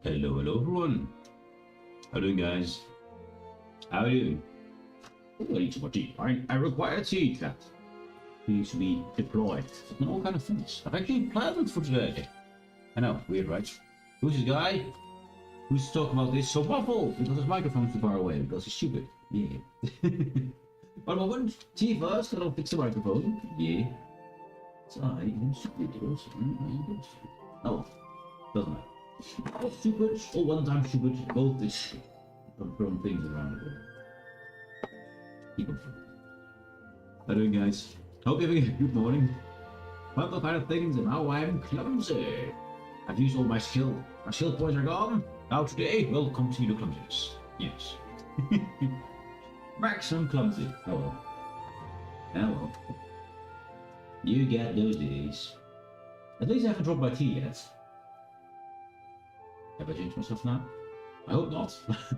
Hello everyone. How you doing, guys? How are you? I need some more tea. I require tea, cat. Needs to be deployed. And all kind of things. I've actually planned it for today. I know, weird, right? Who's this guy? Who's talking about this so muffled? Because his microphone's too far away, because he's stupid. Yeah. One moment. Tea first, and I'll fix the microphone. Yeah. So I am stupid. Oh, doesn't matter. Or stupid, or one time stupid, both is from throwing things around the world. Keep on. How are you doing, guys? Hope you're having a good morning. What kind of things, and now I'm clumsy. I've used all my skill. My skill points are gone. Now today, we'll continue the clumsiness. Yes. Maximum clumsy. Oh well. Oh well. You get those days. At least I haven't dropped my tea yet. Have I changed myself now? I hope not.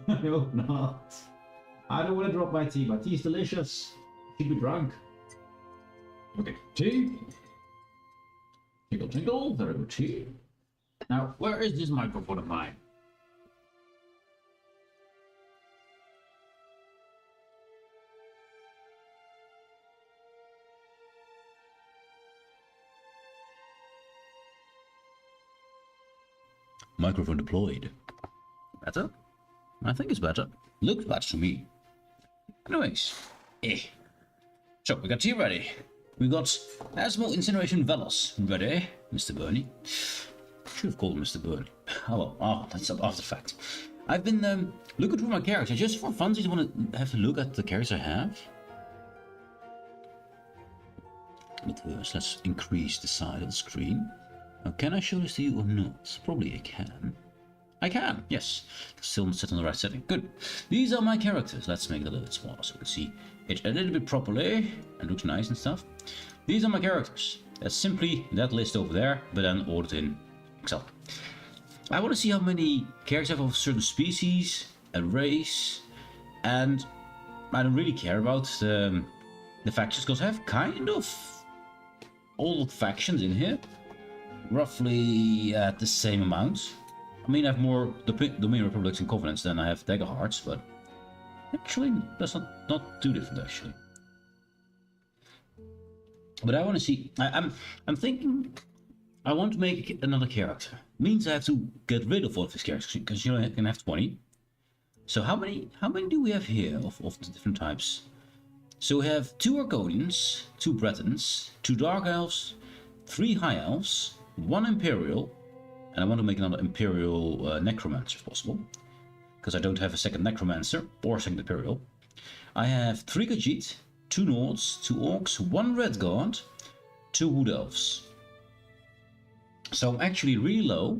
I hope not. I don't want to drop my tea. My tea is delicious. Should be drunk. Okay, tea. Tinkle, tinkle. Very good tea. Now, where is this microphone of mine? Microphone deployed. Better? I think it's better. Looks better to me. Anyways. So, we got tea ready. We got Asmo Incineration Velos ready. Mr. Bernie. Should have called him Mr. Bernie. Oh well, that's after the fact. I've been looking through my characters. Just for fun, I want to have a look at the characters I have. But first, let's increase the size of the screen. Now, can I show this to you or not? Probably I can. I can, yes. Still set on the right setting. Good. These are my characters. Let's make it a little bit smaller so we can see it a little bit properly and looks nice and stuff. These are my characters. That's simply that list over there, but then ordered in Excel. I want to see how many characters have of a certain species, a race, and I don't really care about the factions because I have kind of all factions in here. Roughly at the same amount. I mean, I have more Domain Republics and Covenants than I have Dagger Hearts, but actually, that's not too different, actually. But I want to see. I'm thinking. I want to make another character. Means I have to get rid of all of these characters because you can have 20. So how many do we have here of the different types? So we have 2 Argonians, 2 Bretons, 2 Dark Elves, 3 High Elves, 1 Imperial, and I want to make another Imperial Necromancer if possible, because I don't have a second Necromancer or a second Imperial. I have 3 Khajiit, 2 Nords, 2 Orcs, 1 Redguard, 2 Wood Elves. So I'm actually really low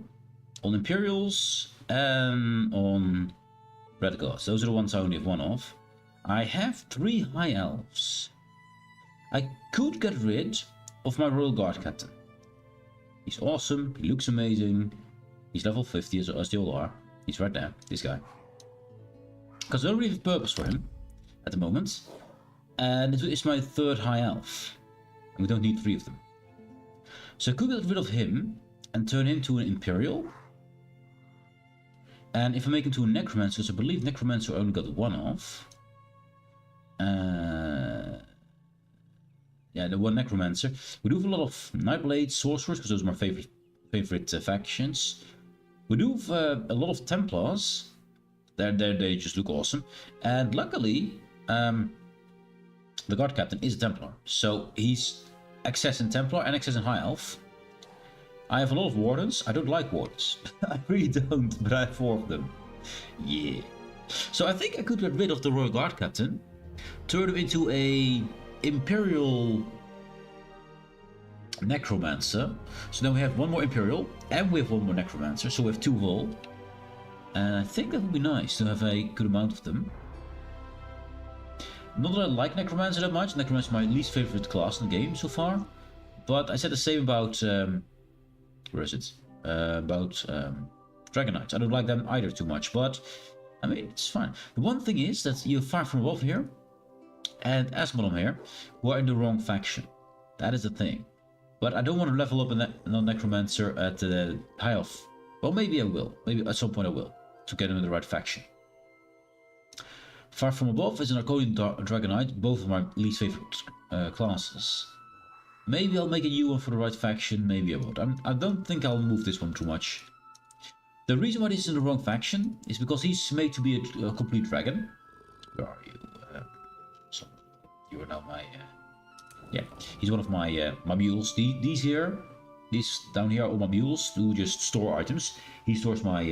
on Imperials and on Redguards. Those are the ones I only have 1 of. I have 3 High Elves. I could get rid of my Royal Guard Captain. He's awesome, he looks amazing, he's level 50 as they all are. He's right there, this guy. Because I don't really have purpose for him at the moment. And it's my 3rd High Elf. And we don't need 3 of them. So I could get rid of him and turn him to an Imperial. And if I make him to a Necromancer, because I believe Necromancer only got 1 off. Yeah, the 1 Necromancer. We do have a lot of Nightblade, Sorcerers, because those are my favorite factions. We do have a lot of Templars. They just look awesome. And luckily, the Guard Captain is a Templar. So he's access in Templar and access in High Elf. I have a lot of Wardens. I don't like Wardens. I really don't, but I have 4 of them. Yeah. So I think I could get rid of the Royal Guard Captain, turn him into a Imperial Necromancer. So now we have 1 more Imperial and we have 1 more Necromancer, so we have 2 Vol. And I think that would be nice to have a good amount of them. Not that I like Necromancer that much. Necromancer is my least favorite class in the game so far. But I said the same about where is it? Dragon Knights. I don't like them either too much, but I mean it's fine. The one thing is that you have Fire from Above here and Asmodom here, who are in the wrong faction. That is the thing. But I don't want to level up another Necromancer at the High Elf Well, maybe I will. Maybe at some point I will. To get him in the right faction. Far From Above is an Arcodian Dragonite, both of my least favorite classes. Maybe I'll make a new one for the right faction, maybe I won't. I don't think I'll move this one too much. The reason why this is in the wrong faction is because he's made to be a complete dragon. Where are you? So you are now my... yeah, he's one of my my mules. These down here are all my mules who just store items. He stores my...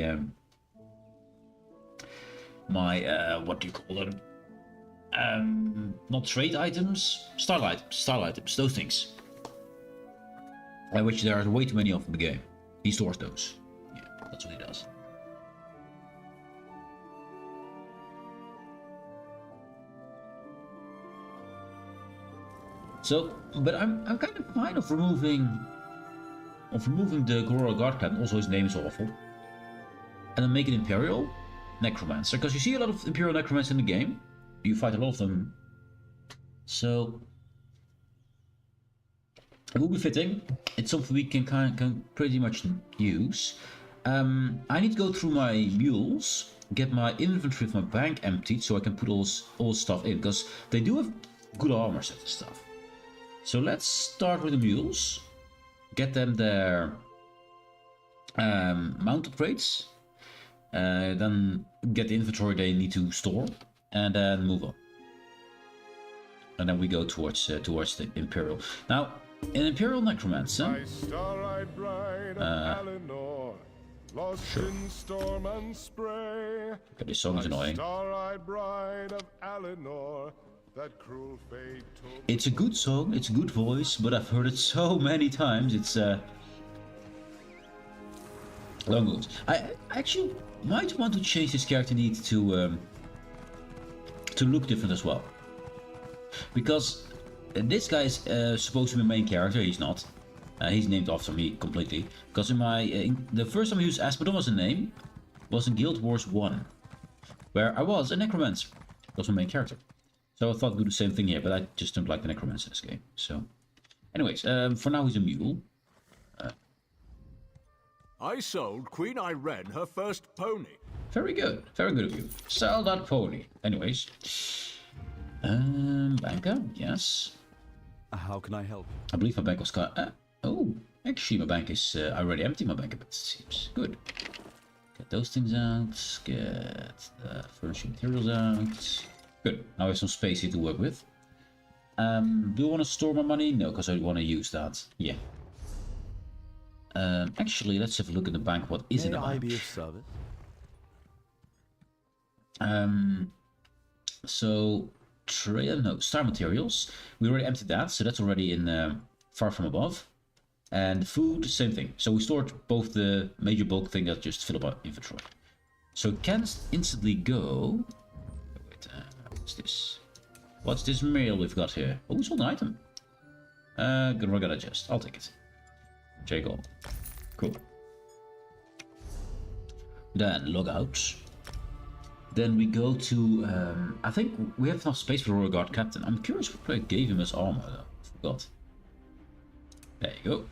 what do you call them? Not trade items, style items, those things. Which there are way too many of in the game. He stores those. Yeah, that's what he does. So, but I'm kind of fine of removing the Gorilla Guard Captain. Also, his name is awful. And then make it Imperial Necromancer, because you see a lot of Imperial Necromancers in the game. You fight a lot of them. So it will be fitting. It's something we can pretty much use. I need to go through my mules, get my inventory of my bank emptied, so I can put all this stuff in, because they do have good armor set and stuff. So let's start with the mules, get them their mount upgrades, then get the inventory they need to store, and then move on. And then we go towards the Imperial. Now, an Imperial Necromancer. Sure. Okay, this song is annoying. It's a good song, it's a good voice, but I've heard it so many times. It's long goes. I actually might want to change this character need to look different as well, because this guy is supposed to be the main character. He's not. He's named after me completely, because in my the first time I used Asmodom as a name was in Guild Wars 1, where I was a Necromancer. That was my main character. So I thought I'd do the same thing here, but I just don't like the Necromancer in this game. So, anyways, for now he's a mule. I sold Queen Irene her first pony. Very good of you. Sell that pony. Anyways, banker, yes. How can I help? I believe my bank was oh, actually my bank is I already emptied my bank, but it seems good. Get those things out. Get the furnishing materials out. Good. Now I have some space here to work with. Do I want to store my money? No, because I want to use that. Yeah. Actually, let's have a look in the bank. What is in the bank? May I be of service? So star materials. We already emptied that, so that's already in Far From Above. And food, same thing. So we stored both the major bulk thing that just fill up our inventory. So it can instantly go. Wait, what's this? What's this mail we've got here? Oh, we sold an item. We're gonna adjust. I'll take it. J-Gold. Cool. Then log out. Then we go to, I think we have enough space for the Royal Guard Captain. I'm curious what I gave him as armor though. I forgot. There you go.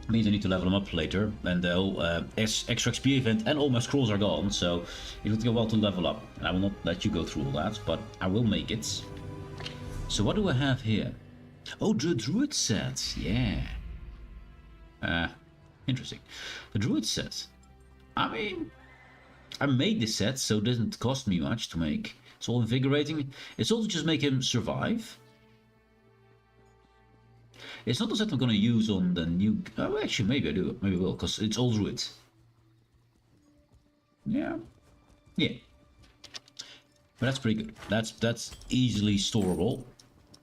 Means I need to level them up later, and the whole extra XP event and all my scrolls are gone, so it will take a while to level up. And I will not let you go through all that, but I will make it. So what do I have here? Oh, the Druid set, yeah. Interesting. The Druid set. I mean, I made this set, so it doesn't cost me much to make. It's all invigorating. It's also just make him survive. It's not the set I'm going to use on the new... Oh, actually, maybe I do. Maybe I will, because it's all Druid. Yeah. Yeah. But that's pretty good. That's easily storable,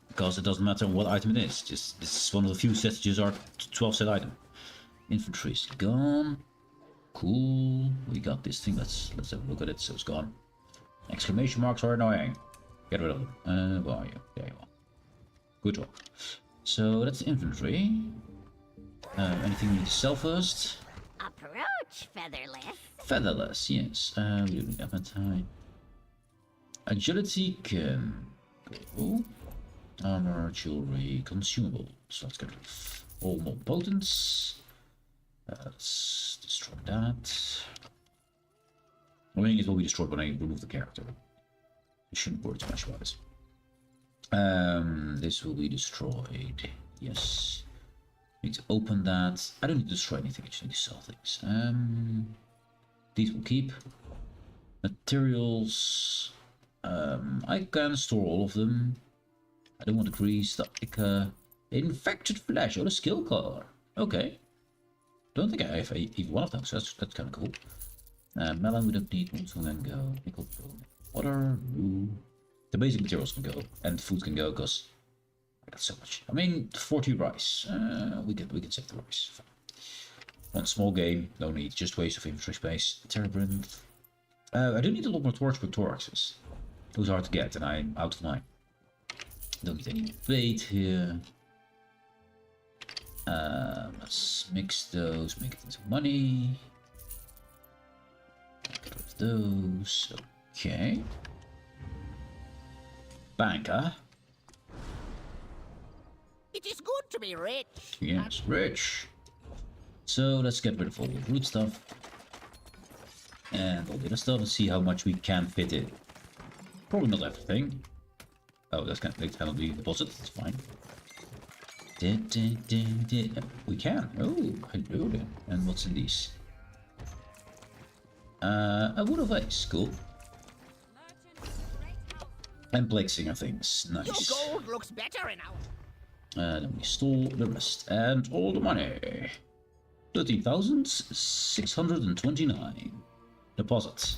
because it doesn't matter what item it is. Just this is one of the few sets that just are 12 set item. Infantry's gone. Cool. We got this thing. Let's have a look at it. So it's gone. Exclamation marks are annoying. Get rid of them. Where are you? There you are. Good job. So that's infantry. Anything we need to sell first? Approach, Featherless. Featherless, yes. We do need inventory. Agility can go. Armor, jewelry, consumable. So let's get rid of all more potents. Let's destroy that. I mean, it will be destroyed when I remove the character. I shouldn't worry too much about this. This will be destroyed. Yes. Need to open that. I don't need to destroy anything, I just need to sell things. These will keep. Materials. I can store all of them. I don't want to grease. Infected flesh or a skill color. Okay. Don't think I have even one of those, so that's kind of cool. Melon we don't need. Also can go. Nickel, water. Ooh. The basic materials can go, and food can go because I got so much. I mean, 40 rice. We can save the rice. Fine. One small game, no need. Just waste of inventory space. Terebinth. I do need a lot more thoraxes. Those are hard to get, and I'm out of mine. Don't need any bait here. Let's mix those, make it into money. Get rid of those. Okay. Banker. It is good to be rich. Yes, rich. So let's get rid of all the root stuff. And all the other stuff and see how much we can fit in. Probably not everything. Oh, that cannot be deposited, that's fine. We can. Oh, hello then. And what's in these? A wood of ice, cool. And plague singer things, nice. Your gold looks better in our... Then we stole the rest and all the money. 13,629. Deposit.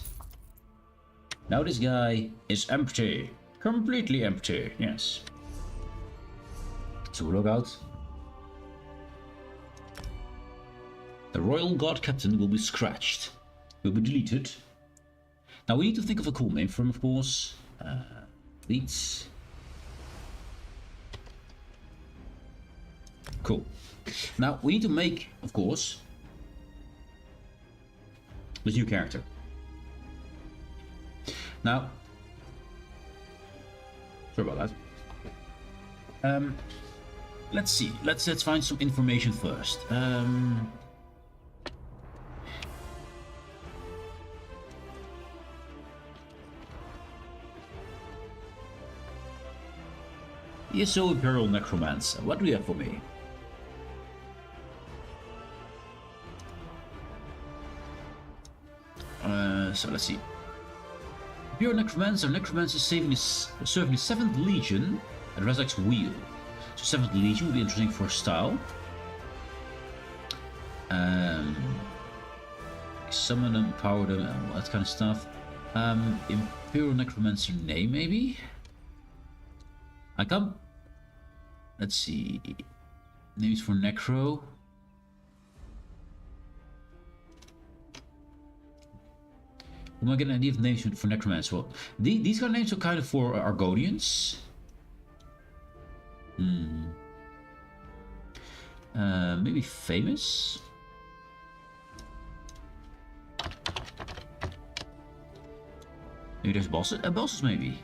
Now this guy is empty. Completely empty, yes. So log out. The Royal Guard Captain will be scratched. Will be deleted. Now we need to think of a cool name for him, of course. Leads. Cool. Now we need to make, of course, this new character. Now, sorry about that. Let's see. Let's find some information first. ESO Imperial Necromancer. What do you have for me? So let's see. Imperial Necromancer. Necromancer serving the 7th Legion at Rezak's Wheel. So 7th Legion will be interesting for style. Summon them, power them, and all that kind of stuff. Imperial Necromancer name, maybe? I can't... Let's see... Names for Necro. Am I getting an idea of names for Necromancer? Well, these kind of names are kind of for Argonians. Maybe famous? Maybe there's bosses? Bosses maybe.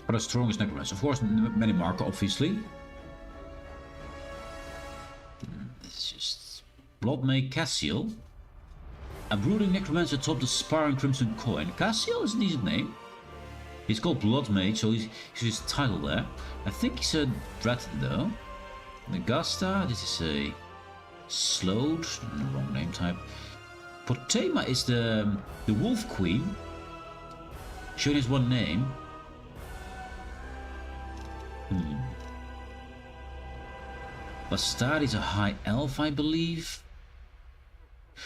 What are the strongest necromancers? Of course, many marker, obviously. It's just Bloodmage Cassiel. A brooding necromancer atop the Sparring Crimson Coin. Cassiel is a decent name. He's called Bloodmage, so he's his title there. I think he's a Breton though. Nagasta, this is a Slowed, wrong name type. Potema is the Wolf Queen. She only has one name. Bastard is a high elf, I believe.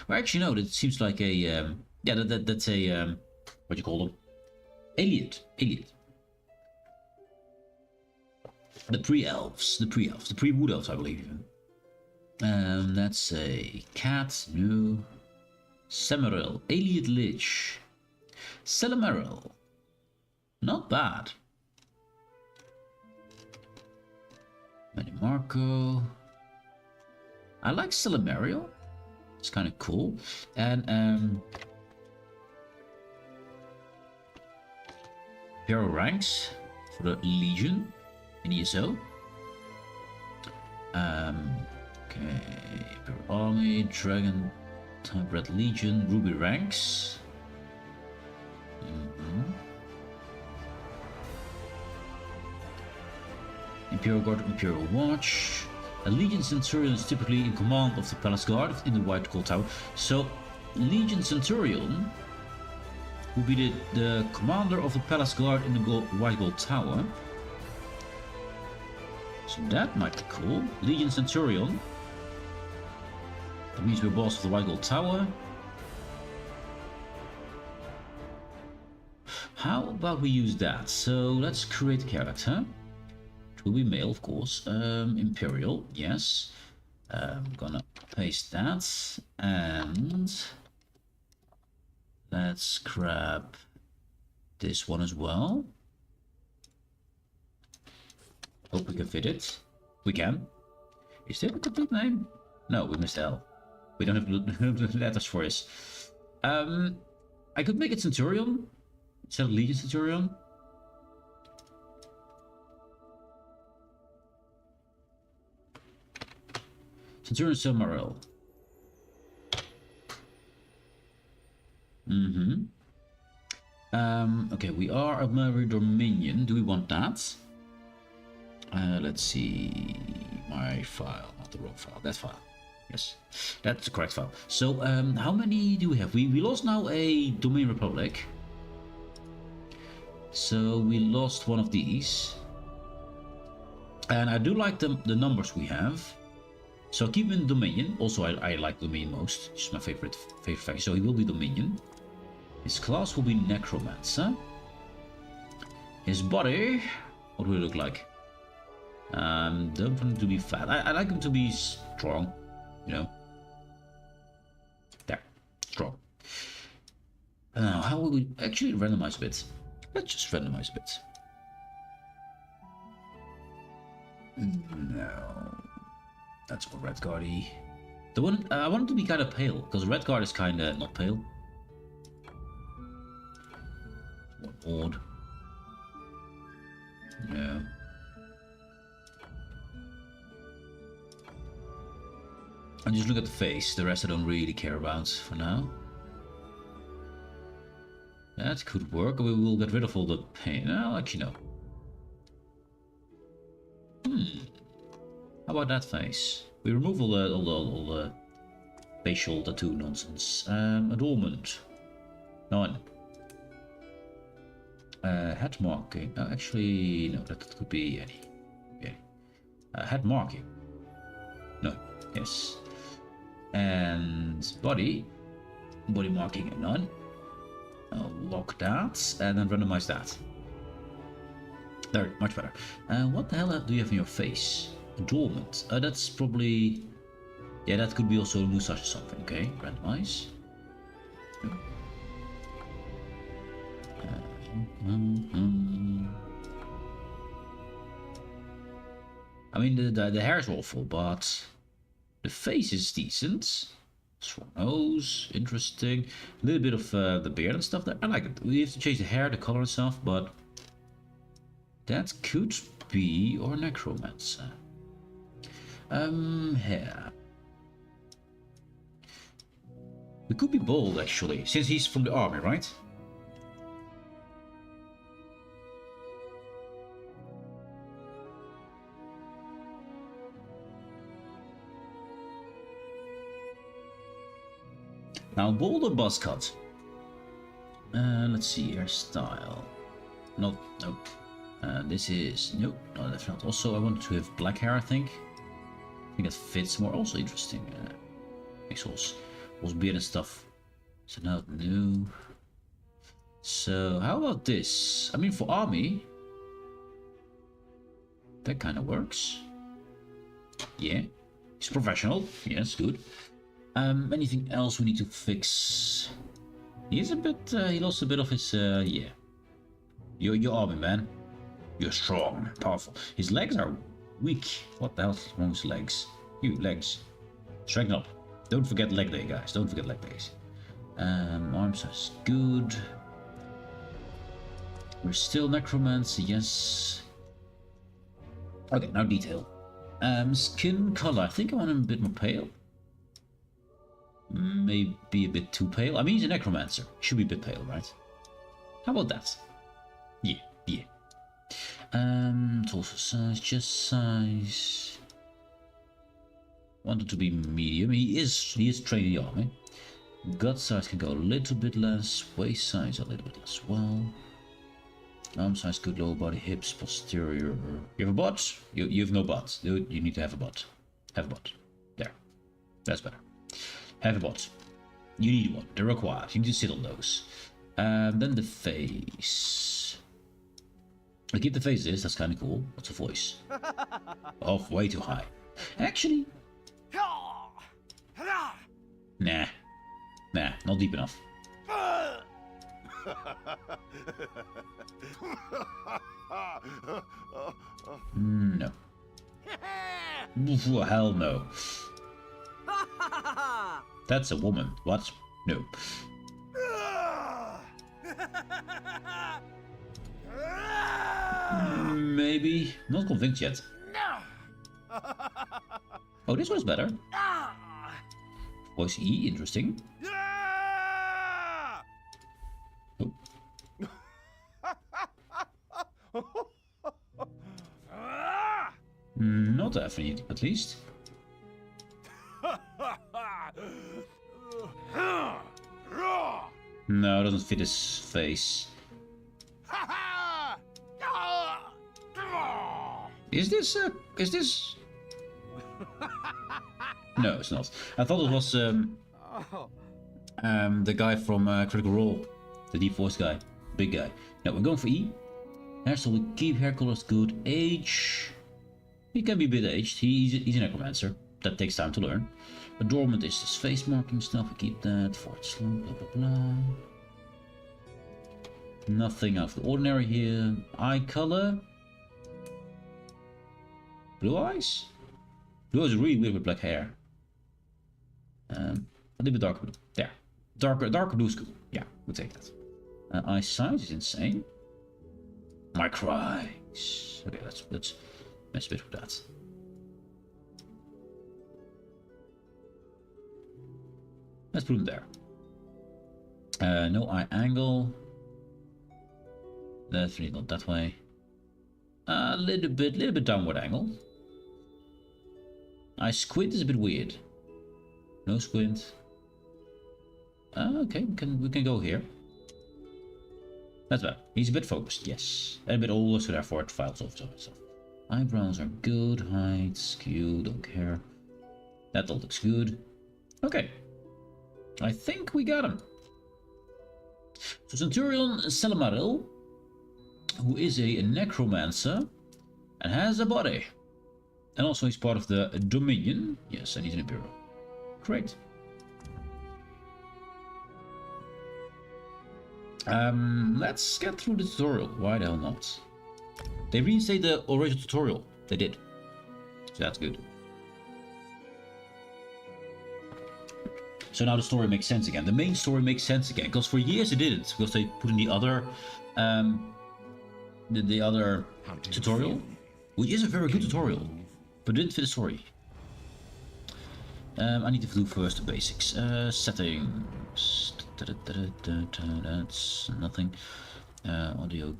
Well, actually, no. That seems like a yeah. That's a what do you call them? Iliad. The pre-elves, the pre-wood elves, I believe. Even. That's a cat. No. Semeril, Iliad Lich, Celameril. Not bad. Marco. I like Celameril. It's kind of cool. And Imperial ranks for the Legion in ESO. Okay, Imperial Army, Dragon Type Red Legion, Ruby ranks. Imperial Guard, Imperial Watch. A Legion Centurion is typically in command of the Palace Guard in the White Gold Tower. So, Legion Centurion will be the commander of the Palace Guard in the White Gold Tower. So that might be cool. Legion Centurion. That means we're boss of the White Gold Tower. How about we use that? So let's create a character. It will be male, of course. Imperial, yes. I'm gonna paste that. And let's grab this one as well. Hope we can fit it. We can. Is there a complete name? No, we missed L. We don't have the letters for this. I could make it Centurion instead of Legion Centurion. Centurion Silmaril. Okay, we are a Mary Dominion. Do we want that? Let's see. My file, not the wrong file. That file. Yes, that's the correct file. So, how many do we have? We lost now a Domain Republic. So we lost one of these. And I do like the numbers we have. So keep him in Dominion. Also, I like Dominion most. It's my favorite faction. So he will be Dominion. His class will be Necromancer. His body, what will he look like? Don't want him to be fat. I like him to be strong, you know. There, strong. Now, how will we actually randomize a bit? Let's just randomize a bit. No, that's more Red Guardy. The one I want him to be kind of pale because Red Guard is kind of not pale. What odd? No. And just look at the face. The rest I don't really care about for now. That could work. We will get rid of all the pain. No, actually no. How about that face? We remove all the facial tattoo nonsense. Adornment. None. Head marking. Actually, no, that could be any. Okay. Head marking. No. Yes. And body marking, none. Lock that and then randomize that. There, much better. What the hell do you have in your face? Adornment. That's probably, yeah, that could be also a mustache or something. Okay, randomize. I mean, the hair is awful, but the face is decent. Strong nose, interesting. A little bit of the beard and stuff there. I like it. We have to change the hair, the color and stuff, but that could be or Necromancer. Hair. We could be bold actually, since he's from the army, right? Now, bold or buzz cut? Let's see, hairstyle. Nope. This is, nope, no, that's not. Also, I wanted to have black hair, I think. I think that fits more. Also interesting. Makes all beard and stuff. So now, new. So, how about this? I mean, for army, that kind of works. Yeah, he's professional. Yes, good. Anything else we need to fix? He's a bit, he lost a bit of his, yeah. You're army, man. You're strong, powerful. His legs are weak. What the hell is wrong with his legs? You, legs. Strengthen up. Don't forget leg day, guys. Don't forget leg days. Arm size good. We're still necromancy, yes. Okay, now detail. Skin color. I think I want him a bit more pale. Maybe a bit too pale. I mean, he's a necromancer. Should be a bit pale, right? How about that? Yeah, yeah. Torso size, chest size. Wanted to be medium. He is trained in the army. Gut size can go a little bit less. Waist size a little bit less as well. Arm size good. Lower body, hips, posterior. You have a butt? You have no butt. You need to have a butt. Have a butt. There. That's better. Have a butt. You need one. They're required. You need to sit on those. Then the face. I keep the face this. That's kind of cool. What's the voice? Oh, way too high. Actually. Nah. Nah, not deep enough. No. Hell no. That's a woman. What? No. Maybe. Not convinced yet. Oh, this one's better. Voice E, interesting. Oh. Not definitely, at least. No, it doesn't fit his face. Is this? No, it's not. I thought it was the guy from Critical Role, the deep voice guy, big guy. No, we're going for E. Hairstyle we keep. Hair color is good. Age, he can be a bit aged. He's a necromancer. That takes time to learn. Adornment is this face marking stuff. We keep that. Forward slope. Blah blah blah. Nothing out of the ordinary here. Eye color. Blue eyes. Blue eyes are really weird with black hair. A little bit darker blue. There. Darker blue is cool. Yeah, we'll take that. Eye size is insane. Micro eyes. Okay, let's mess a bit with that. Let's put him there. No eye angle. Definitely not that way. A little bit downward angle. Eye squint is a bit weird. No squint. Okay, we can go here. That's better. He's a bit focused, yes. And a bit older, so therefore it files off to itself. Eyebrows are good. Height, skew, don't care. That all looks good. Okay. I think we got him. So Centurion Selamaril, who is a necromancer and has a body. And also he's part of the Dominion. Yes, and he's an Imperial. Great. Let's get through the tutorial. Why the hell not? They reinstated the original tutorial. They did. So that's good. So now the story makes sense again. The main story makes sense again. Because for years it didn't. Because they put in the other the other tutorial. Which is a very good tutorial. But didn't fit the story. I need to do first the basics. Settings. That's nothing. Audio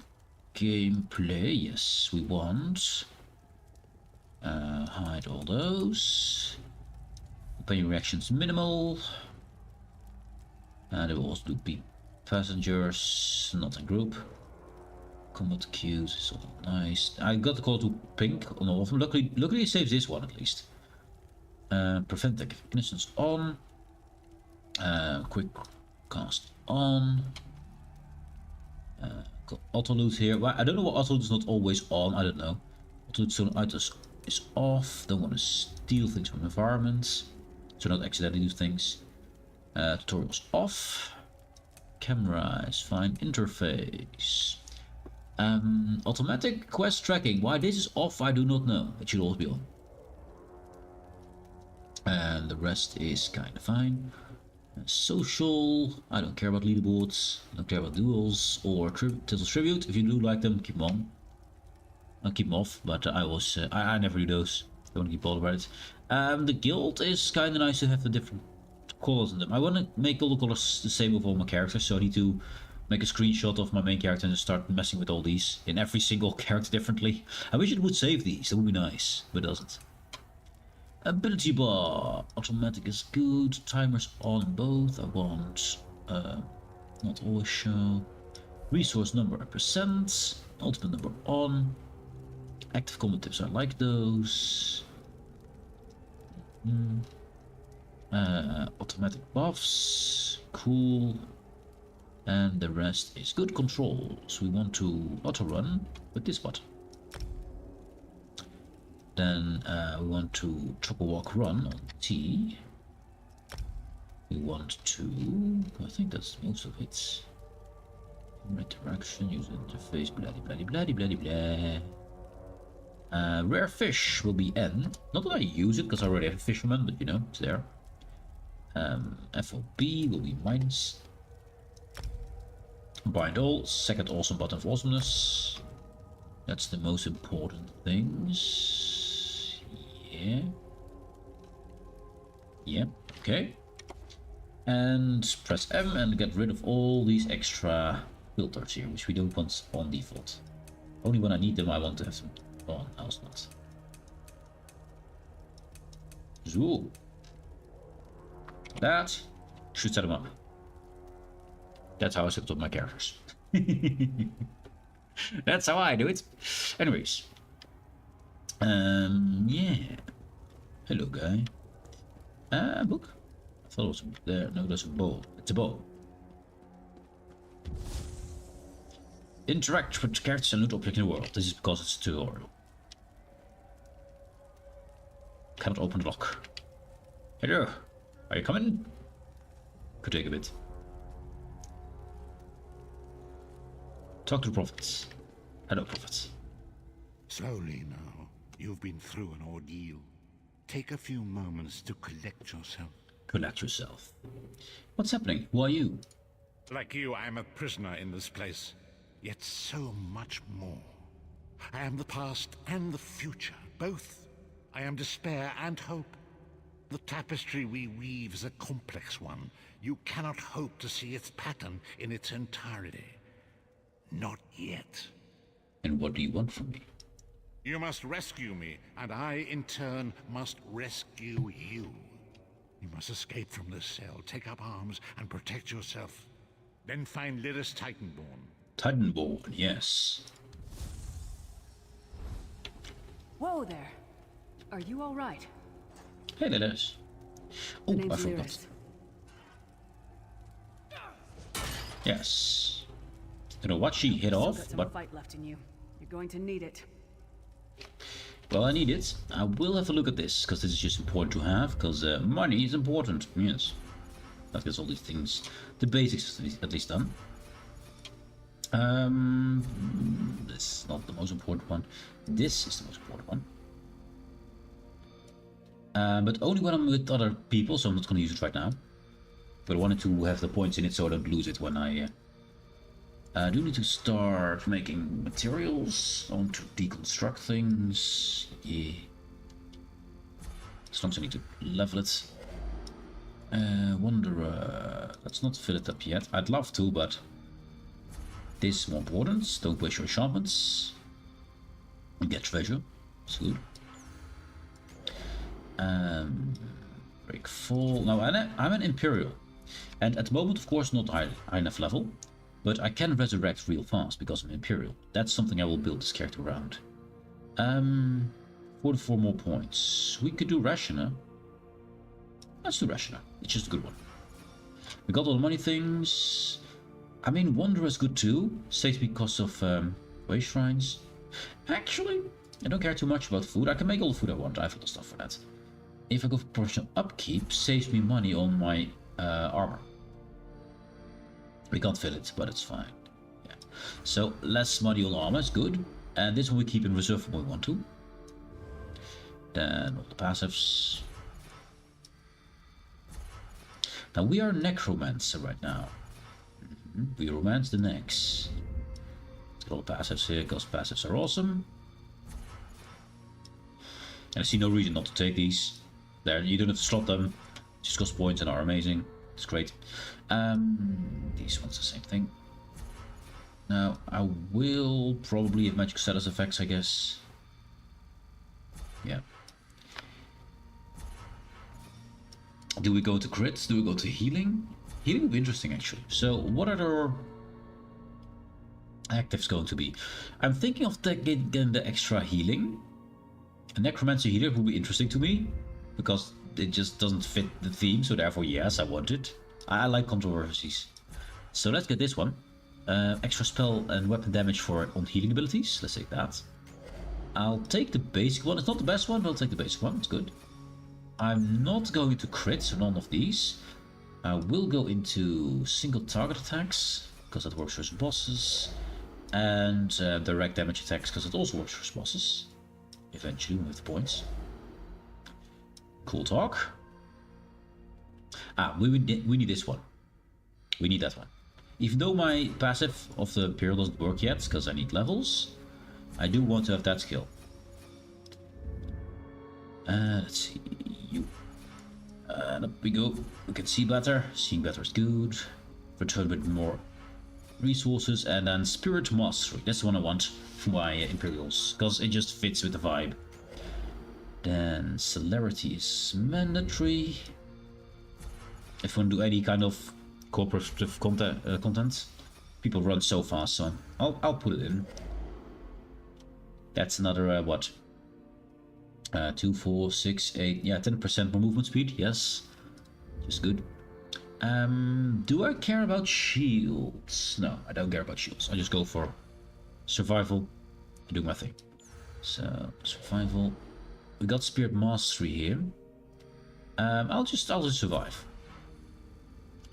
gameplay. Yes, we want. Hide all those. Companion reactions minimal. They will also do passengers, not in group. Combat queues is all nice. I got the call to pink on all of them. Luckily it saves this one at least. Prevent ignitions on. Quick cast on. Auto loot here. Well, I don't know what auto loot is not always on. I don't know. Auto loot zone items is off. Don't want to steal things from environments. So not accidentally do things. Tutorials off. Camera is fine. Interface. Automatic quest tracking. Why this is off, I do not know. It should always be on. And the rest is kind of fine. Social, I don't care about leaderboards, I don't care about duels or Titles Tribute. If you do like them, keep them on. I'll keep them off, but I never do those. Don't want to keep all about it. The guild is kind of nice to have the different colors in them. I want to make all the colors the same with all my characters, so I need to make a screenshot of my main character and start messing with all these in every single character differently. I wish it would save these, that would be nice, but it doesn't. Ability bar, automatic is good, timers on both, I want, not always show, resource number and percent, ultimate number on, active combat tips, I like those, automatic buffs, cool, and the rest is good controls. We want to auto run with this button. Then we want to chop a walk run on T. We want to, I think that's most of it. Interaction, user interface, blah blah blah blah blah blah. Rare fish will be N. Not that I use it because I already have a fisherman, but you know, it's there. FOB will be minus. Bind all, second awesome button of awesomeness. That's the most important things. Yeah, okay. And press M and get rid of all these extra filters here, which we don't want on default. Only when I need them I want to have them on, else not. So that should set them up. That's how I set up my characters. That's how I do it. Anyways. Yeah. Hello, guy. Book? I thought it was there. No, there's a bow. It's a bow. Interact with characters and loot objects in the world. This is because it's a tutorial. Cannot open the lock. Hello. Are you coming? Could take a bit. Talk to the prophets. Hello, prophets. Slowly now. You've been through an ordeal. Take a few moments to collect yourself. Collect yourself. What's happening? Who are you? Like you, I am a prisoner in this place. Yet so much more. I am the past and the future, both. I am despair and hope. The tapestry we weave is a complex one. You cannot hope to see its pattern in its entirety. Not yet. And what do you want from me? You must rescue me, and I, in turn, must rescue you. You must escape from this cell, take up arms, and protect yourself. Then find Lyris Titanborn. Titanborn, yes. Whoa there. Are you all right? Hey, Lyris. Oh, I forgot. Lyris. Yes. I don't know what she hit Still off, got some but fight left in you. You're going to need it. well, I need it. I will have a look at this because this is just important to have. Because money is important. Yes, that gets all these things, the basics at least done. This is not the most important one. This is the most important one. But only when I'm with other people, so I'm not going to use it right now. But I wanted to have the points in it so I don't lose it when I do need to start making materials. I want to deconstruct things. Yeah. As long as I need to level it. Wanderer. Let's not fill it up yet. I'd love to, but this is more important. Don't waste your enchantments. Get treasure. It's good. Break fall. Now I'm an Imperial. And at the moment, of course, not high enough level. But I can resurrect real fast because I'm Imperial. That's something I will build this character around. 44 more points. We could do Rationer. Let's do Rationer. It's just a good one. We got all the money things. I mean, Wanderer is good too. Saves because of way shrines. Actually, I don't care too much about food. I can make all the food I want. I have all the stuff for that. If I go for professional upkeep, saves me money on my armor. We can't fill it, but it's fine. Yeah. So less money on armor is good. And this one we keep in reserve when we want to. Then all the passives. Now we are necromancer right now. We romance the necks. Let's get all the passives here, because passives are awesome. And I see no reason not to take these. There, you don't have to slot them. Just cost points and are amazing. It's great. These ones the same thing. Now I will probably have magic status effects, I guess. Yeah. Do we go to crits? Do we go to healing? Healing would be interesting, actually. So, what are our actives going to be? I'm thinking of getting the extra healing. A necromancer healer would be interesting to me, because it just doesn't fit the theme. So therefore, yes, I want it. I like controversies. So let's get this one. Extra spell and weapon damage on healing abilities. Let's take that. I'll take the basic one. It's not the best one, but I'll take the basic one. It's good. I'm not going to crit, so none of these. I will go into single target attacks, because that works for bosses. And direct damage attacks, because it also works for bosses. Eventually, with the points. Cool talk. We need this one. We need that one. Even though my passive of the Imperial doesn't work yet, because I need levels, I do want to have that skill. Let's see. And up we go. We can see better. Seeing better is good. Return with more resources. And then Spirit Mastery. That's the one I want for my Imperials, because it just fits with the vibe. Then Celerity is mandatory. If you want to do any kind of cooperative content. People run so fast, so I'll put it in. That's another, what? 2, 4, 6, 8, yeah, 10% more movement speed, yes. Just good. Do I care about shields? No, I don't care about shields. I just go for survival and do my thing. So, survival. We got Spirit Mastery here. I'll just survive.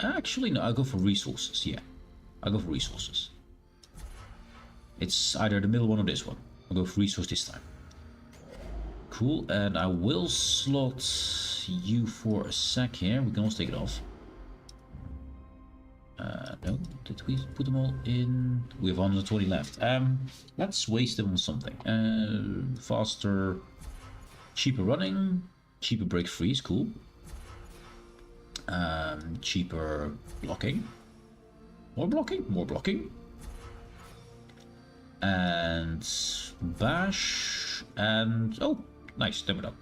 Actually, no, I'll go for resources, yeah. I'll go for resources. It's either the middle one or this one. I'll go for resource this time. Cool, and I will slot you for a sec here. We can also take it off. No, did we put them all in? We have 120 left. Let's waste them on something. Faster, cheaper running, cheaper break freeze, cool. Cheaper blocking. More blocking. And bash, and oh, nice, there we go.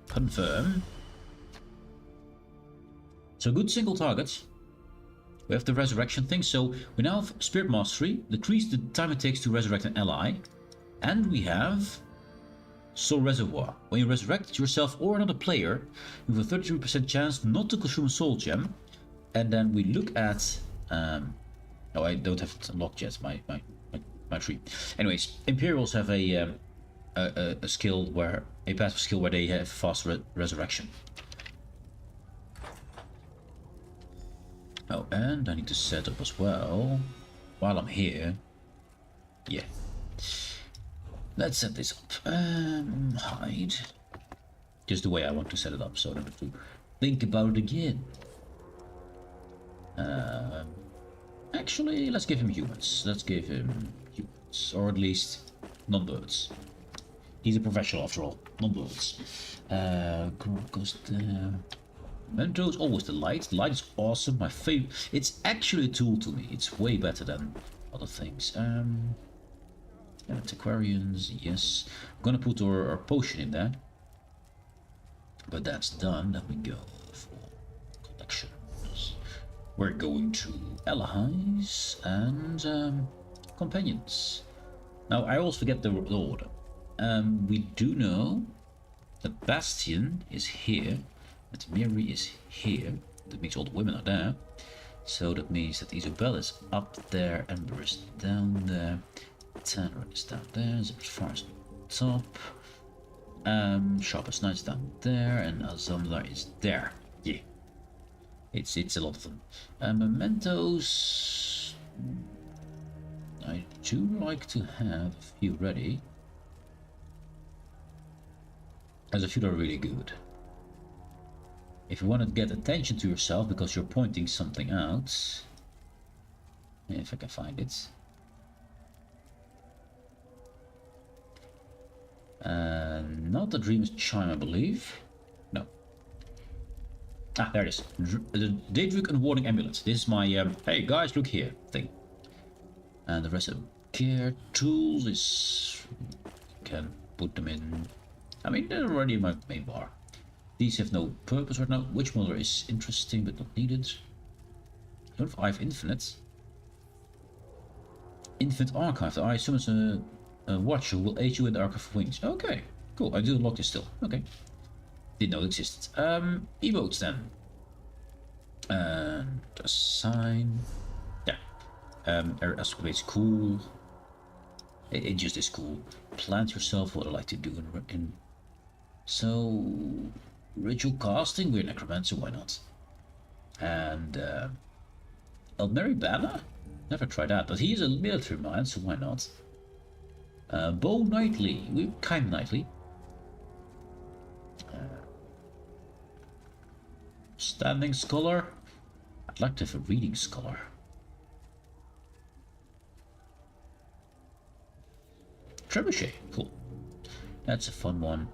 Confirm. So good single targets. We have the resurrection thing, so we now have Spirit Mastery, decrease the time it takes to resurrect an ally, and we have Soul Reservoir. When you resurrect yourself or another player, you have a 33% chance not to consume a soul gem. And then we look at oh, I don't have it unlocked yet, my tree. Anyways, Imperials have a skill where, a passive skill where they have fast resurrection. Oh, and I need to set up as well while I'm here. Yeah. Let's set this up. Hide. Just the way I want to set it up, so I don't have to think about it again. Actually, let's give him humans. Let's give him humans, or at least non-birds. He's a professional after all, non-birds. Because the Mentos, always the light. The light is awesome, my favorite. It's actually a tool to me. It's way better than other things. Antiquarians, yes. I'm gonna put our potion in there. But that's done. Then we go for collections. We're going to allies and companions. Now I always forget the order. We do know that Bastion is here, that Miri is here. That means all the women are there. So that means that Isabel is up there, Ember is down there, Tanner is down there, Zipfar is on top, Sharpest Knight's down there, and Azamla is there. Yeah. It's a lot of them. Mementos, I do like to have a few ready. There's a few that are really good. If you want to get attention to yourself because you're pointing something out, if I can find it. Not the Dreamer's Chime, I believe. No. Ah, there it is. The Daedric Unwarning Amulet. This is my, hey guys, look here thing. And the rest of care tools is... can put them in... I mean, they're already in my main bar. These have no purpose right now. Witch Mother is interesting but not needed. I don't know if I have Infinite. Infinite Archive. The eye summons a watcher who will aid you in the Archive of Wings. Okay, cool. I do unlock this still. Okay. Didn't know it existed. Emotes then. And assign. Yeah. Escalate's cool. It just is cool. Plant yourself what I like to do in so ritual casting, we're necromancer, why not? And Elmeri Banner? Never tried that, but he is a military mind, so why not? Bo Knightly, we're kind of knightly. Standing Scholar. I'd like to have a Reading Scholar. Trebuchet, cool. That's a fun one.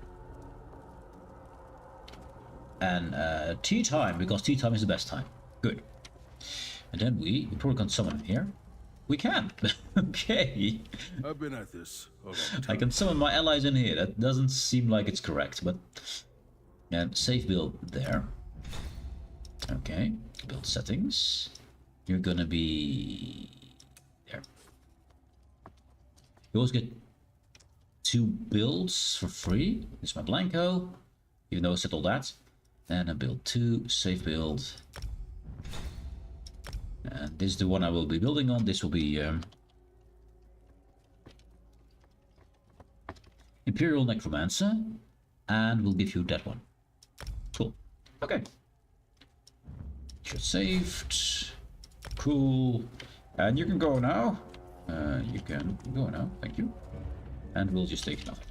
And tea time, because tea time is the best time. Good. And then we probably can summon him here. We can. Okay. I've been at this a long time. I can summon my allies in here. That doesn't seem like it's correct, but... And save build there. Okay. Build settings. You're gonna be... there. You always get 2 builds for free. This is my Blanco. Even though I said all that. And I build 2, save build. And this is the one I will be building on. This will be Imperial Necromancer. And we'll give you that one. Cool. Okay. Just saved. Cool. And you can go now. You can go now. Thank you. And we'll just take nothing.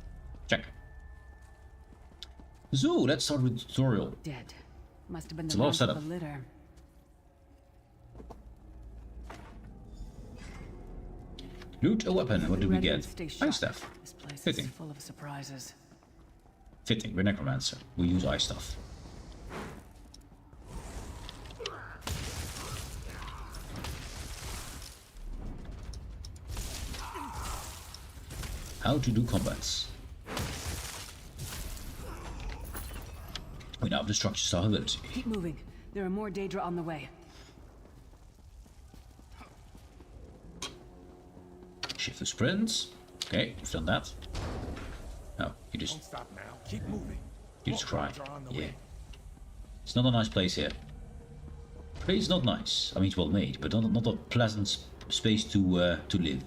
Check. So let's start with the tutorial. Dead. Must have been It's the a lot of runt setup. of the litter. Loot a weapon. What do we get? Stay Ice sharp. staff. This place Fitting. is full of surprises. Fitting. We're necromancer. We use ice stuff. How to do combats. We now have the structure star ability. Keep moving. There are more Daedra on the way. Shift to sprint. Okay, we've done that. Oh, you just Stop now. Keep moving. cry. Are on the Yeah. way. It's not a nice place here. Place not nice. I mean, it's well made, but not a pleasant space to live.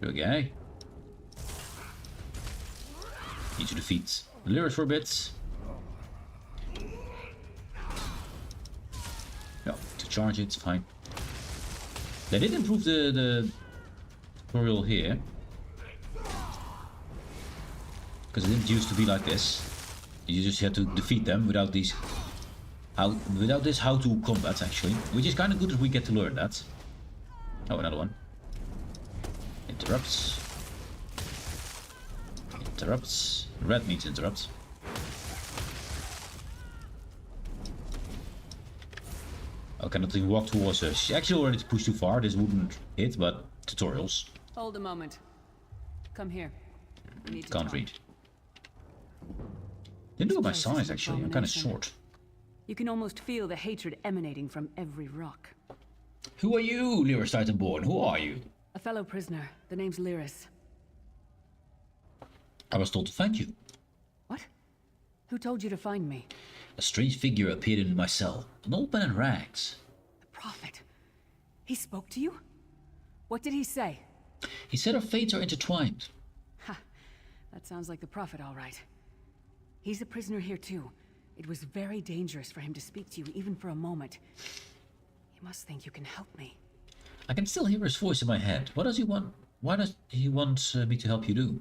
Okay. Need to defeat the Lyris for a bit. No, to charge it, fine. They did improve the tutorial here. Because it didn't used to be like this. You just had to defeat them without these how-to combats actually. Which is kind of good if we get to learn that. Oh, another one. Interrupts. Interrupts. Red means interrupts. I cannot even walk towards her. She actually already pushed too far. This wouldn't hit, but tutorials. Hold a moment. Come here. We need to Can't talk. read. Didn't do it my This place is size an actually. I'm kind of abomination. short. You can almost feel the hatred emanating from every rock. Who are you, Lyris Titanborn? Who are you? A fellow prisoner. The name's Lyris. I was told to thank you. What? Who told you to find me? A strange figure appeared in my cell. An old man in rags. The Prophet. He spoke to you? What did he say? He said our fates are intertwined. Ha. That sounds like the Prophet, all right. He's a prisoner here too. It was very dangerous for him to speak to you, even for a moment. He must think you can help me. I can still hear his voice in my head. What does he want? Why does he want me to help you do?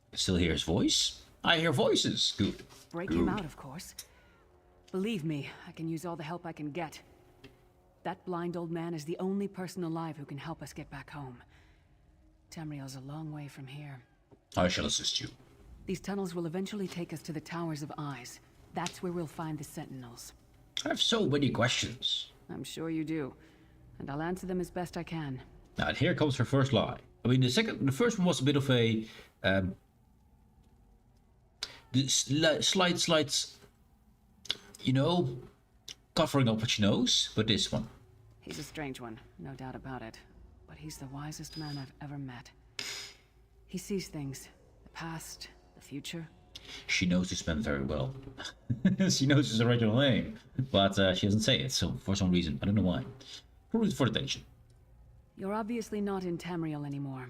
I can still hear his voice. I hear voices. Good. Break him out, of course. Believe me, I can use all the help I can get. That blind old man is the only person alive who can help us get back home. Tamriel's a long way from here. I shall assist you. These tunnels will eventually take us to the Towers of Eyes. That's where we'll find the Sentinels. I have so many questions. I'm sure you do. And I'll answer them as best I can. Now, and here comes her first lie. I mean, the first one was a bit of a slight, you know, covering up what she knows. But this one, He's a strange one, no doubt about it. But he's the wisest man I've ever met. He sees things, the past, the future. she knows this man very well. She knows his original name, but she doesn't say it. So for some reason, I don't know why. Probably for attention. You're obviously not in Tamriel anymore.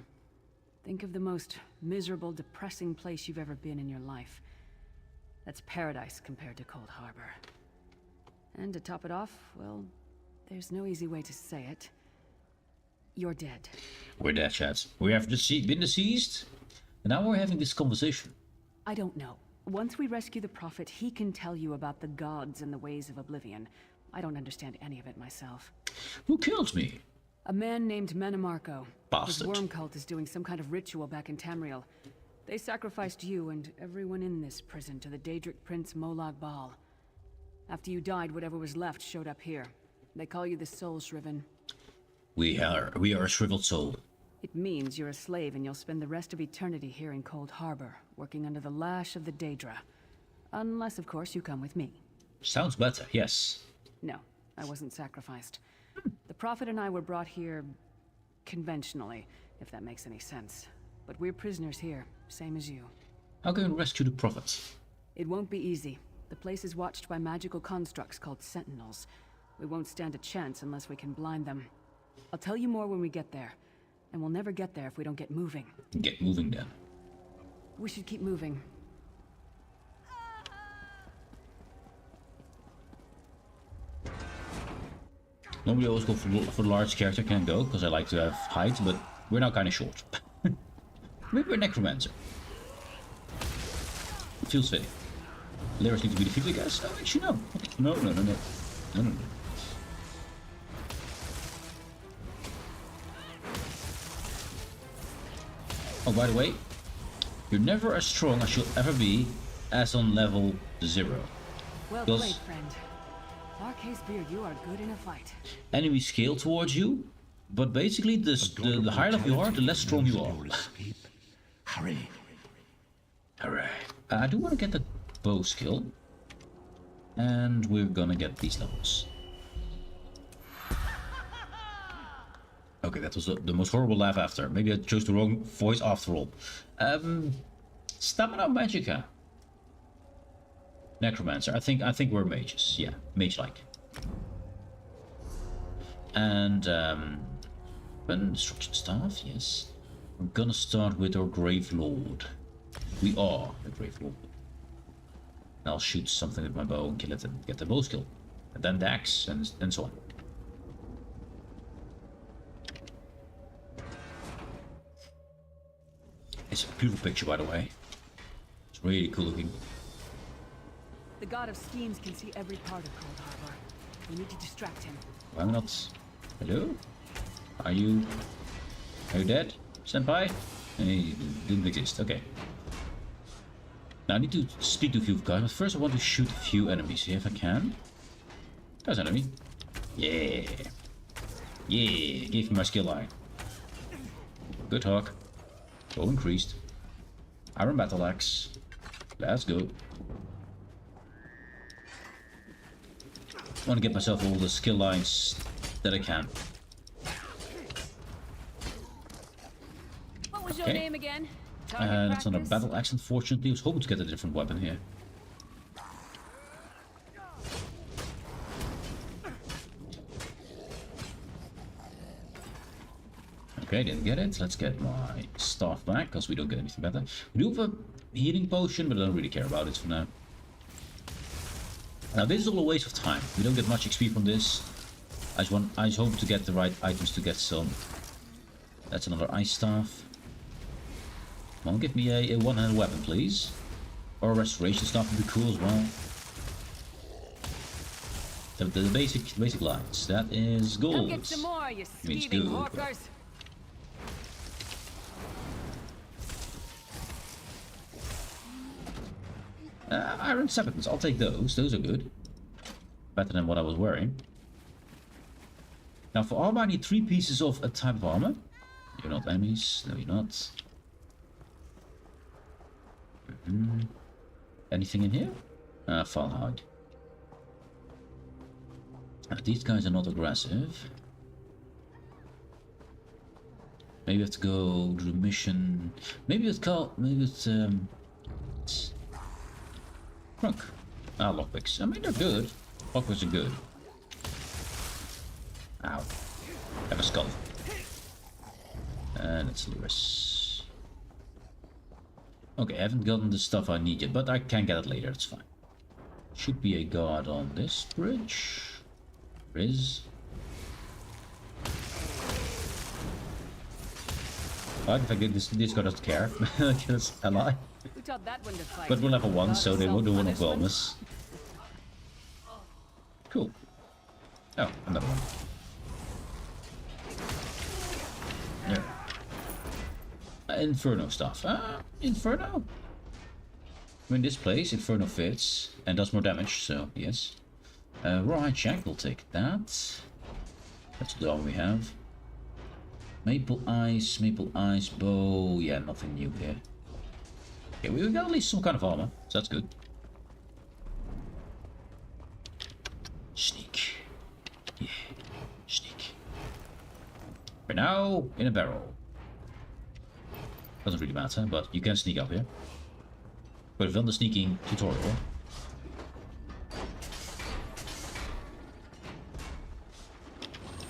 Think of the most miserable, depressing place you've ever been in your life. That's paradise compared to Cold Harbor. And to top it off, well, there's no easy way to say it. You're dead. We're dead, chads. We have been deceased, and now we're having this conversation. I don't know. Once we rescue the Prophet, he can tell you about the gods and the ways of oblivion. I don't understand any of it myself. Who killed me? A man named Menamarco. Bastard. His worm cult is doing some kind of ritual back in Tamriel. They sacrificed you and everyone in this prison to the Daedric Prince Molag Bal. After you died, whatever was left showed up here. They call you the Soul Shriven. We are a shriveled soul. It means you're a slave and you'll spend the rest of eternity here in Cold Harbor, working under the lash of the Daedra. Unless, of course, you come with me. Sounds better, yes. No, I wasn't sacrificed. The Prophet and I were brought here conventionally, if that makes any sense. But we're prisoners here, same as you. How can we rescue the Prophet? It won't be easy. The place is watched by magical constructs called Sentinels. We won't stand a chance unless we can blind them. I'll tell you more when we get there. And we'll never get there if we don't get moving. Get moving then. We should keep moving. Normally I always go for the large character, can go, because I like to have height, but we're now kind of short. Maybe we're Necromancer. Feels fitting. Lyrics need to be defeated, I guess. Oh, actually no. No. Oh, by the way, you're never as strong as you'll ever be as on level 0. Well Because played, friend. Marquez Beard, you are good in a fight. enemies scale towards you, but basically the higher level you are, the less strong you are. Hurry. Hooray. I do want to get the bow skill, and we're gonna get these levels. Okay, that was the most horrible laugh after. Maybe I chose the wrong voice after all. Stamina Magicka. Necromancer. I think we're mages. Yeah, mage-like. And destruction staff. Yes. We're gonna start with our Grave Lord. We are the Grave Lord. I'll shoot something with my bow and kill it and get the bow skill, and then the axe and so on. It's a beautiful picture, by the way. It's really cool looking. The god of schemes can see every part of Cold Harbor. We need to distract him. Why not? Hello? Are you dead, senpai? He didn't exist. Okay. Now I need to speak to a few guys, but first I want to shoot a few enemies here if I can. There's an enemy. Yeah. Yeah. Give me my skill line. Good hawk. Bow increased. Iron battle axe. Let's go. I want to get myself all the skill lines that I can. What was your Okay. name again? That's not a battle axe, unfortunately. I was hoping to get a different weapon here. Okay, didn't get it. Let's get my staff back, because we don't get anything better. We do have a healing potion, but I don't really care about it for now. Now this is all a waste of time. We don't get much XP from this. I just hope to get the right items to get some. That's another ice staff. Come on, give me a one-handed weapon, please. Or restoration stuff would be cool as well. The basic lines. That is gold. Come get some more, you Means skeeving good. hawkers. Iron sabatons, I'll take those. Those are good. Better than what I was wearing. Now for armor I need 3 pieces of a type of armor. You're not enemies. No, you're not. Anything in here? Falhide. These guys are not aggressive. Maybe we have to go to the mission. Maybe it's called. Maybe it's Crunk. Lockpicks. I mean, they're good. Lockpicks are good. Ow. Have a skull. And it's Lewis. Okay, I haven't gotten the stuff I need yet, but I can get it later, it's fine. Should be a guard on this bridge. There is. I think this guy doesn't care. Because I lie. Who taught that one to fight? But we're level 1, so they won't do one of Self-punishment? wellness. Cool. Oh, another one. Yeah. Inferno stuff. Inferno? I mean, this place, Inferno fits and does more damage, so yes. Rawhide Shack, we'll take that. That's the one we have. Maple Ice Bow. Yeah, nothing new here. Yeah, we got at least some kind of armor, so that's good. Sneak. Yeah, sneak. We're now in a barrel. Doesn't really matter, but you can sneak up here. We've done the sneaking tutorial.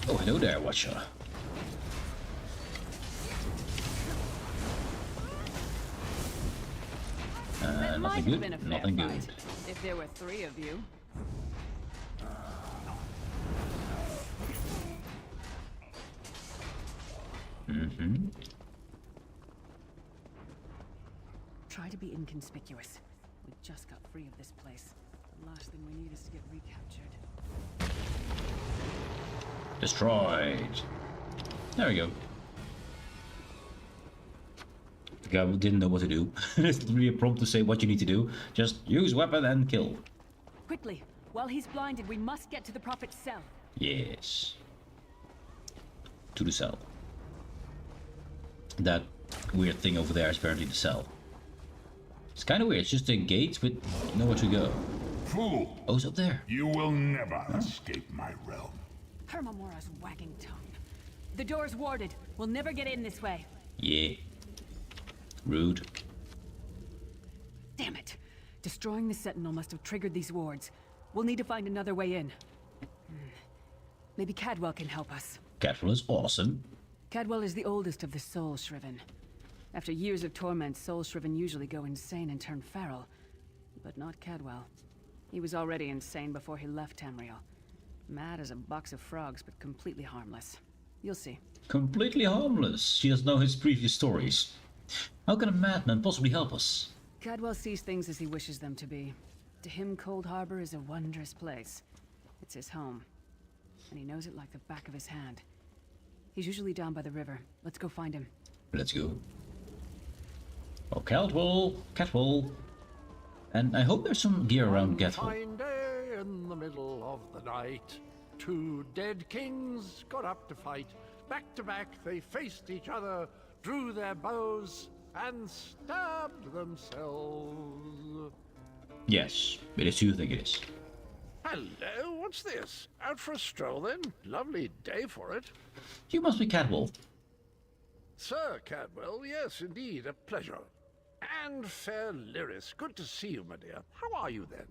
Oh, hello there, Watcher. Nothing good. Nothing good. If there were 3 of you. Try to be inconspicuous. We just got free of this place. The last thing we need is to get recaptured. Destroyed. There we go. The guy didn't know what to do. It's really a prompt to say what you need to do. Just use weapon and kill. Quickly, while he's blinded, we must get to the Prophet's cell. Yes. To the cell. That weird thing over there is apparently the cell. It's kind of weird. It's just a gate with nowhere to go. Fool! Oh, it's up there. You will never escape my realm. Hermamora's wagging tongue. The door's warded. We'll never get in this way. Yeah. Rude. Damn it. Destroying the Sentinel must have triggered these wards. We'll need to find another way in. Maybe Cadwell can help us. Cadwell is awesome. Cadwell is the oldest of the Soul Shriven. After years of torment, Soul Shriven usually go insane and turn feral. But not Cadwell. He was already insane before he left Tamriel. Mad as a box of frogs, but completely harmless. You'll see. Completely harmless. She doesn't know his previous stories. How can a madman possibly help us? Cadwell sees things as he wishes them to be. To him, Cold Harbor is a wondrous place. It's his home. And he knows it like the back of his hand. He's usually down by the river. Let's go find him. Let's go. Oh, Cadwell. And I hope there's some gear around Cadwell. Fine day in the middle of the night. 2 dead kings got up to fight. Back to back they faced each other, drew their bows, and stabbed themselves. Yes, it is who you think it is. Hello, what's this? Out for a stroll then? Lovely day for it. You must be Cadwell. Sir Cadwell, yes, indeed, a pleasure. And fair Lyris, good to see you, my dear. How are you then?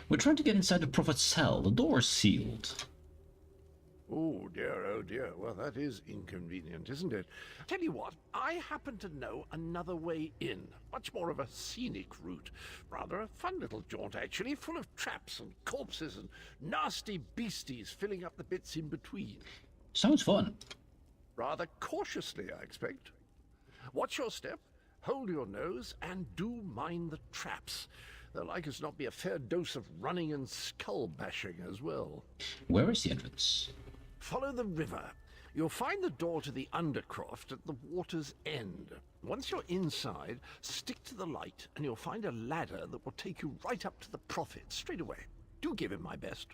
We're trying to get inside the Prophet's cell. The door is sealed. Oh dear. Well, that is inconvenient, isn't it? Tell you what, I happen to know another way in. Much more of a scenic route. Rather a fun little jaunt, actually, full of traps and corpses and nasty beasties filling up the bits in between. Sounds fun. Rather cautiously, I expect. Watch your step, hold your nose, and do mind the traps. There'll like as not be a fair dose of running and skull bashing as well. Where is the entrance? Follow the river. You'll find the door to the undercroft at the water's end. Once you're inside, stick to the light, and you'll find a ladder that will take you right up to the prophet straight away. Do give him my best.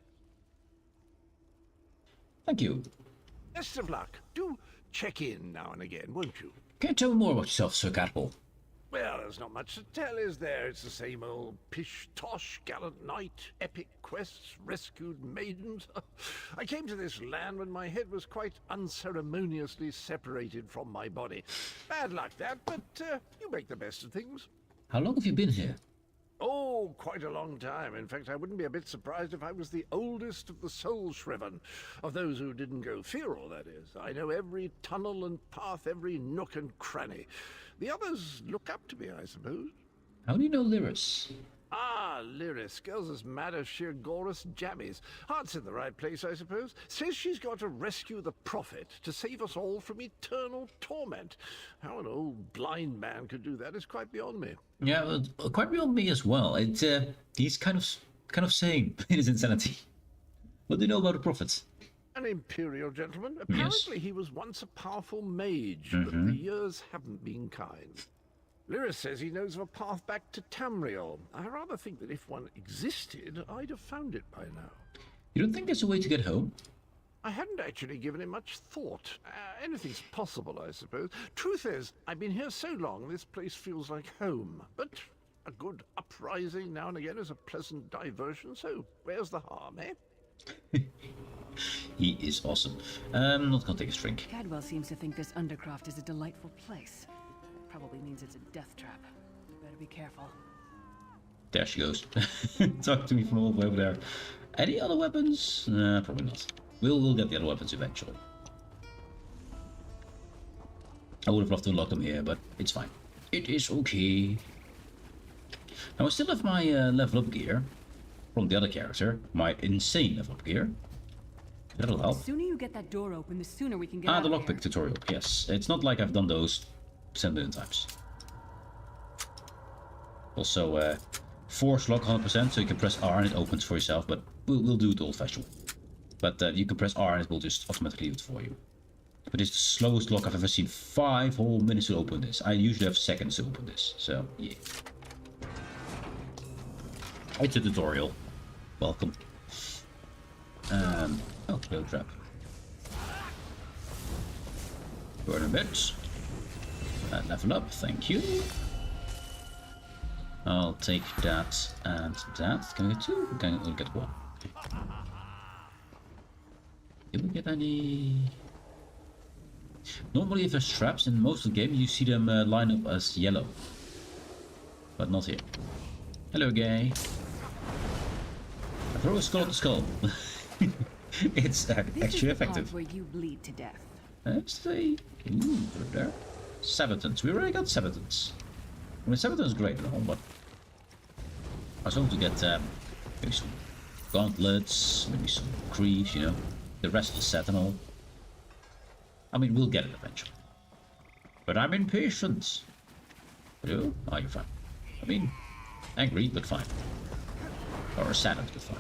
Thank you. Best of luck. Do check in now and again, won't you? Can you tell me more about yourself, Sir Catapult? Well, there's not much to tell, is there? It's the same old pish-tosh, gallant knight, epic quests, rescued maidens. I came to this land when my head was quite unceremoniously separated from my body. Bad luck, that, but you make the best of things. How long have you been here? Oh, quite a long time. In fact, I wouldn't be a bit surprised if I was the oldest of the soul-shriven. Of those who didn't go feral, that is. I know every tunnel and path, every nook and cranny. The others look up to me, I suppose. How do you know Lyris? Ah, Lyris. Girl's as mad as sheer Gorus jammies. Heart's in the right place, I suppose. Says she's got to rescue the prophet to save us all from eternal torment. How an old blind man could do that is quite beyond me. Yeah, well, quite beyond me as well. He's kind of saying in his insanity. What do you know about the prophet? An imperial gentleman. Apparently he was once a powerful mage, but the years haven't been kind. Lyris says he knows of a path back to Tamriel. I rather think that if one existed, I'd have found it by now. You don't think there's a way to get home? I hadn't actually given it much thought. Anything's possible, I suppose. Truth is, I've been here so long, this place feels like home. But a good uprising now and again is a pleasant diversion, so where's the harm, eh? He is awesome. Not gonna take his drink. Cadwell seems to think this Undercroft is a delightful place. Probably means it's a death trap. Better be careful. There she goes. Talk to me from all the way over there. Any other weapons? Probably not. We'll get the other weapons eventually. I would have loved to unlock them here, but it's fine. It is okay. Now I still have my level up gear from the other character. My insane level up gear. That'll help. The sooner you get that door open, the sooner we can get out the of here. lockpick tutorial. Yes, it's not like I've done those 10 million times. Also, force lock 100%, so you can press R and it opens for yourself, but we'll do it old-fashioned. But you can press R and it will just automatically do it for you. But it's the slowest lock I've ever seen. 5 whole minutes to open this. I usually have seconds to open this, so yeah. It's a tutorial. Welcome. Oh, no trap. Burn a bit. Level up, thank you. I'll take that and that. Can we get 2? Can we get 1? Did we get any? Normally if there's traps in most of the game you see them line up as yellow. But not here. Hello guy. I throw a skull at the skull. It's actually effective. Where you bleed to death. Let's see. Ooh, there. Sabatons. We already got Sabatons. I mean, Sabaton is great and all, but I was hoping to get maybe some gauntlets, maybe some greaves, you know, the rest of the set and all. I mean, we'll get it eventually. But I'm impatient. Hello? Oh, you're fine. I mean, angry, but fine. Or saddened, but fine.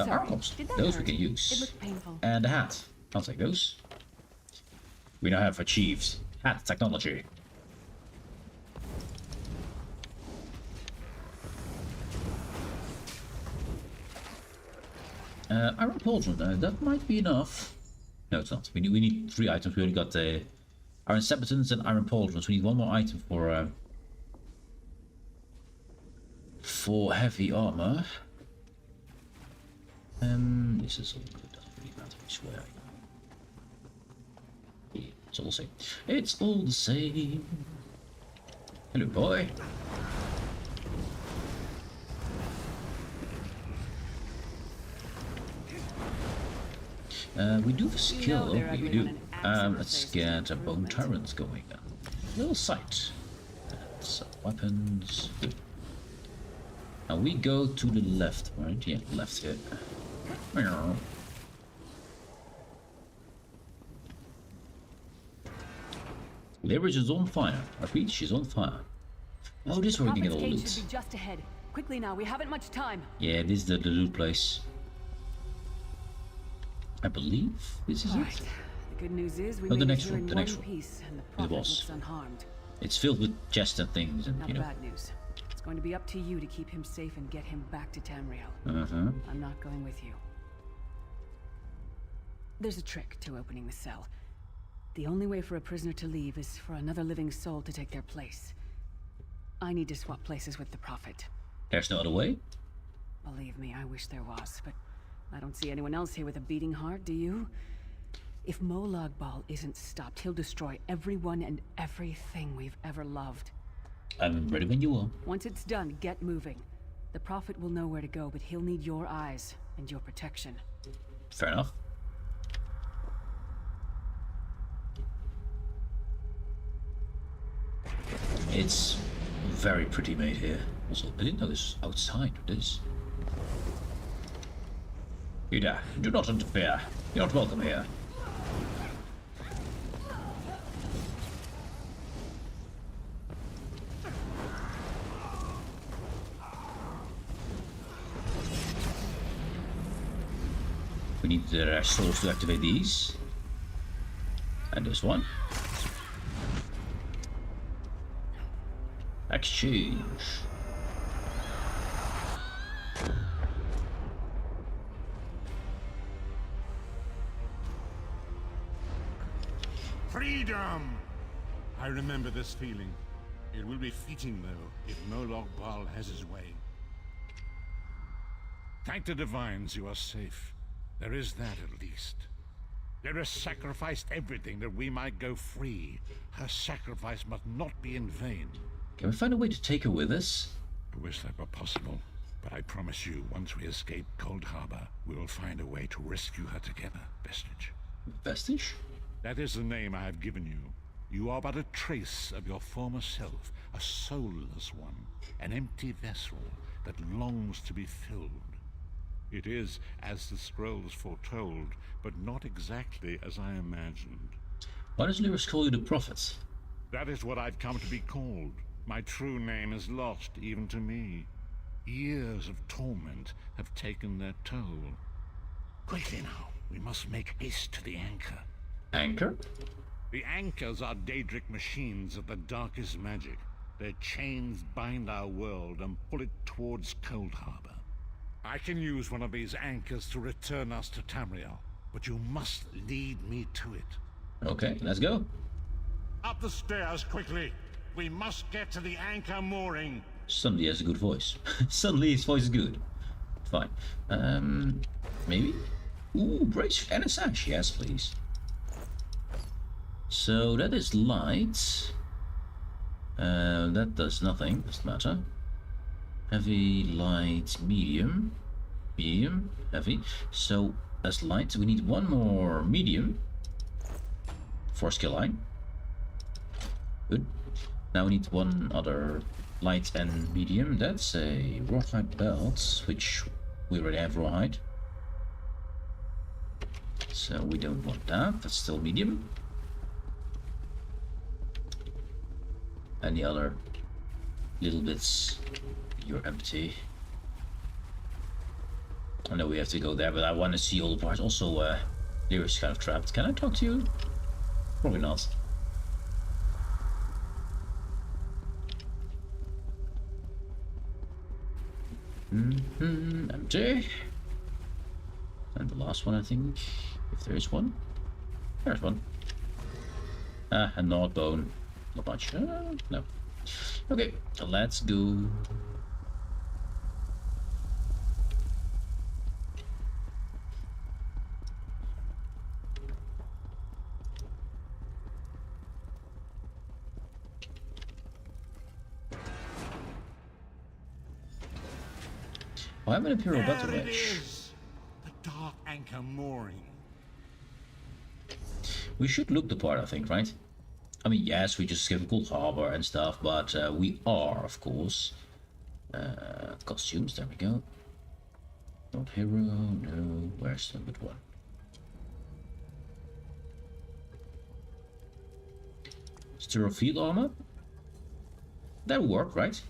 Armholes. Those we can use. It looked painful. And a hat. I'll take those. We now have achieved hat technology. Iron pauldron. That might be enough. No, it's not. We need 3 items. We already got iron sabatons and iron pauldrons. We need 1 more item for heavy armor. This is all good. Doesn't really matter. I swear. Yeah, it's all the same. It's all the same. Hello, boy. We do have a skill. We do. Let's get a bone tyrant going. Little sight. Some weapons. Good. Now we go to the left, right? Yeah, left here. Leverage is on fire. I repeat, she's on fire. Oh, this is where we can get all the Prophet's Cave should loot. be just ahead. Quickly now, we haven't much time. Yeah, this is the loot place. I believe this is Right. it. The good news is we Oh, the made next it here room, in the one next room. piece, and the It prophet was. looks unharmed. It's filled with chests and things, and Now you the know. bad news. It's going to be up to you to keep him safe and get him back to Tamriel. Uh-huh. I'm not going with you. There's a trick to opening the cell. The only way for a prisoner to leave is for another living soul to take their place. I need to swap places with the prophet. There's no other way. Believe me, I wish there was, but I don't see anyone else here with a beating heart, do you? If Molag Bal isn't stopped, he'll destroy everyone and everything we've ever loved. I'm ready when you are. Once it's done, get moving. The prophet will know where to go, but he'll need your eyes and your protection. Fair enough. It's very pretty made here. Also, I didn't know this was outside. This. Ida, do not interfere. You're not welcome here. We need the souls to activate these. And this one. Exchange. Freedom! I remember this feeling. It will be fleeting, though, if Molag Bal has his way. Thank the divines you are safe. There is that at least. Lyra sacrificed everything that we might go free. Her sacrifice must not be in vain. Can we find a way to take her with us? I wish that were possible, but I promise you, once we escape Cold Harbor, we will find a way to rescue her together, Vestige. Vestige? That is the name I have given you. You are but a trace of your former self, a soulless one, an empty vessel that longs to be filled. It is, as the scrolls foretold, but not exactly as I imagined. Why does Lyris call you the Prophet? That is what I've come to be called. My true name is lost even to me. Years of torment have taken their toll. Quickly now, we must make haste to the anchor. Anchor? The anchors are Daedric machines of the darkest magic. Their chains bind our world and pull it towards Cold Harbor. I can use one of these anchors to return us to Tamriel, but you must lead me to it. Okay, let's go. Up the stairs, quickly! We must get to the anchor mooring! Suddenly he has a good voice. Suddenly his voice is good. Fine. Maybe? Ooh, brace and a sash. Yes, please. So that is light. That does nothing. Doesn't matter. Heavy, light, medium. Medium, heavy. So that's light. We need one more medium for skill line. Good. Now we need one other light and medium. That's a rawhide belt, which we already have rawhide. So we don't want that. That's still medium. And the other little bits, you're empty. I know we have to go there, but I want to see all the parts. Also, Lyris kind of trapped. Can I talk to you? Probably not. Empty. And the last one, I think, if there is one. There's one. Ah, a gnawed bone. Not much. No. Okay, let's go. Oh, I'm an Imperial Battle There it Mage. is! The dark anchor mooring. We should look the part, I think, right? I mean, yes, we just give a Cold Harbor and stuff, but we are, of course. Costumes, there we go. Not hero, no. Where's the good one? Stir of field armor. That would work, right?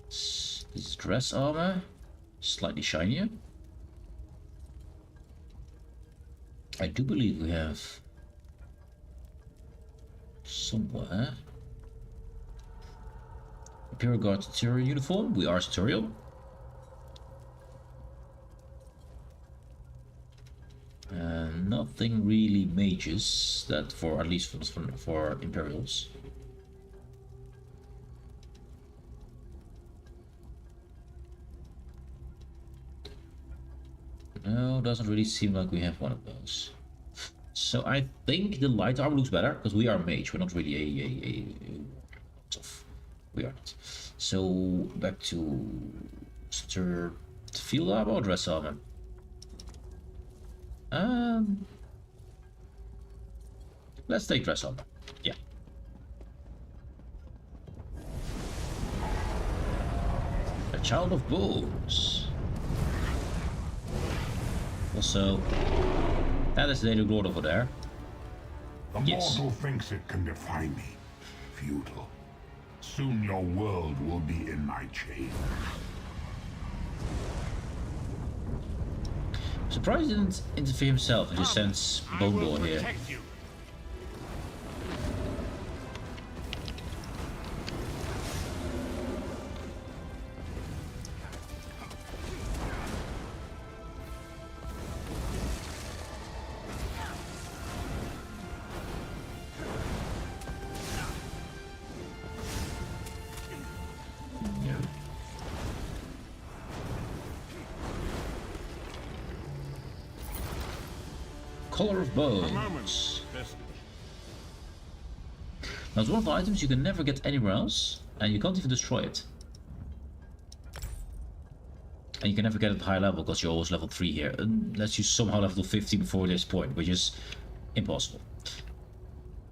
This is dress armor. Slightly shinier. I do believe we have somewhere Imperial Guard Centurion uniform. We are Centurion. Nothing really mages that for at least for Imperials. No, doesn't really seem like we have one of those. So I think the light armor looks better because we are mage. We're not really a we are not. So back to stir field armor or dress armor. Let's take dress armor. Yeah. A child of bones. Also, that is the Lady Lord over there. The mortal thinks it can defy me. Futile. Soon your world will be in my chain. Surprised he didn't interfere himself and just sends Bone Ball here. You. Collar of Bones. Now it's one of the items you can never get anywhere else, and you can't even destroy it. And you can never get it at high level because you're always level 3 here, unless you somehow level 50 before this point, which is impossible.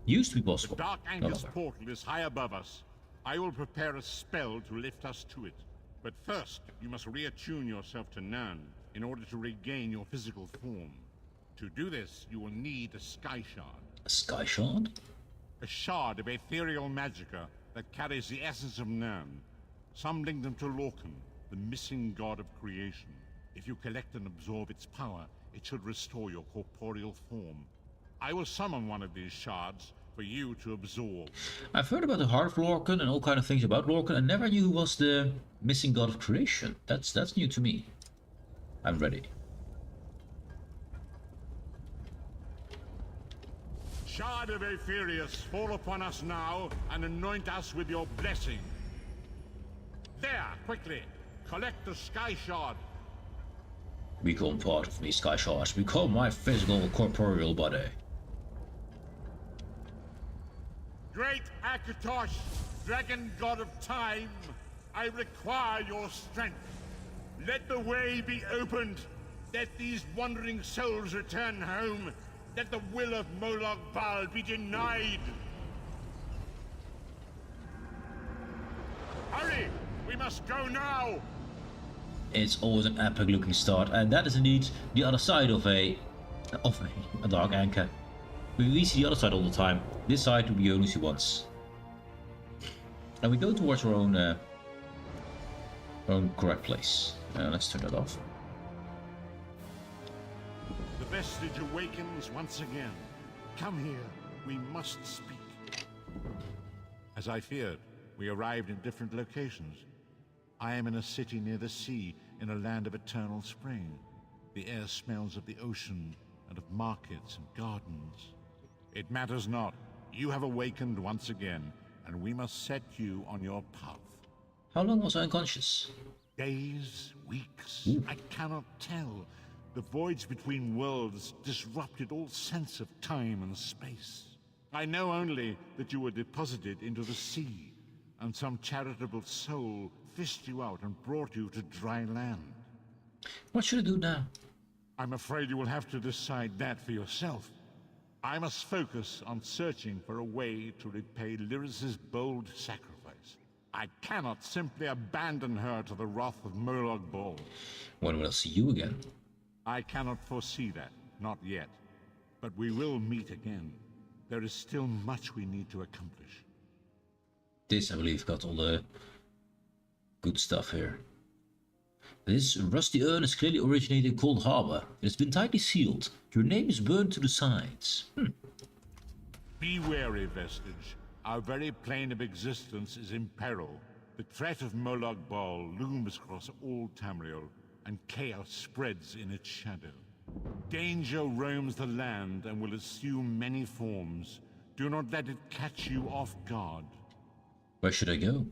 Used to be possible. The Dark Anchor's portal is high above us. I will prepare a spell to lift us to it. But first, you must reattune yourself to Nern in order to regain your physical form. To do this, you will need a Sky Shard. A Sky Shard? A shard of ethereal magicka that carries the essence of Nern. Some link them to Lorcan, the missing god of creation. If you collect and absorb its power, it should restore your corporeal form. I will summon one of these shards for you to absorb. I've heard about the heart of Lorcan and all kind of things about Lorcan, and never knew who was the missing god of creation. That's new to me. I'm ready. Shard of Aetherius, fall upon us now and anoint us with your blessing. There, quickly, collect the Sky Shard. Become part of me, Sky Shards. Become my physical, corporeal body. Great Akatosh, dragon god of time, I require your strength. Let the way be opened. Let these wandering souls return home. Let the will of Molag Bal be denied! Hurry! We must go now! It's always an epic looking start, and that is indeed the other side of a Dark Anchor. We see the other side all the time. This side we only see once. And we go towards our own correct place. Let's turn that off. The vestige awakens once again. Come here, we must speak. As I feared, we arrived in different locations. I am in a city near the sea, in a land of eternal spring. The air smells of the ocean, and of markets and gardens. It matters not. You have awakened once again, and we must set you on your path. How long was I unconscious? Days, weeks, I cannot tell. The voids between worlds disrupted all sense of time and space. I know only that you were deposited into the sea, and some charitable soul fished you out and brought you to dry land. What should I do now? I'm afraid you will have to decide that for yourself. I must focus on searching for a way to repay Lyris's bold sacrifice. I cannot simply abandon her to the wrath of Molag Bal. When will I see you again? I cannot foresee that, not yet. But we will meet again. there is still much we need to accomplish. This, I believe, got all the good stuff here. This rusty urn is clearly originated in Cold Harbor. It has been tightly sealed. Your name is burned to the sides. Be wary, Vestige. Our very plane of existence is in peril. The threat of Molag Bal looms across all Tamriel, and chaos spreads in its shadow. Danger roams the land and will assume many forms. Do not let it catch you off guard. Where should I go?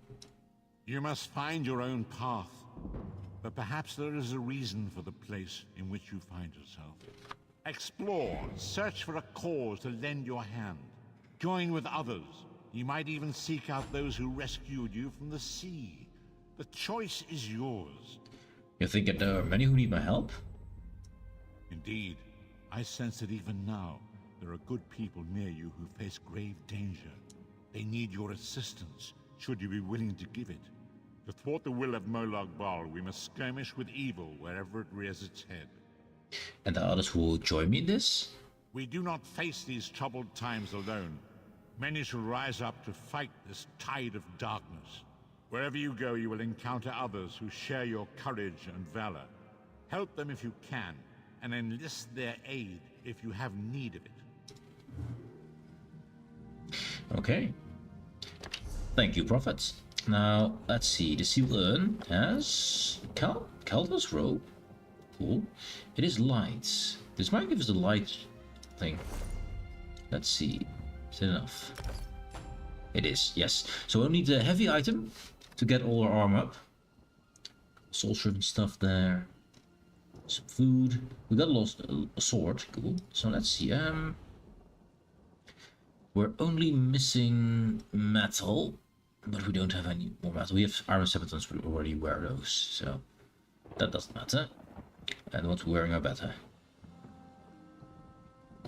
You must find your own path. But perhaps there is a reason for the place in which you find yourself. Explore, search for a cause to lend your hand. Join with others. You might even seek out those who rescued you from the sea. The choice is yours. You think that there are many who need my help? Indeed. I sense that even now, there are good people near you who face grave danger. They need your assistance, should you be willing to give it. To thwart the will of Molag Bal, we must skirmish with evil wherever it rears its head. And the others who will join me in this? We do not face these troubled times alone. Many shall rise up to fight this tide of darkness. Wherever you go, you will encounter others who share your courage and valor. Help them if you can, and enlist their aid if you have need of it. Okay. Thank you, Prophet. Now, let's see. The sealed urn has Calder's robe. Cool. It is light. This might give us the light thing. Let's see. Is it enough? It is, yes. So we'll need a heavy item to get all our armor up. Soul servant stuff there. Some food. We got a sword. Cool. So let's see. We're only missing metal, but we don't have any more metal. We have iron skeletons, we already wear those, so that doesn't matter. And the ones we're wearing are better.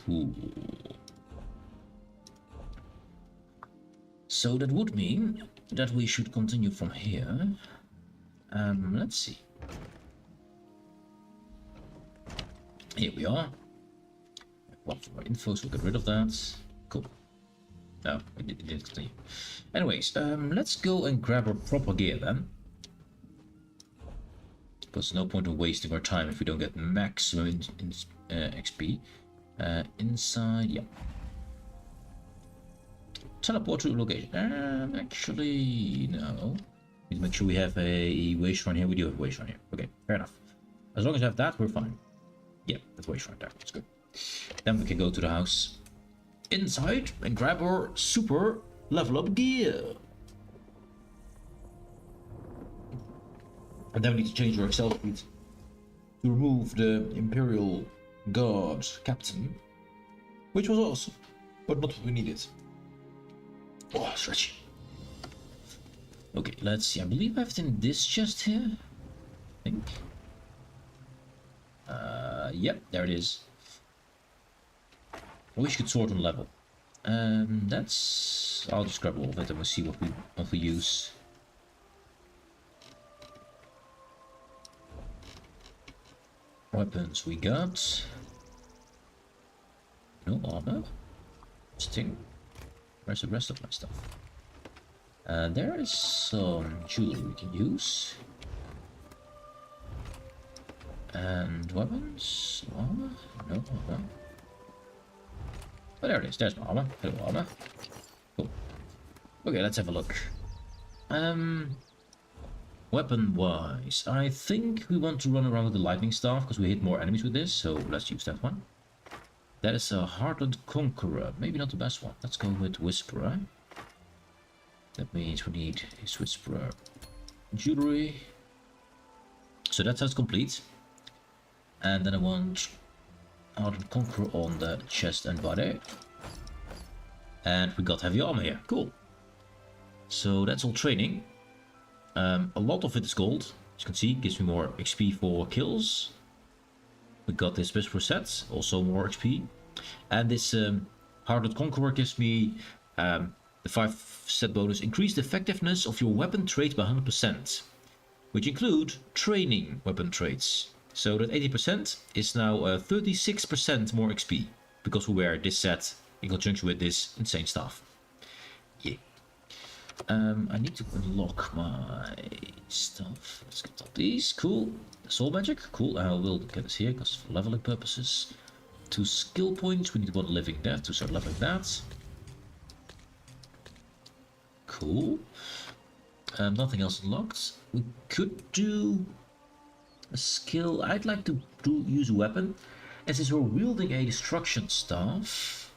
Cool. So that would mean that we should continue from here. Let's see. Here we are. One for more info, so we'll get rid of that. Cool. No, it didn't continue. Anyways, let's go and grab our proper gear then. Because no point in wasting our time if we don't get maximum XP. Inside, yeah. Teleport to a location. Actually, no. Need to make sure we have a waistline here. We do have a waistline here. Okay, fair enough. As long as we have that, we're fine. Yeah, that's waistline there. That's good. Then we can go to the house inside and grab our super level up gear. And then we need to change our Excel sheet to remove the Imperial Guard captain, which was awesome, but not what we needed. Oh, stretchy. Okay, let's see. I believe I have it in this chest here. I think. Yep, there it is. I wish you could sort on level. That's. I'll just grab all of it and we'll see what we use. Weapons we got. No armor. Sting. Where's the rest of my stuff? There is some jewelry we can use. And weapons? No armor? No armor. Oh, there it is. There's my armor. Hello, armor. Cool. Okay, let's have a look. Weapon-wise, I think we want to run around with the lightning staff because we hit more enemies with this, so let's use that one. That is a Heartland Conqueror. Maybe not the best one. Let's go with Whisperer. That means we need his Whisperer jewelry. So that's us complete. And then I want Heartland Conqueror on the chest and body. And we got heavy armor here. Cool. So that's all training. A lot of it is gold. As you can see, gives me more XP for kills. We got this Whisper set, also more XP. And this Heartland Conqueror gives me the 5 set bonus. Increase the effectiveness of your weapon trait by 100%. Which include training weapon traits. So that 80% is now 36% more XP. Because we wear this set in conjunction with this insane stuff. Yeah. I need to unlock my stuff. Let's get all these. Cool. Soul magic. Cool. I will get this here because for leveling purposes. 2 skill points. We need 1 living death to start leveling that. Cool. Nothing else unlocked. We could do a skill. I'd like to use a weapon. And since we're wielding a destruction staff,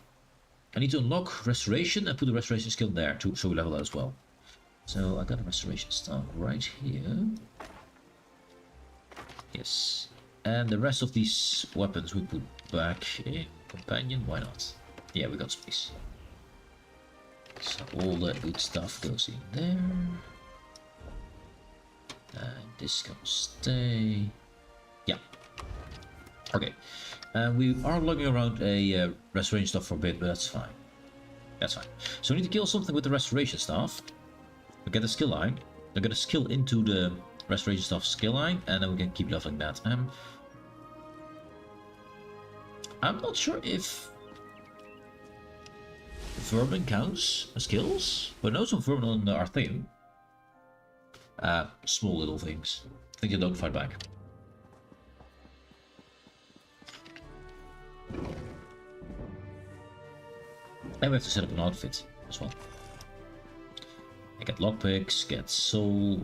I need to unlock restoration and put the restoration skill there too, so we level that as well. So I got a restoration staff right here. Yes. And the rest of these weapons we put back in companion. Why not? Yeah, we got space. So all that good stuff goes in there. And this can stay. Yeah. Okay. And we are lugging around a restoration staff for a bit, but that's fine. That's fine. So we need to kill something with the restoration staff. We get a skill line. We get a skill into the restoration staff skill line, and then we can keep leveling that. I'm not sure if vermin counts as skills, but I know some vermin on the Artheum. Small little things. Things that don't fight back. And we have to set up an outfit as well. I get lockpicks, get soul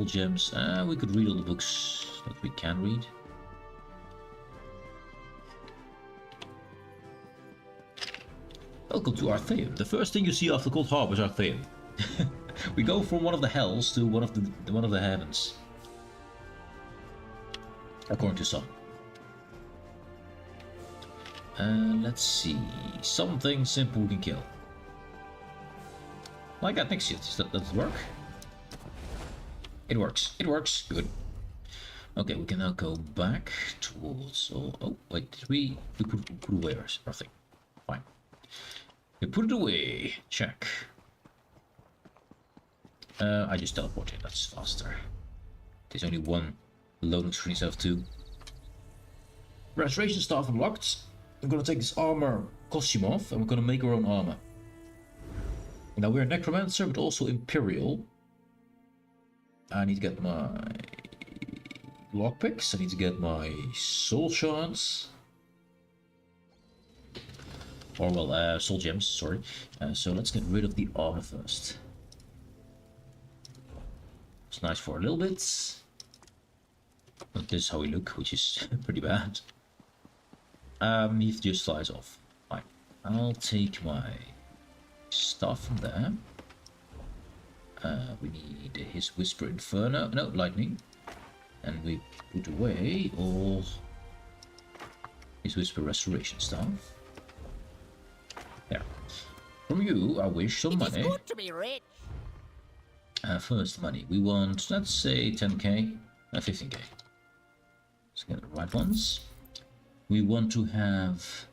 gems. We could read all the books that we can read. Welcome to Artheum. The first thing you see after Cold Harbor is Artheum. We go from one of the hells to one of the heavens, according to some. Let's see, something simple we can kill. Like that next shit. Does that work? It works. It works. Good. Okay, we can now go back towards. Oh wait, did we put away our thing? Fine. We put it away. Check. I just teleported. That's faster. There's only one loading screen instead of 2. Restoration staff unlocked. I'm gonna take this armor costume off, and we're gonna make our own armor. Now we're a necromancer, but also imperial. I need to get my lockpicks. I need to get my soul shards. Or well, soul gems. Sorry. So let's get rid of the armor first. It's nice for a little bit. But this is how we look, which is pretty bad. He just flies off. Fine. I'll take my stuff from there. We need his Whisper Inferno. No, lightning. And we put away all his Whisper Restoration stuff. There. From you, I wish some money. It's good to be rich. First money. We want, let's say, 10k, 15k. Let's get the right ones. We want to have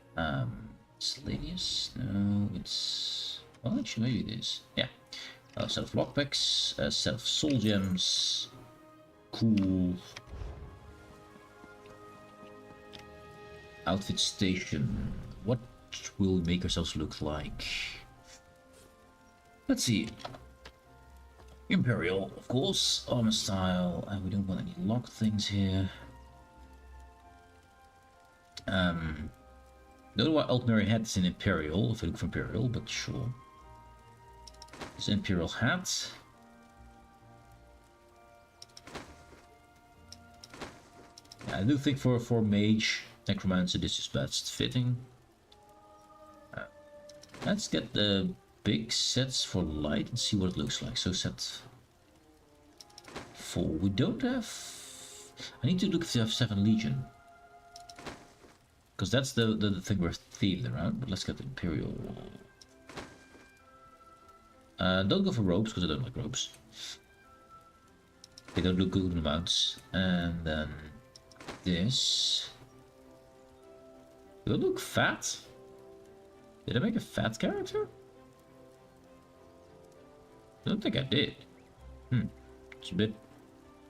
Sladius. No, it's well, actually maybe it is. Yeah. A set of lockpicks, a set of soul gems. Cool. Outfit station. What will we make ourselves look like? Let's see. Imperial, of course. Armor style. We don't want any locked things here. Don't know why Altmary hat is in Imperial, if I look for Imperial, but sure. This Imperial hat. Yeah, I do think for Mage, Necromancer, this is best fitting. Let's get the big sets for light and see what it looks like. So set 4. We don't have... I need to look if they have 7 Legion. Because that's the thing we're themed around. But let's get the Imperial. Don't go for robes, because I don't like robes. They don't look good in the mounts. And then this. Do they look fat? Did I make a fat character? I don't think I did. It's a bit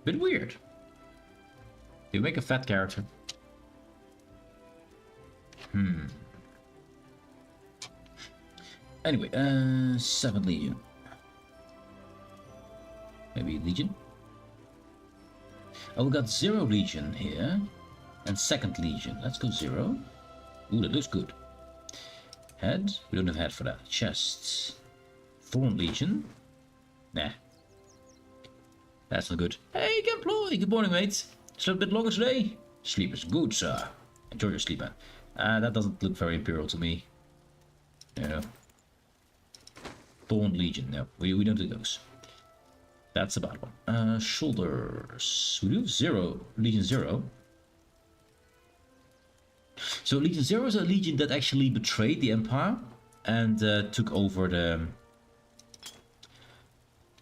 weird. Did we make a fat character? Anyway, 7th Legion. Maybe Legion? Oh, we got 0 Legion here. And 2nd Legion. Let's go 0. Ooh, that looks good. Head? We don't have head for that. Chests. Thorn Legion? Nah. That's not good. Hey, Employee! Good morning, mate. Slept a bit longer today? Sleep is good, sir. Enjoy your sleep, man. That doesn't look very Imperial to me. You know. Thorn Legion. No, we don't do those. That's a bad one. Shoulders. We do have 0. Legion 0. So Legion 0 is a legion that actually betrayed the Empire and took over the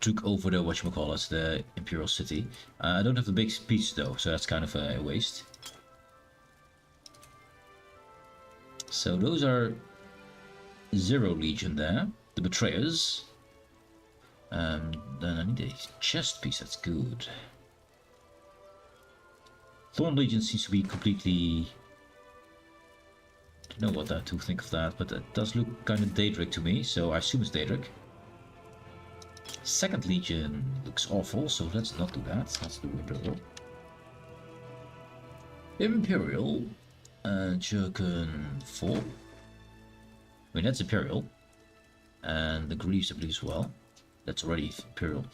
whatchamacallit, the Imperial City. I don't have the big speech though, so that's kind of a waste. So those are 0 Legion there, the betrayers. Then I need a chest piece, that's good. Thorn Legion seems to be completely... I don't know what to think of that, but it does look kind of Daedric to me, so I assume it's Daedric. 2nd Legion looks awful, so let's not do that. Let's do Imperial. Imperial. Jurgen 4. I mean, that's Imperial. And the Greaves, I believe, as well. That's already Imperial.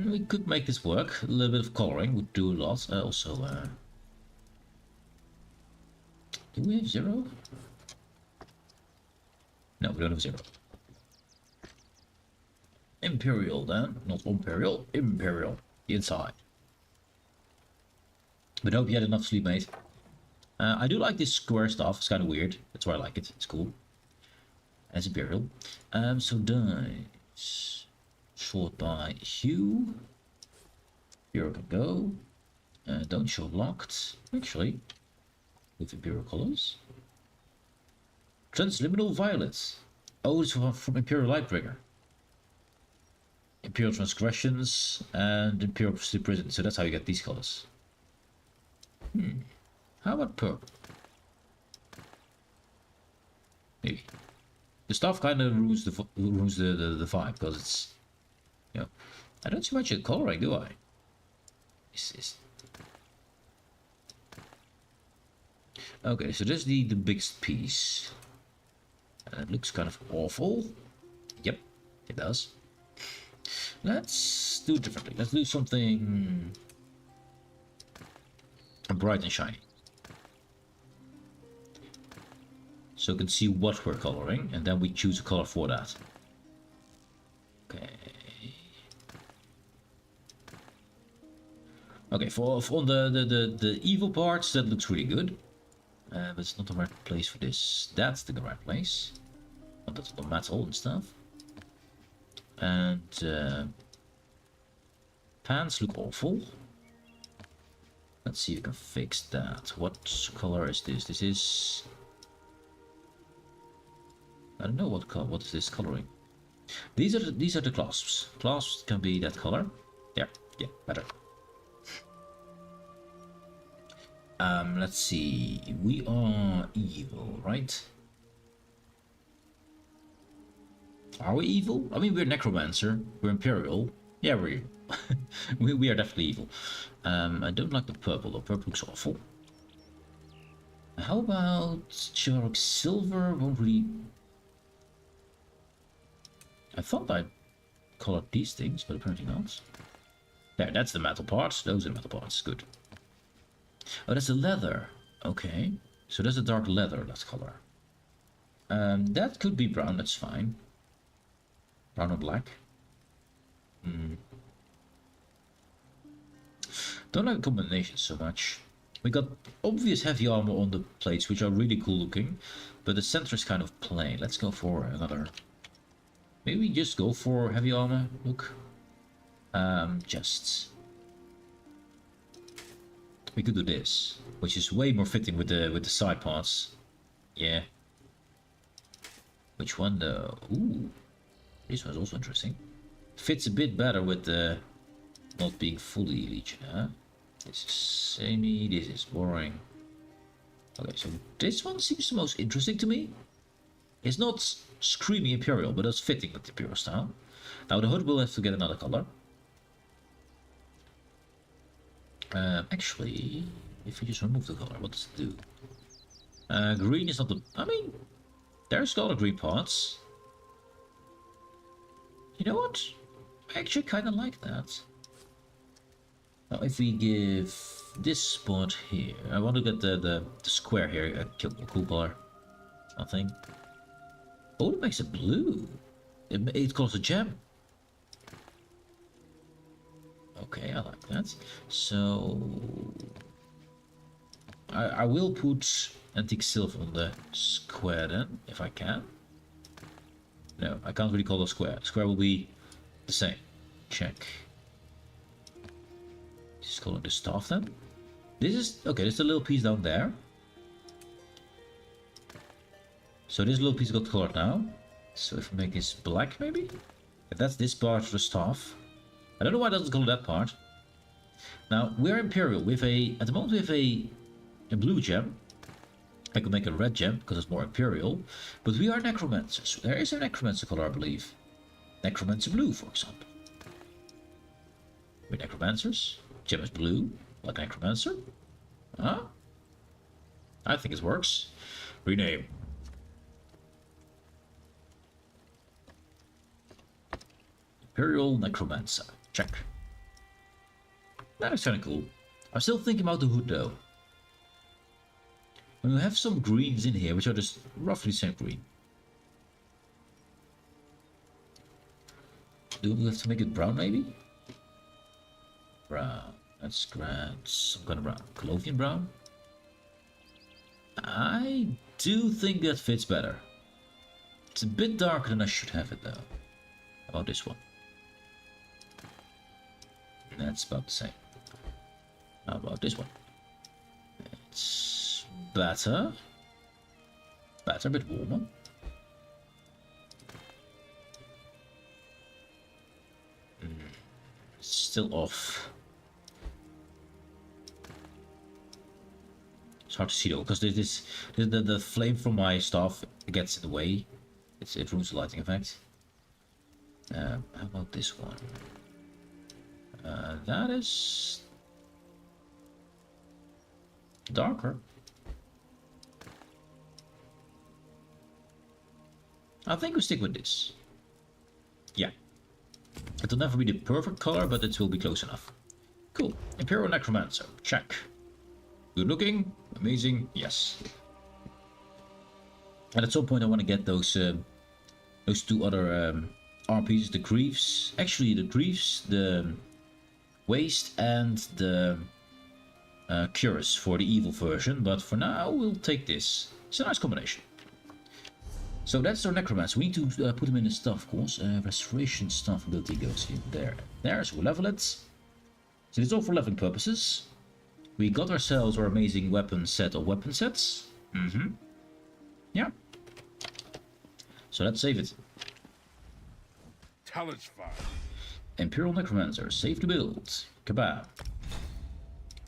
We could make this work. A little bit of coloring would do a lot. Do we have 0? No, we don't have 0. Imperial then, not Imperial, Imperial, inside. But hope you had enough sleep, mate. I do like this square stuff, it's kind of weird, that's why I like it, it's cool. As Imperial. So dice. Short by Hue. Imperial can go. Don't show locked, actually. With Imperial colors. Transliminal Violet. Oh, it's from Imperial Lightbringer. Imperial Transgressions and Imperial Prison. So that's how you get these colors. How about purple? Maybe. The stuff kind of ruins the vibe because it's, you know, I don't see much of coloring, do I? Okay, so this is the biggest piece. And it looks kind of awful. Yep, it does. Let's do it differently. Let's do something bright and shiny. So you can see what we're coloring, and then we choose a color for that. Okay. Okay, for on the evil parts, that looks really good. But it's not the right place for this. That's the right place. Oh, that's the metal and stuff. And pants look awful. Let's see if we can fix that. What color is this? This is... I don't know what color. What is this coloring? These are the clasps. Clasps can be that color. There. Yeah, better. Let's see. We are evil, right? Are we evil? I mean, we're necromancer. We're imperial. Yeah, we're evil. we are definitely evil. I don't like the purple though. Purple looks awful. How about chivalric silver? Won't really... I thought I colored these things, but apparently not. There, that's the metal parts. Those are the metal parts. Good. Oh, that's the leather. Okay. So that's a dark leather, that color. That could be brown, that's fine. Brown or black. Don't like the combinations so much. We got obvious heavy armor on the plates, which are really cool looking. But the center is kind of plain. Let's go for another... Maybe just go for heavy armor look. Chests. We could do this, which is way more fitting with the side parts. Yeah. Which one though? Ooh, this one's also interesting. Fits a bit better with the not being fully Legion, huh? This is samey. This is boring. Okay, so this one seems the most interesting to me. It's not screaming Imperial, but it's fitting with the Imperial style. Now the hood will have to get another color. Actually, if we just remove the color, what does it do? Green is not the... I mean, there's a lot of green parts. You know what? I actually kind of like that. Now, if we give this spot here... I want to get the square here, a cool color. Nothing. Oh, it makes it blue. It calls a gem. Okay, I like that. So... I will put antique silver on the square then, if I can. No, I can't really call it a square. Square will be the same. Check. Just call it the staff then. This is... okay, there's a little piece down there. So this little piece got colored now. So if we make this black maybe? If that's this part of the staff. I don't know why it doesn't color that part. Now, we're Imperial. We have a... at the moment we have a blue gem. I could make a red gem because it's more Imperial. But we are Necromancers. There is a Necromancer color, I believe. Necromancer blue, for example. We're Necromancers. Gem is blue, like Necromancer. Huh? I think it works. Rename. Imperial Necromancer. Check. That is kind of cool. I'm still thinking about the hood though. And we have some greens in here, which are just roughly the same green. Do we have to make it brown maybe? Brown. That's grand. Some kind of brown. Colovian brown? I do think that fits better. It's a bit darker than I should have it though. How about this one? That's about the same. How about this one? It's better. Better, a bit warmer. Still off. It's hard to see though, because the flame from my staff gets in the way. It ruins the lighting effect. How about this one? That is darker. I think we stick with this. Yeah. It will never be the perfect color, but it will be close enough. Cool. Imperial Necromancer. Check. Good looking. Amazing. Yes. And at some point I want to get those two other RPs. The Griefs. Actually, the Griefs, the Waste, and the Curus for the evil version. But for now, we'll take this. It's a nice combination. So that's our Necromancer. We need to put him in the stuff, of course. Restoration stuff ability goes in there. There, so we'll level it. So it's all for leveling purposes. We got ourselves our amazing weapon set of weapon sets. Yeah. So let's save it. Tell us fine. Imperial Necromancer, save the build. Kabam.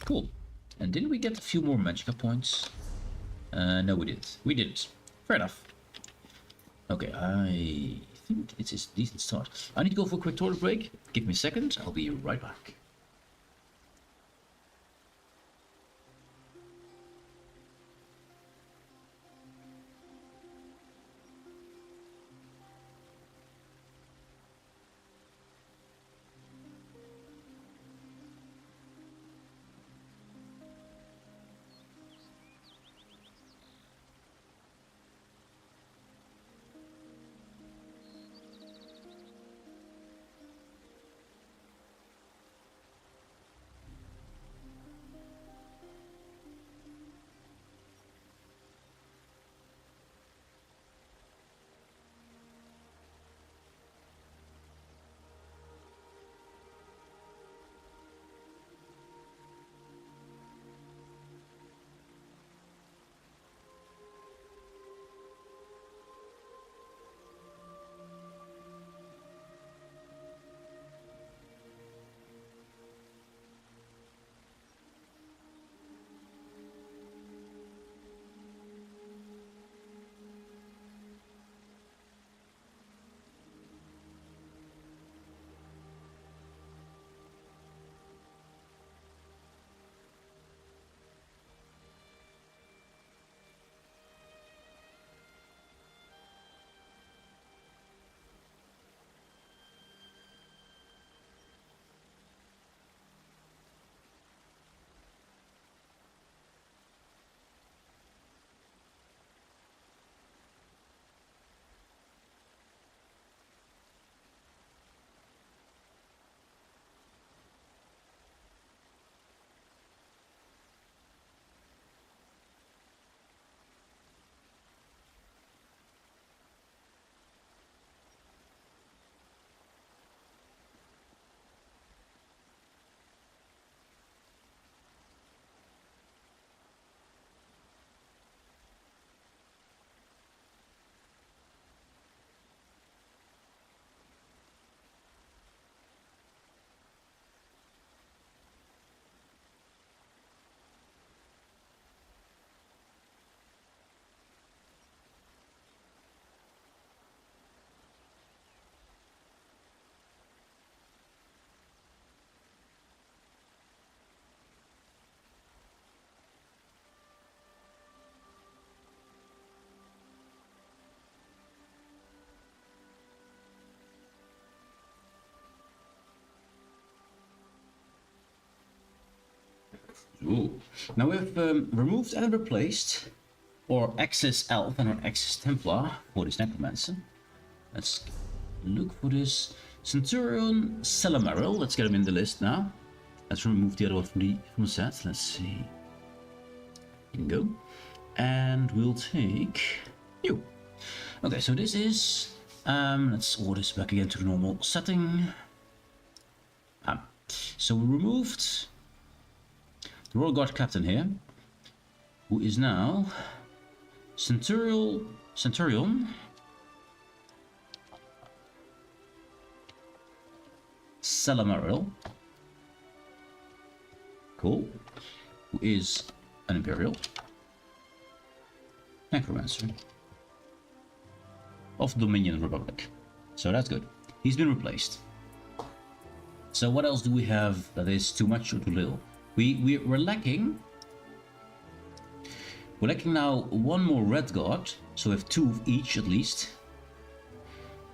Cool. And didn't we get a few more Magicka points? No, we didn't. We didn't. Fair enough. Okay, I think it's a decent start. I need to go for a quick toilet break. Give me a second, I'll be right back. Ooh. Now we have removed and replaced our Axis Elf and our Axis Templar for this Necromancer. Let's look for this Centurion Salamaril. Let's get him in the list now. Let's remove the other one from the set. Let's see. Bingo. And we'll take you. Okay, so this is let's order this back again to the normal setting. So we removed the Royal Guard Captain here, who is now Centurion Salamaril. Cool. Who is an Imperial Necromancer of Dominion Republic. So that's good. He's been replaced. So what else do we have that is too much or too little? We're lacking. We're lacking now one more Red Guard, so we have 2 of each at least.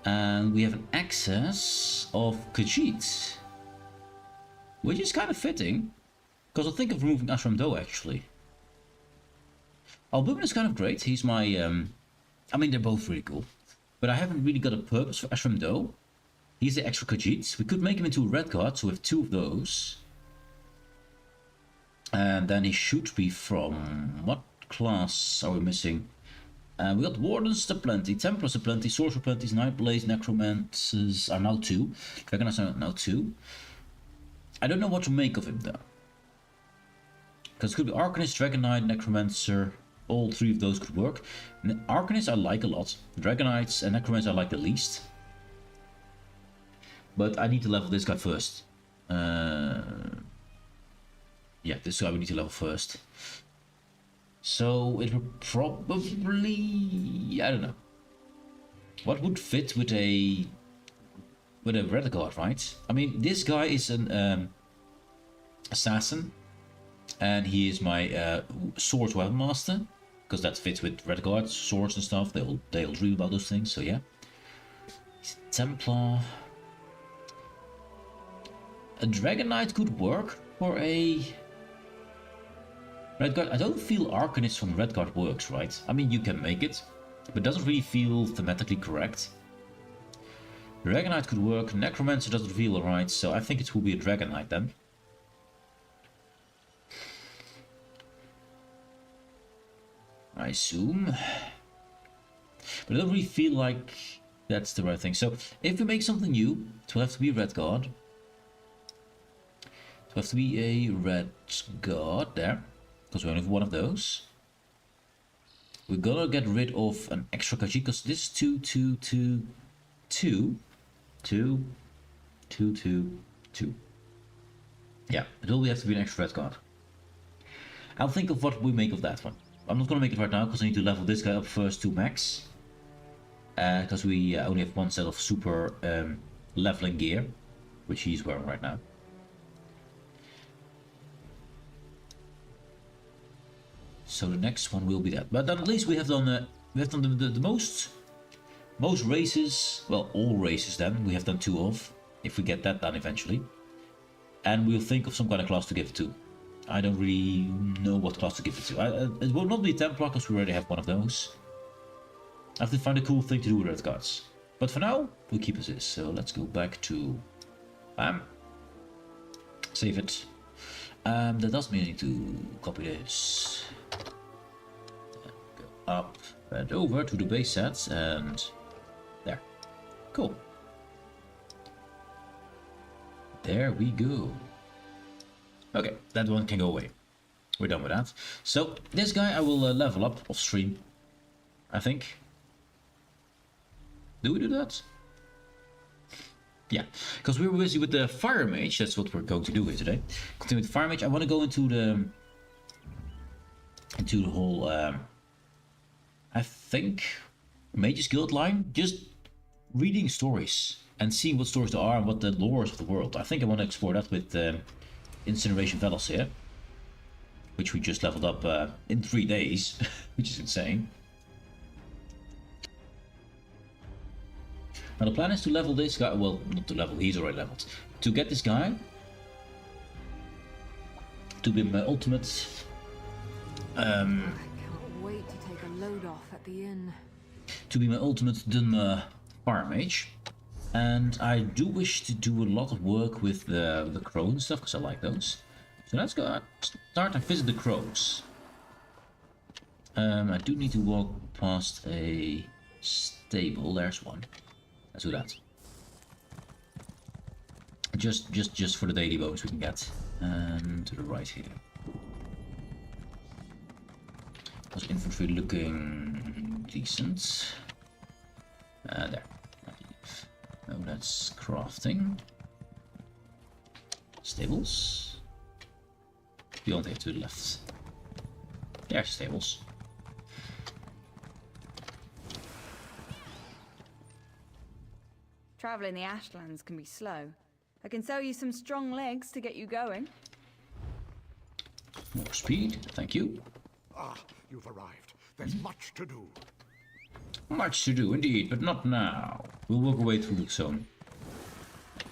And we have an excess of Khajiit, which is kind of fitting, because I think of removing Asmodom actually. Albumin is kind of great. He's my, I mean they're both really cool, but I haven't really got a purpose for Asmodom. He's the extra Khajiit. We could make him into a Red Guard, so we have 2 of those. And then he should be from... what class are we missing? We got Wardens aplenty, Templars aplenty, Sorcerer aplenty, Nightblades, Necromancers are now 2. Dragonite are now 2. I don't know what to make of him though. Because it could be Arcanist, Dragonite, Necromancer. All 3 of those could work. Arcanists I like a lot. Dragonites and Necromancers I like the least. But I need to level this guy first. Yeah, this guy we need to level first. So it would probably... I don't know. What would fit with a Red Guard, right? I mean, this guy is an assassin. And he is my Swords Weapon Master. Because that fits with Red Guards, swords and stuff. They'll dream about those things, so yeah. He's a Templar. A Dragonite could work for a Red Guard. I don't feel Arcanist from Red Guard works, right? I mean, you can make it, but it doesn't really feel thematically correct. Dragonite could work. Necromancer doesn't feel right, so I think it will be a Dragonite then. I assume. But I don't really feel like that's the right thing. So, if we make something new, it will have to be a Red Guard. It will have to be a Red Guard there. Because we only have one of those. We're gonna get rid of an extra Khajiit, because this is 2, 2, 2, 2, 2, 2, 2, 2. Yeah, it will have to be an extra Red Guard. I'll think of what we make of that one. I'm not gonna make it right now, because I need to level this guy up first to max. Because we only have one set of super leveling gear, which he's wearing right now. So the next one will be that. But then at least we have done the most races. Well, all races. Then we have done 2 of, if we get that done eventually. And we'll think of some kind of class to give it to. I don't really know what class to give it to. It will not be Templar, because we already have one of those. I have to find a cool thing to do with Red Guards. But for now, we'll keep as is. So let's go back to save it. That does mean I need to copy this. And go up and over to the base sets, and there. Cool. There we go. Okay, that one can go away. We're done with that. So this guy I will level up off stream, I think. Do we do that? Yeah, because we were busy with the Fire Mage. That's what we're going to do here today. Continue with the Fire Mage. I want to go into the whole I think Mage's Guild line. Just reading stories and seeing what stories there are and what the lore is of the world. I think I want to explore that with Incineration Velos here, which we just leveled up in 3 days, which is insane. Now the plan is to level this guy, well, not to level, he's already leveled. To get this guy to be my ultimate. I can't wait to take a load off at the inn. To be my ultimate Dunmer fire mage. And I do wish to do a lot of work with the crows and stuff, because I like those. So let's go start and visit the crows. I do need to walk past a stable. There's one. Let's do that. Just for the daily bonus we can get. And to the right here. Was infantry looking decent? There. Oh, that's crafting. Stables. Beyond here to the left. There's stables. Travel in the Ashlands can be slow. I can sell you some strong legs to get you going. More speed, thank you. Ah, you've arrived. There's much to do. Much to do indeed, but not now. We'll work our way through the zone.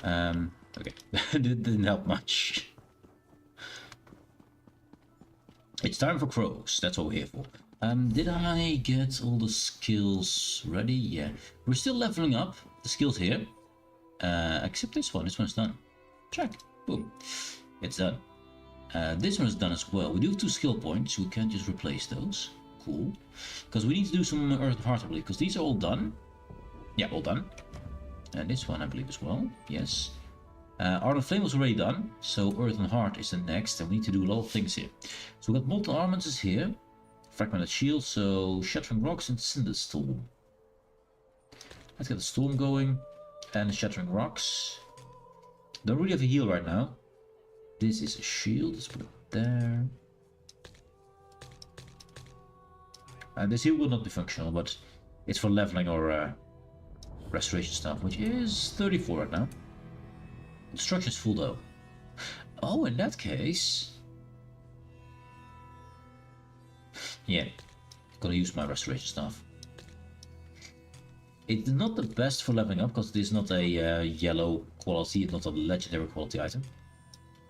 Okay, that didn't help much. It's time for crows, that's what we're here for. Did I get all the skills ready? Yeah. We're still leveling up the skills here. Except this one. This one's done. Check. Boom. It's done. This one is done as well. We do have 2 skill points. We can't just replace those. Cool. Because we need to do some Earth and Heart, I believe. Because these are all done. Yeah, all done. And this one, I believe, as well. Yes. Art and Flame was already done. So Earth and Heart is the next. And we need to do a lot of things here. So we got Molten Armaments is here. Fragmented Shield. So Shattering Rocks and Cinder Storm. Let's get the Storm going. And the Shattering Rocks. Don't really have a heal right now. This is a shield. Let's put it there. This heal will not be functional, but it's for leveling or restoration stuff, which is 34 right now. Destruction is full though. Oh, in that case... yeah, gonna use my restoration stuff. It's not the best for leveling up, because it is not a yellow quality, it's not a legendary quality item.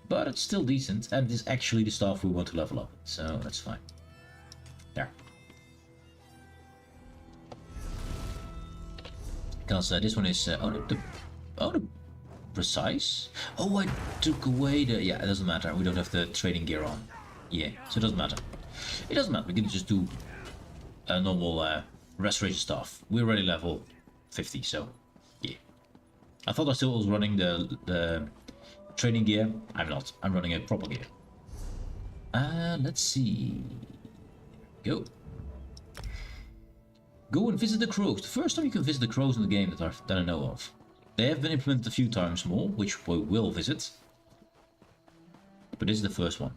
But it's still decent, and it is actually the stuff we want to level up, so that's fine. There. Because this one is... the precise? Oh, I took away the... yeah, it doesn't matter, we don't have the training gear on. Yeah, so it doesn't matter. It doesn't matter, we can just do a normal restoration stuff. We're already level 50, so yeah. I thought I still was running the training gear. I'm not. I'm running a proper gear. Let's see. Go. Go and visit the crows. The first time you can visit the crows in the game that I know of. They have been implemented a few times more, which we will visit. But this is the first one.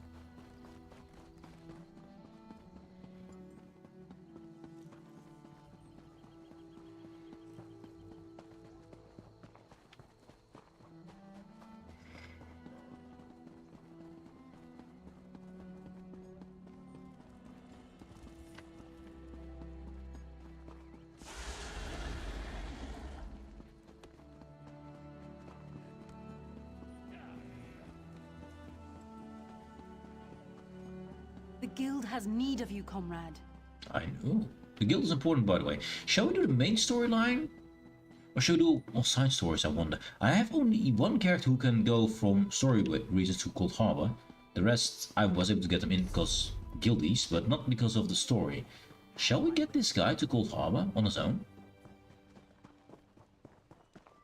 The guild has need of you, comrade. I know. The guild is important, by the way. Shall we do the main storyline? Or shall we do all side stories, I wonder? I have only one character who can go from story reasons to Cold Harbor. The rest, I was able to get them in because guildies, but not because of the story. Shall we get this guy to Cold Harbor on his own?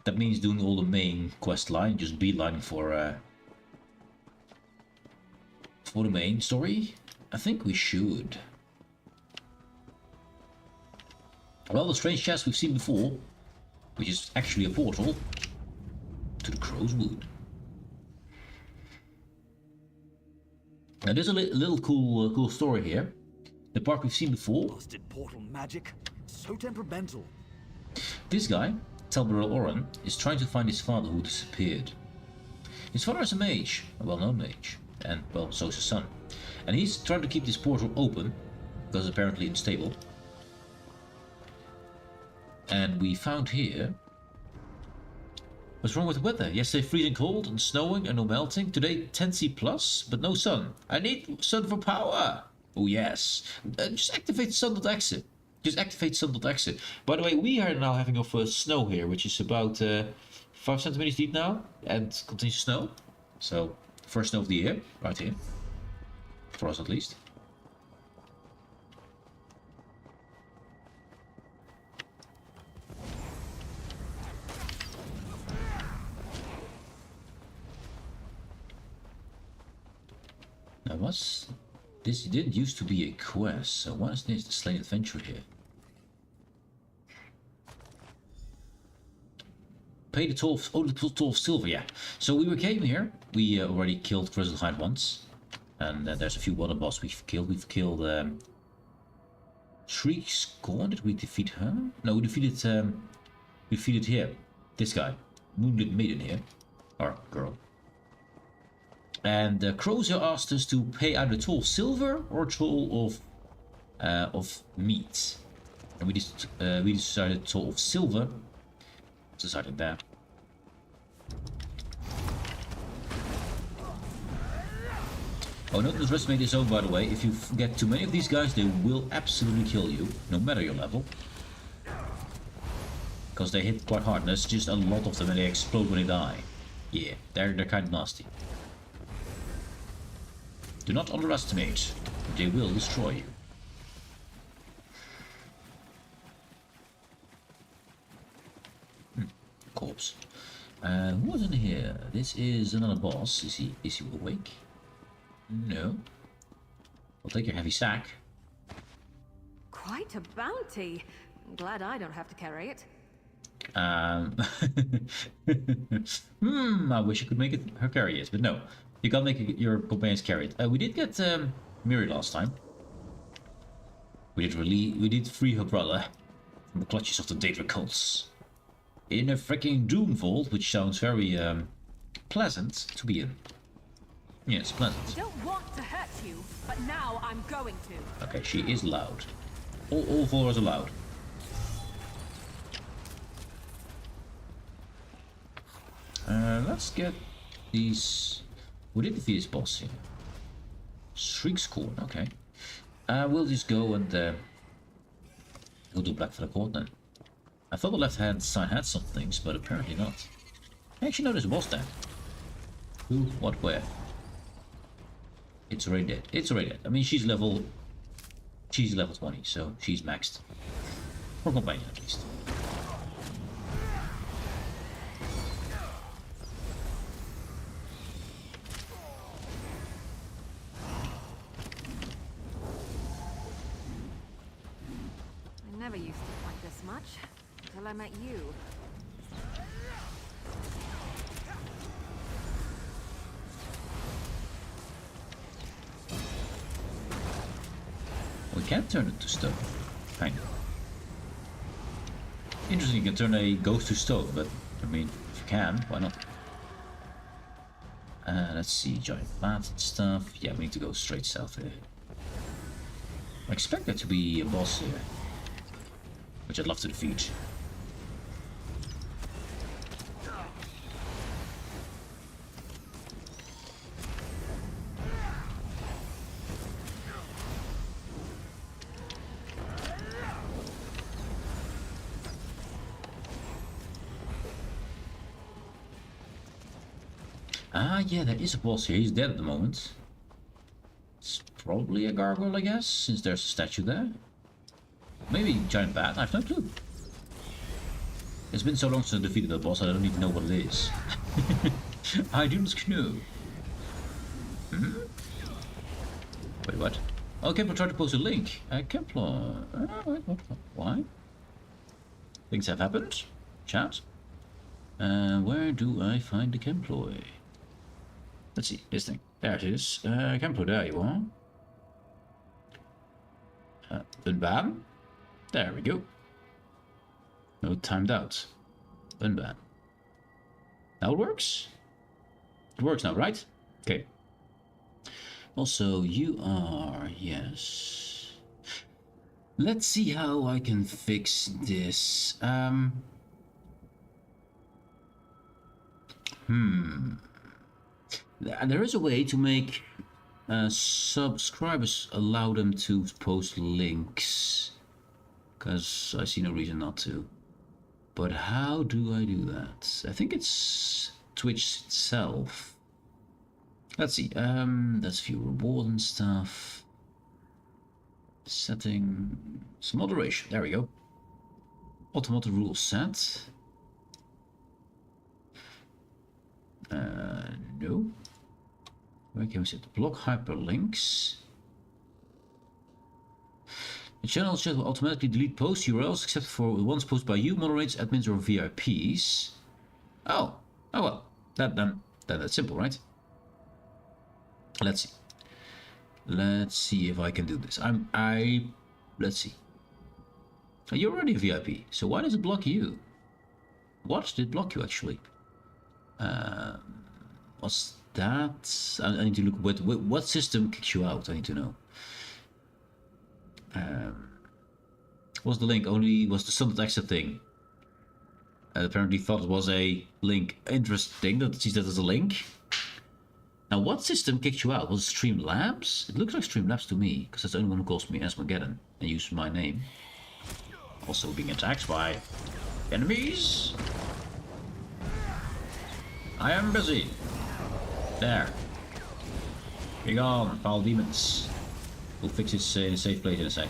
That means doing all the main quest line, just beelining for the main story? I think we should. Well, the strange chest we've seen before, which is actually a portal to the Crow's Wood. Now there's a little cool story here. The part we've seen before. Busted portal magic. So temperamental. This guy, Talbarel Oren, is trying to find his father who disappeared. His father is a mage, a well-known mage, and well, so is his son. And he's trying to keep this portal open, because apparently it's unstable. And we found here What's wrong with the weather? Yesterday freezing cold and snowing and no melting. Today 10°C plus, but no sun. I need sun for power. Oh yes. Just activate sun.exe. Just activate sun.exe. By the way, we are now having our first snow here, which is about 5 centimeters deep now, and continues to snow. So, first snow of the year, right here. For us at least. Now what's... This didn't used to be a quest, so what is this? The Slain Adventure here. Pay the 12, oh, the 12 silver, yeah. So we came here, we already killed Grizzlehide once. And there's a few other bosses we've killed. We've killed Shriek Scorn. Did we defeat her? No, we defeated here. This guy. Moonlit Maiden here. Or girl. And Crozier asked us to pay either 12 silver or 12 of meat. And we decided 12 silver. Decided that. Oh, note this rest made his own, by the way. If you get too many of these guys, they will absolutely kill you, no matter your level. Because they hit quite hard, and there's just a lot of them and they explode when they die. Yeah, they're kind of nasty. Do not underestimate. They will destroy you. Corpse. Who's in here? This is another boss. Is he awake? No. I'll take your heavy sack. Quite a bounty. I'm glad I don't have to carry it. I wish I could make her carry it, but no. You can't make your companions carry it. We did get Miri last time. We did free her brother from the clutches of the Daedra cults. In a freaking Doom Vault, which sounds very pleasant to be in. Yes, pleasant. I don't want to hurt you, but now I'm going to. Okay, she is loud. All four are loud. Let's get these... We did defeat this boss here. Shriek-Scorn, okay. We'll just go and we'll do Black for the Court then. I thought the left hand side had some things, but apparently not. Actually, no, there's a boss there. Who, what, where? It's already dead. It's already dead. I mean, she's level 20, so she's maxed. For companion, at least. I never used to fight this much until I met you. We can turn it to stone. Kind of. Interesting, you can turn a ghost to stone, but I mean, if you can, why not? Let's see, giant plants and stuff. Yeah, we need to go straight south here. I expect there to be a boss here, which I'd love to defeat. Ah, yeah, there is a boss here. He's dead at the moment. It's probably a gargoyle, I guess, since there's a statue there. Maybe giant bat, I have no clue. It's been so long since I defeated the boss, I don't even know what it is. I do not know. Wait, what? Oh, Kempler tried to post a link. Kempler... wait, what? Why? Things have happened. Chat. Where do I find the Kemploy? Let's see, this thing. There it is. Kempler, there you are. Unban. There we go. No, timed out. Unban. Now it works? It works now, right? Okay. Also, you are... yes. Let's see how I can fix this. And there is a way to make subscribers allow them to post links, because I see no reason not to. But how do I do that? I think it's Twitch itself. Let's see. Let's view reward and stuff. Settings, moderation. There we go. Automatic rules set. No. Where can we set? Block hyperlinks. The channel chat will automatically delete post URLs except for the ones posted by you, moderators, admins, or VIPs. Oh, well. That's simple, right? Let's see. Let's see if I can do this. Let's see. You're already a VIP, so why does it block you? What did block you actually? What's that? I need to look what system kicks you out. I need to know. What's the link? Only was the standard exit thing. Apparently thought it was a link. Interesting that it sees that as a link. Now, what system kicked you out? Was it Streamlabs? It looks like Streamlabs to me, because that's the only one who calls me Asmogeddon and uses my name. Also being attacked by enemies. I am busy. There. Be gone, foul demons. We'll fix this in a safe place in a sec.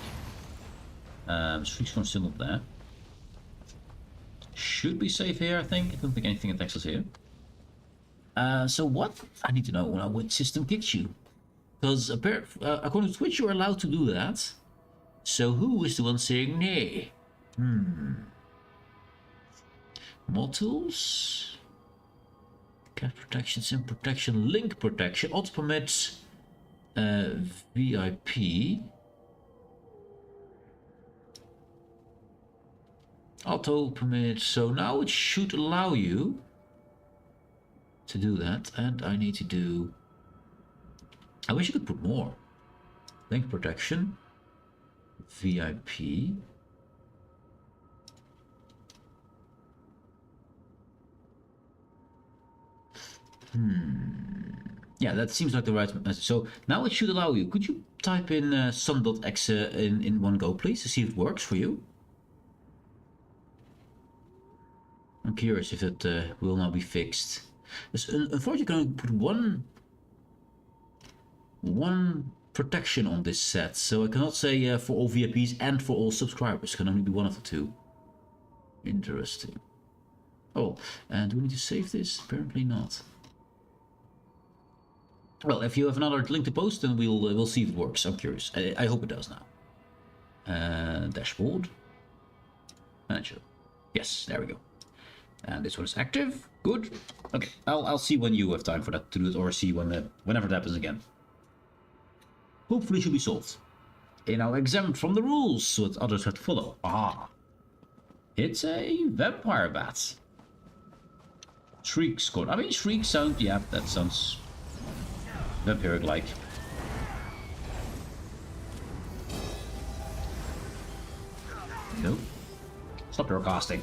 Streak's still not there. Should be safe here, I think. I don't think anything attacks us here. So what? I need to know now which system kicks you. Because according to Twitch, you're allowed to do that. So who is the one saying nay? Mod tools? Cat protection, sim protection, link protection, auto permits, VIP. Auto permit, so now it should allow you to do that, and I need to do... I wish you could put more. Link protection, VIP. Yeah, that seems like the right message. So now it should allow you. Could you type in sun.exe in one go, please, to see if it works for you? I'm curious if it will now be fixed. Unfortunately, you can only put one protection on this set, so I cannot say for all VIPs and for all subscribers. It can only be one of the two. Interesting. Oh, and do we need to save this? Apparently not. Well, if you have another link to post, then we'll see if it works. I'm curious. I hope it does now. Dashboard. Manager. Yes, there we go. And this one is active. Good. Okay, I'll see when you have time for that to do it, or see whenever it happens again. Hopefully, it should be solved. And now exempt from the rules, so that others have to follow. Ah, it's a vampire bat. Shriek score. I mean, shriek sound. Yeah, that sounds vampiric-like. Nope. Stop your casting.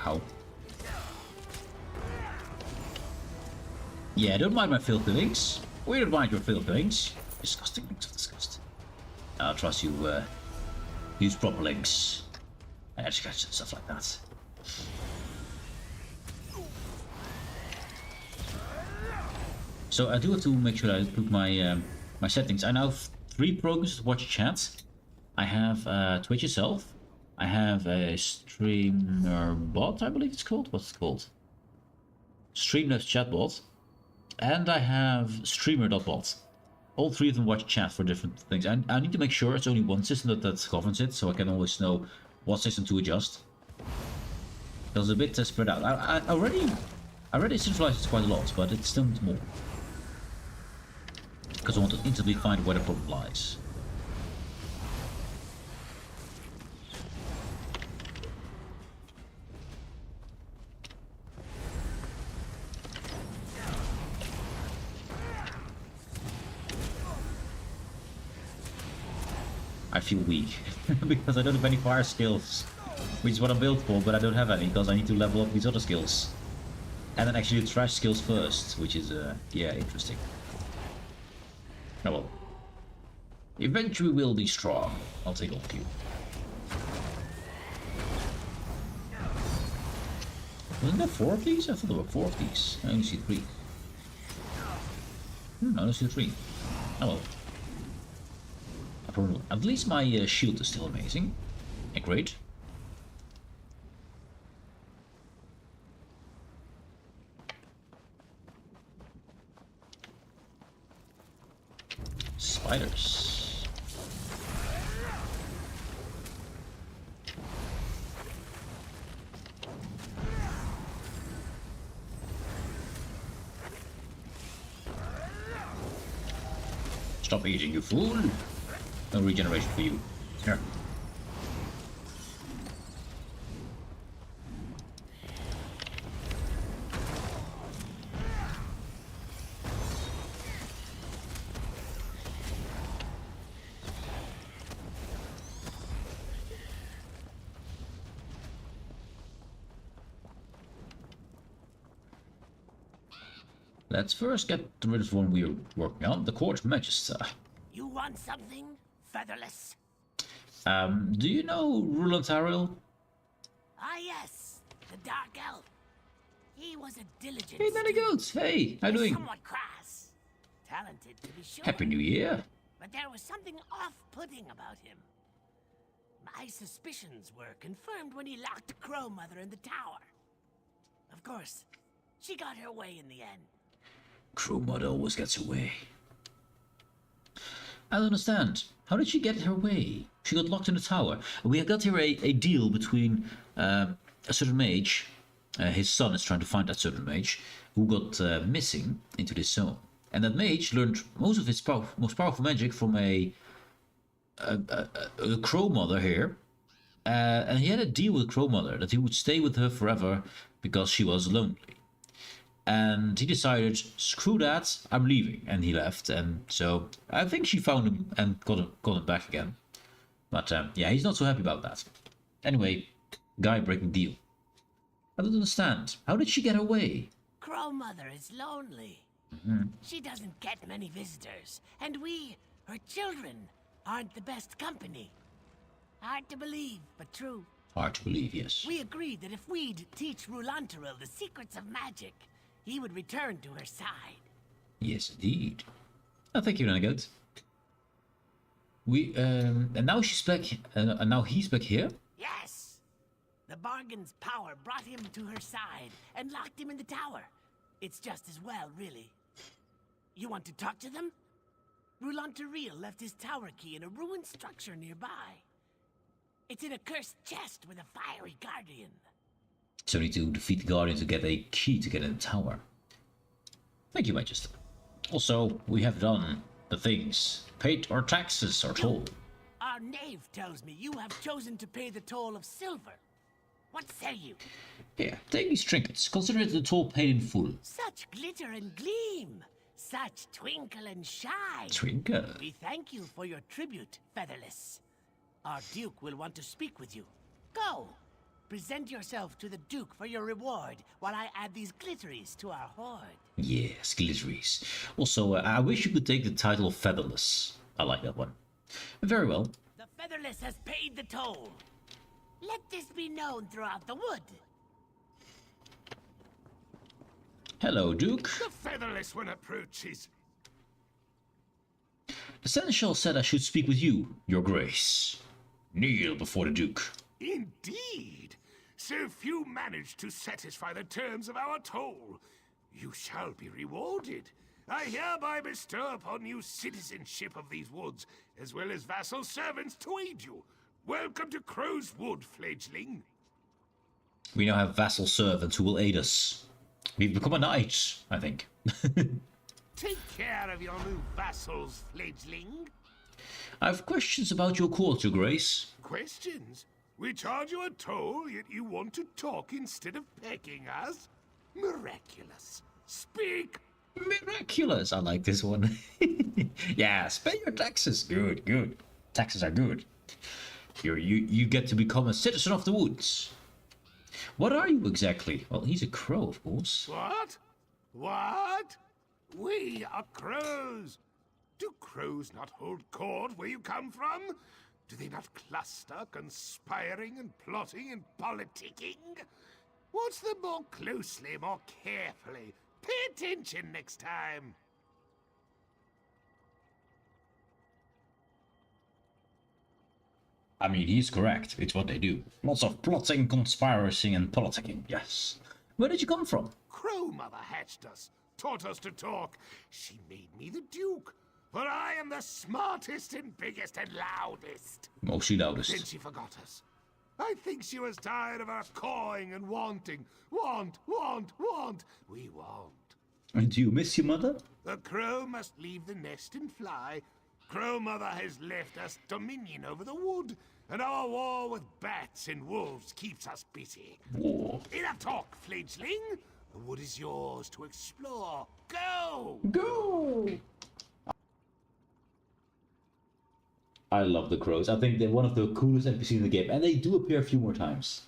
Ow. Yeah, don't mind my filthy links. We don't mind your filthy links. Disgusting links of disgust. I'll trust you use proper links. And scratch and stuff like that. So I do have to make sure I put my my settings. I now have 3 programs to watch chat. I have Twitch itself. I have a streamer bot, I believe it's called. What's it called? Streamlabs chatbot. And I have streamer.bot. All 3 of them watch chat for different things. And I need to make sure it's only one system that governs it, so I can always know what system to adjust. Because it's a bit spread out. I already centralized it quite a lot, but it still needs more. Because I want to instantly find where the problem lies. I feel weak because I don't have any fire skills. which is what I'm built for, but I don't have any because I need to level up these other skills. And then actually the trash skills first, which is, yeah, interesting. Oh well. Eventually we'll be strong. I'll take all of you. Wasn't there 4 of these? I thought there were 4 of these. I only see 3. I only see 3. Oh well. At least my shield is still amazing. And great. Spiders. Stop eating, you fool. No regeneration for you. Here. Let's first get rid of one we're working on, the Court Magister. You want something, Featherless? Do you know Roland Tyrell? Ah, yes, the Dark Elf. He was a diligent Hey, Nanny Goats! Hey, how you doing? somewhat crass. Talented, to be sure. Happy New Year! But there was something off-putting about him. My suspicions were confirmed when he locked the Crow Mother in the tower. Of course, she got her way in the end. Crow Mother always gets her way. I don't understand. How did she get her way? She got locked in the tower. We have got here a deal between a certain mage. His son is trying to find that certain mage who got missing into this zone. And that mage learned most of his most powerful magic from a Crow Mother here. And he had a deal with Crow Mother that he would stay with her forever because she was lonely. And he decided, screw that, I'm leaving. And he left. And so I think she found him and got him back again. But yeah, he's not so happy about that. Anyway, guy breaking deal. I don't understand. How did she get away? Crow Mother is lonely. She doesn't get many visitors. And we, her children, aren't the best company. Hard to believe, but true. Hard to believe, yes. We agreed that if we'd teach Rulantaril the secrets of magic, he would return to her side. Yes, indeed. Oh, thank you, Renegade. And now she's back, and now he's back here? Yes! The bargain's power brought him to her side and locked him in the tower. It's just as well, really. You want to talk to them? Rulantaril left his tower key in a ruined structure nearby. It's in a cursed chest with a fiery guardian. So we need to defeat the Guardian to get a key to get in the tower. Thank you, Majesty. Also, we have done the things. Paid our taxes or toll. Our knave tells me you have chosen to pay the toll of silver. What say you? Here, take these trinkets. Consider it the toll paid in full. Such glitter and gleam. Such twinkle and shine. Twinkle? We thank you for your tribute, Featherless. Our Duke will want to speak with you. Go! Present yourself to the Duke for your reward while I add these glitteries to our hoard. Yes, glitteries. Also, I wish you could take the title of Featherless. I like that one. Very well. The Featherless has paid the toll. Let this be known throughout the wood. Hello, Duke. The Featherless one approaches. The Seneschal said I should speak with you, Your Grace. Kneel before the Duke. Indeed. So few managed to satisfy the terms of our toll. You shall be rewarded. I hereby bestow upon you citizenship of these woods, as well as vassal servants to aid you. Welcome to Crow's Wood, fledgling. We now have vassal servants who will aid us. We've become a knight, I think. Take care of your new vassals, fledgling. I have questions about your court, Your Grace. Questions? We charge you a toll, yet you want to talk instead of pecking us? Miraculous. Speak! Miraculous, I like this one. Yes, pay your taxes. Good, good. Taxes are good. You get to become a citizen of the woods. What are you exactly? Well, he's a crow, of course. What? What? We are crows. Do crows not hold court where you come from? Do they not cluster, conspiring and plotting and politicking? Watch them more closely, more carefully. Pay attention next time. I mean, he's correct. It's what they do. Lots of plotting, conspiring, and politicking, yes. Where did you come from? Crow Mother hatched us, taught us to talk. She made me the Duke, for I am the smartest and biggest and loudest. Oh, she Then loudest. she forgot us. I think she was tired of our cawing and wanting. Want. We want. And do you miss your mother? The crow must leave the nest and fly. Crow Mother has left us dominion over the wood, and our war with bats and wolves keeps us busy. War. Enough talk, fledgling. The wood is yours to explore. Go! Go! I love the crows. I think they're one of the coolest NPCs in the game, and they do appear a few more times.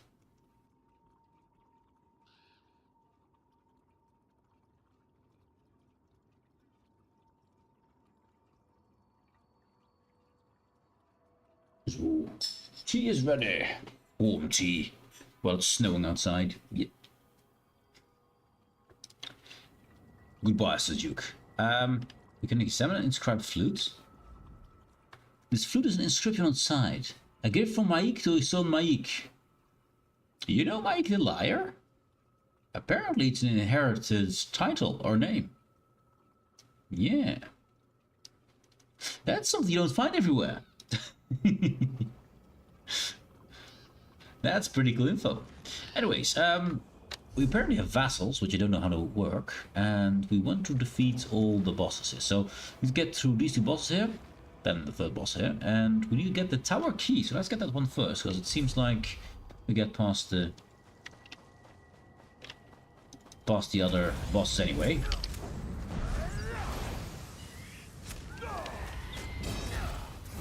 So, tea is ready. Warm tea. Well, it's snowing outside. Yeah. Goodbye, Sir Duke. We can examine an inscribed flute. This flute is an inscription on the side. A gift from Maik to his son Maik. You know Maik the Liar? Apparently it's an inherited title or name. Yeah. That's something you don't find everywhere. That's pretty cool info. Anyways, we apparently have vassals, which I don't know how to work, and we want to defeat all the bosses here. So we get through these two bosses here, then the third boss here, and we need to get the tower key. So let's get that one first, because it seems like we get past the other bosses anyway.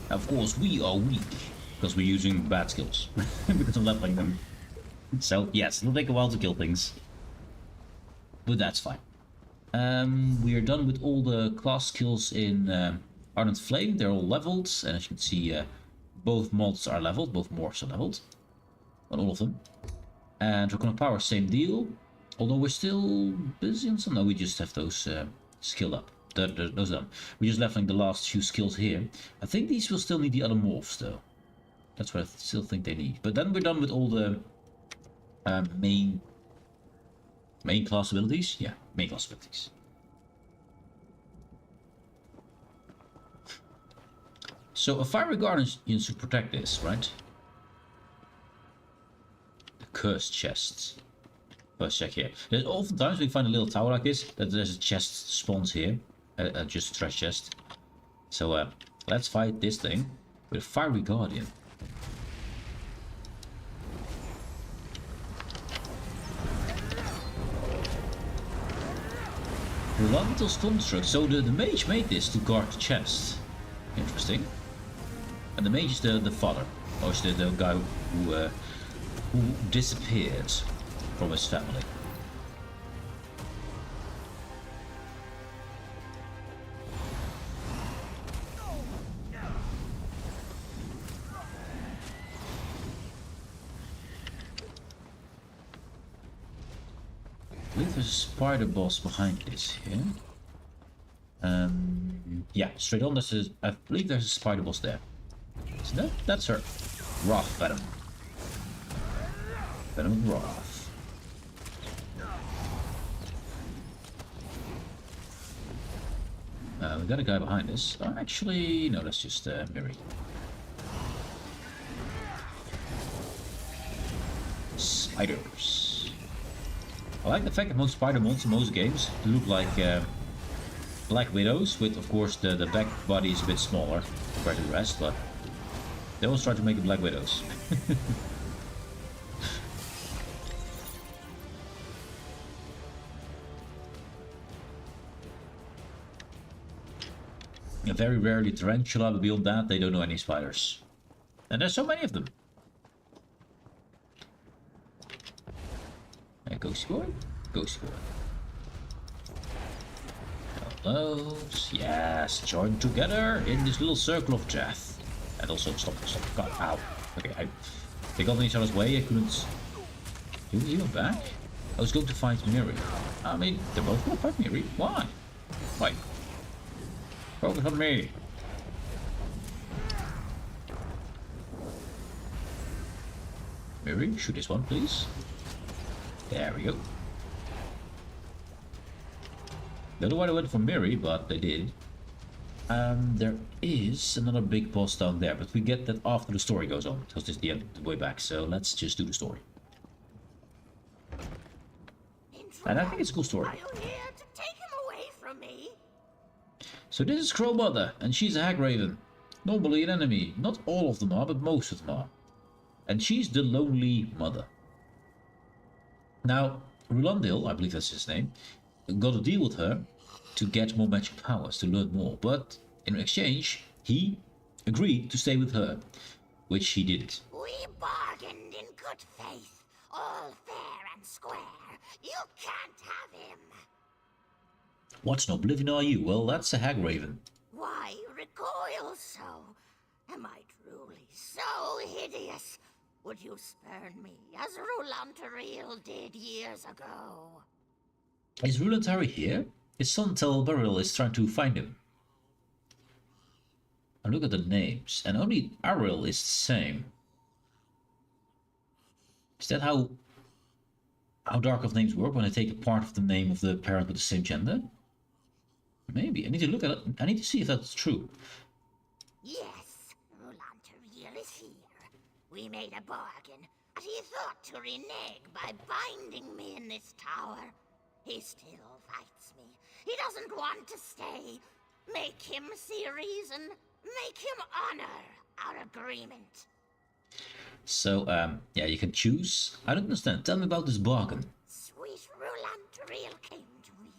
Of course, we are weak, because we're using bad skills, because I'm leveling them. So, yes, it'll take a while to kill things. But that's fine. We are done with all the class skills in Ardent Flame. They're all leveled, and as you can see, both mods are leveled, both morphs are leveled. Not all of them. And Draconic Power, same deal. Although we're still busy on some. No, we just have those skilled up. Those done. We're just leveling the last few skills here. I think these will still need the other morphs, though. That's what I still think they need. But then we're done with all the main class abilities. Yeah, main class abilities. So a fiery guardian should protect this, right? The cursed chests. Let's check here. There's oftentimes we find a little tower like this, that there's a chest spawns here. Just a trash chest. So let's fight this thing with a fiery guardian. Elemental construct. So the mage made this to guard the chest. Interesting. And the mage is the father, or is the guy who disappeared from his family. I believe there's a spider boss behind this here. Yeah, straight on. I believe there's a spider boss there. So that's her. Wrath Venom. Venom and Wrath. We got a guy behind us. Oh, actually, no, that's just Miri. Spiders. I like the fact that most spider mons in most games look like Black Widows, with of course the back body is a bit smaller compared to the rest, but they always try to make it Black Widows. Very rarely tarantula, but beyond that they don't know any spiders. And there's so many of them. Hey, Ghosty Boy. Ghosty Boy. Those, yes, join together in this little circle of death. And also, stop, God, ow. Okay, they got in each other's way, I couldn't... He went back? I was going to fight Miri. I mean, they're both going to fight Miri. Why? Why? Focus on me. Miri, shoot this one, please. There we go. Don't know why they went for Miri, but they did. There is another big boss down there, but we get that after the story goes on, because this is the end of the way back, so let's just do the story. And I think it's a cool story. Are you here to take him away from me? So this is Crow Mother, and she's a hag raven. Normally an enemy. Not all of them are, but most of them are. And she's the lonely mother. Now, Rulandil, I believe that's his name, got a deal with her to get more magic powers, to learn more, but in exchange, he agreed to stay with her, which he didn't. We bargained in good faith, all fair and square. You can't have him. What an oblivion are you? Well, that's a hag raven. Why recoil so? Am I truly so hideous? Would you spurn me as Rulantaril did years ago? Is Rulantari here? His son Telbaril is trying to find him. And look at the names, and only Aril is the same. Is that how dark of names work when they take a part of the name of the parent with the same gender? Maybe. I need to look at it. I need to see if that's true. Yes, Rulantaril is here. We made a bargain, but he thought to renege by binding me in this tower. He still fights me. He doesn't want to stay. Make him see reason. Make him honor our agreement. So, yeah, you can choose. I don't understand. Tell me about this bargain. Sweet Rulantaril came to me,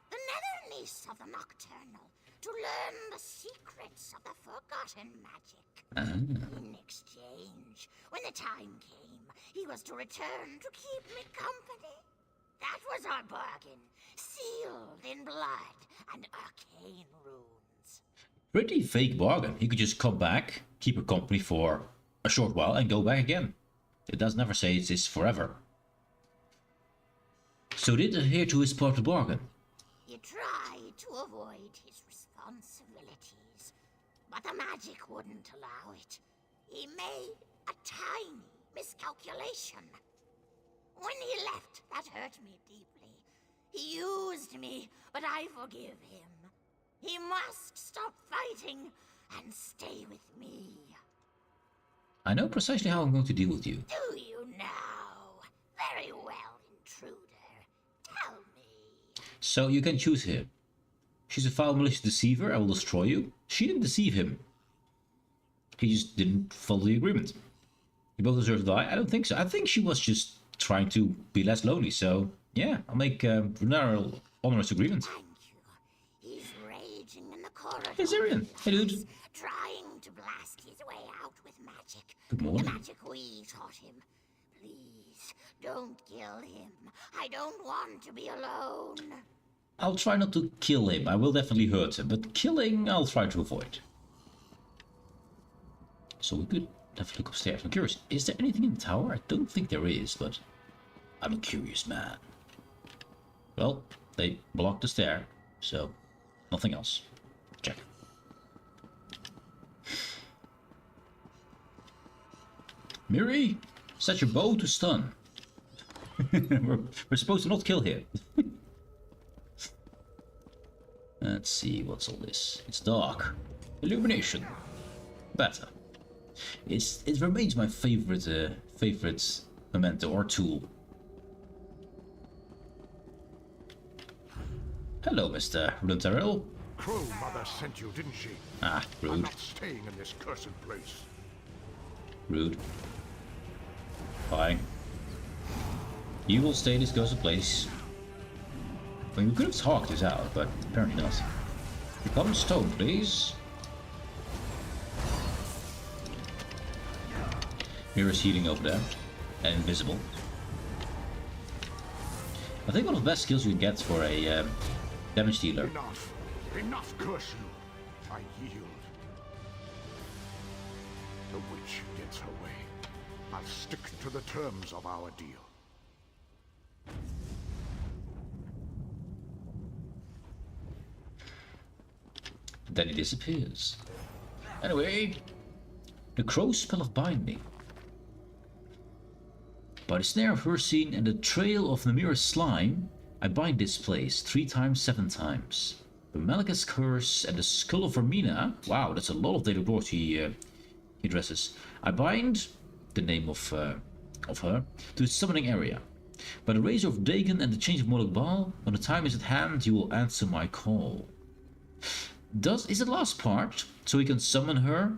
the nether niece of the Nocturnal, to learn the secrets of the forgotten magic. In exchange, when the time came, he was to return to keep me company. That was our bargain, sealed in blood and arcane runes. Pretty fake bargain. He could just come back, keep her company for a short while, and go back again. It does never say it's this forever. So did adhere to his part of the bargain. He tried to avoid his responsibilities, but the magic wouldn't allow it. He made a tiny miscalculation. When he left, that hurt me deeply. He used me, but I forgive him. He must stop fighting and stay with me. I know precisely how I'm going to deal with you. Do you now? Very well, intruder. Tell me. So you can choose here. She's a foul, malicious deceiver. I will destroy you. She didn't deceive him. He just didn't follow the agreement. You both deserve to die? I don't think so. I think she was just trying to be less lonely. So yeah, I'll make Runaril honor his agreement. Thank you. He's raging in the corridor. Hey, Zarian. Hey, dude. Trying to blast his way out with magic. Good morning. The magic we taught him. Please, don't kill him. I don't want to be alone. I'll try not to kill him. I will definitely hurt him, but killing I'll try to avoid. So we could have a look upstairs. I'm curious, is there anything in the tower? I don't think there is, but I'm a curious man. Well, they blocked the stair, so nothing else. Check. Miri, set your bow to stun. we're supposed to not kill here. Let's see, what's all this? It's dark. Illumination. Better. It remains my favorite memento or tool. Hello, Mr. Runtaril. Crow Mother sent you, didn't she? Ah, I'm rude. not staying in this cursed place. Rude. Fine. You will stay in this cursed place. I mean, we could have talked this out, but apparently not. Become stone, please. Mira's healing over there. And invisible. I think one of the best skills you can get for a damage dealer. Enough! Enough, curse you! I yield. The witch gets her way. I'll stick to the terms of our deal. Then he disappears. Anyway, the crow's spell of binding. By the snare of her scene and the trail of Namira's slime, I bind this place 3 times 7 times. The Malika's curse and the skull of Vermina. Wow, that's a lot of daily lords he addresses. I bind the name of her to the summoning area. By the razor of Dagon and the change of Moloch Baal, when the time is at hand, you will answer my call. Is the last part so he can summon her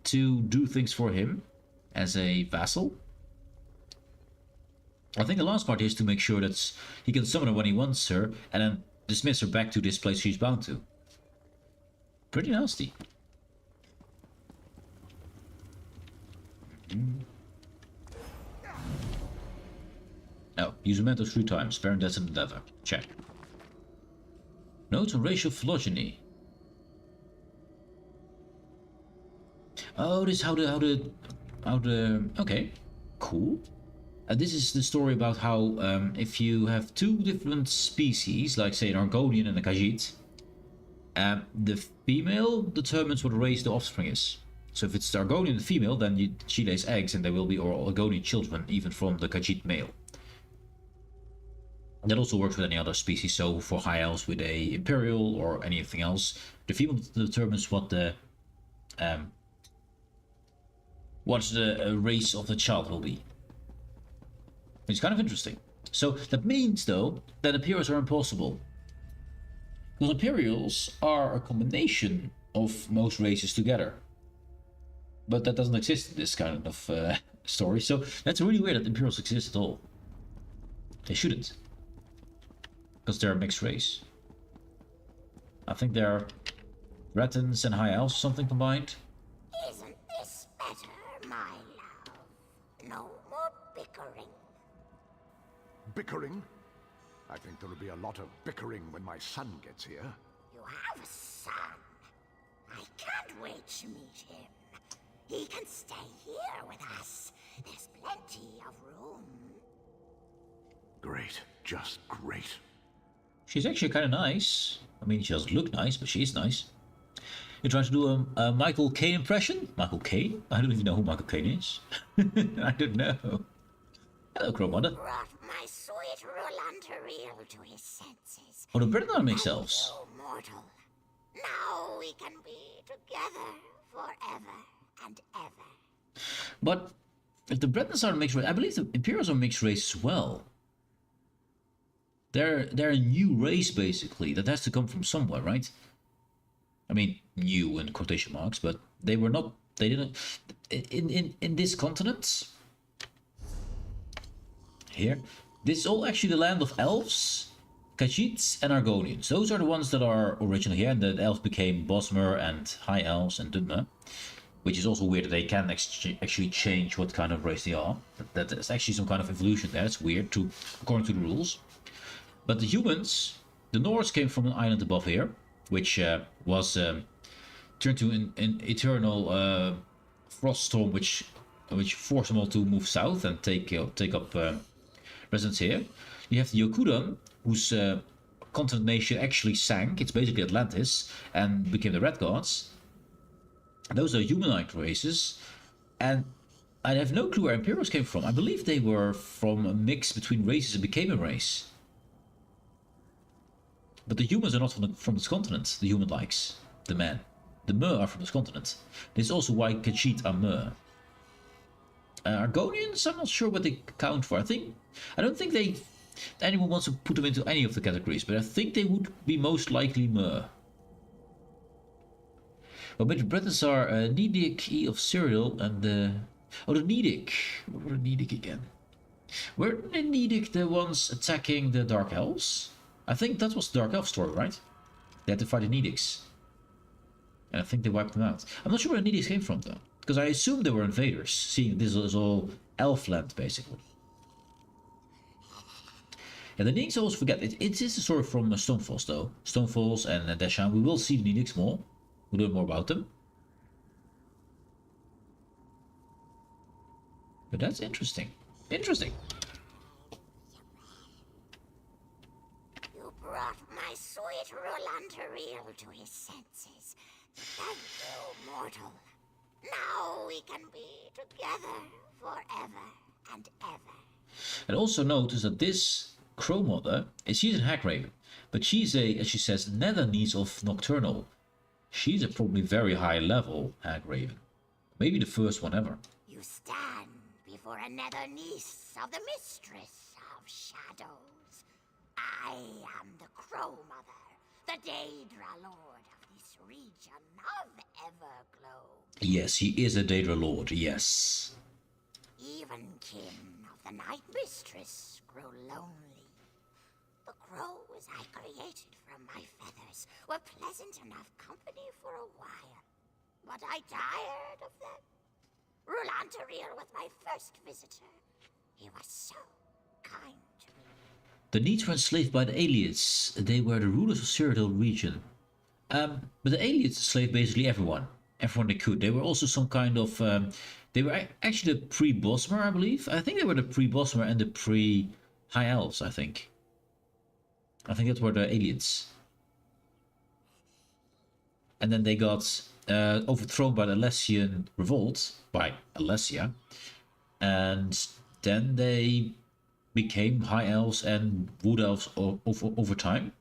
to do things for him as a vassal? I think the last part is to make sure that he can summon her when he wants her and then dismiss her back to this place she's bound to. Pretty nasty. Oh, use a mentor 3 times. Parent death and endeavor. Check. Note on racial phylogeny. Oh, this is how the okay, cool. This is the story about how if you have 2 different species, like say an Argonian and a Khajiit, the female determines what race the offspring is. So if it's the Argonian the female, then she lays eggs and they will be all Argonian children, even from the Khajiit male. That also works with any other species, so for High Elves with a Imperial or anything else, the female determines what the race of the child will be. It's kind of interesting. So that means, though, that Imperials are impossible. Because Imperials are a combination of most races together. But that doesn't exist in this kind of story, so that's really weird that Imperials exist at all. They shouldn't. Because they're a mixed race. I think they're Bretons and High Elves or something combined. Isn't this better, my love? No more bickering. Bickering? I think there'll be a lot of bickering when my son gets here. You have a son. I can't wait to meet him. He can stay here with us. There's plenty of room. Great. Just great. She's actually kind of nice. I mean, she doesn't look nice, but she's nice. You're trying to do a Michael Caine impression? Michael Caine? I don't even know who Michael Caine is. I don't know. Hello, Crowmother. Brought my sweet Rolanteriel to his senses. Oh, the Breton makes elves. So mortal. Now we can be together forever and ever. But if the Bretons are a mixed race, I believe the Imperials are a mixed race as well. They're a new race, basically. That has to come from somewhere, right? I mean, new in quotation marks, but they were not. They didn't. In this continent here, this is all actually the land of elves, Khajiits, and Argonians. Those are the ones that are originally here, and the elves became Bosmer and High Elves and Dunmer, which is also weird that they can actually change what kind of race they are. That is actually some kind of evolution there. It's weird, according to the rules. But the humans, the Norse came from an island above here, which was turned to an eternal frost storm, which forced them all to move south and take up residence here. You have the Yokudan, whose continent nation actually sank. It's basically Atlantis and became the Red Gods. And those are humanoid races, and I have no clue where Imperials came from. I believe they were from a mix between races and became a race. But the humans are not from this continent, the human-likes, the men. The Mer are from this continent. This is also why Khajiit are Mer. Argonians, I'm not sure what they count for. I don't think anyone wants to put them into any of the categories, but I think they would be most likely Mer. But the Bretons are Nidic, E of Cyril, and the Nidic. What were the Nidic again? Were the Nidic the ones attacking the Dark Elves? I think that was the Dark Elf story, right? They had to fight the Nidics. And I think they wiped them out. I'm not sure where the Nidics came from, though. Because I assumed they were invaders, seeing this is all elf land, basically. And the Needs, I always forget, it is a story from Stonefalls, though. Stonefalls and Deshan. We will see the Needs more. We'll learn more about them. But that's interesting. Interesting. You brought my sweet Rolantariel to his senses. Thank you, mortal. Now we can be together forever and ever. And also notice that this Crow Mother, she's a Hagraven, but she's a, as she says, nether niece of Nocturnal. She's a probably very high level Hagraven. Maybe the first one ever. You stand before a nether niece of the Mistress of Shadows. I am the Crow Mother, the Daedra Lord of this region of Everglow. Yes, he is a Daedra Lord, yes. Even kin of the Night Mistress grow lonely. The crows I created from my feathers were pleasant enough company for a while, but I tired of them. Rolantariel was my first visitor. He was so kind to me. The Needs were enslaved by the Aliens. They were the rulers of Cyrodiil region. But the Aliens enslaved basically everyone. Everyone they could. They were also some kind of... they were actually the pre-Bosmer, I believe. I think they were the pre-Bosmer and the pre-High Elves, I think. I think that were the Aliens. And then they got overthrown by the Alessian revolt, by Alessia. And then they became High Elves and Wood Elves over time.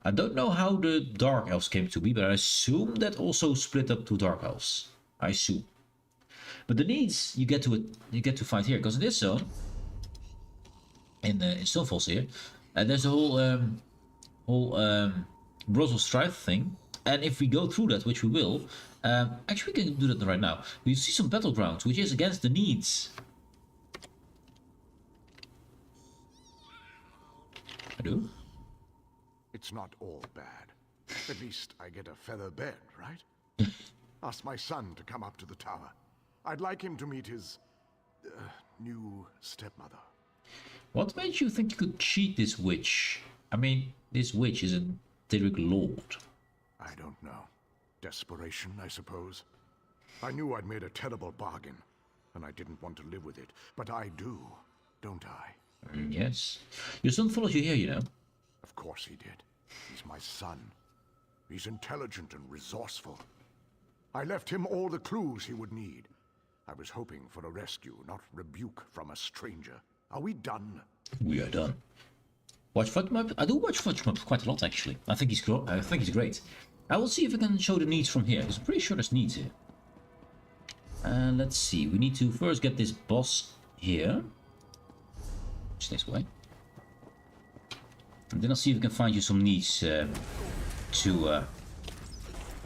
I don't know how the Dark Elves came to be, but I assume that also split up to Dark Elves. I assume. But the Needs you get to fight here, because in this zone, in Stonefalls here, there's a whole Brothel Strife thing. And if we go through that, which we will, actually we can do that right now. We see some battlegrounds, which is against the Needs. I do. It's not all bad. At least I get a feather bed, right? Ask my son to come up to the tower. I'd like him to meet his new stepmother. What made you think you could cheat this witch? I mean, this witch is a Daedric Lord. I don't know. Desperation, I suppose. I knew I'd made a terrible bargain, and I didn't want to live with it. But I do, don't I? Yes. Your son follows you here, you know. Of course he did. He's my son. He's intelligent and resourceful. I left him all the clues he would need. I was hoping for a rescue, not rebuke from a stranger. Are we done? We are done. Watch Fudgemap? I do watch Fudgemap quite a lot, actually. I think he's great. I will see if I can show the needs from here, because I'm pretty sure there's needs here. Let's see. We need to first get this boss here. Which takes away. And then I'll see if we can find you some needs to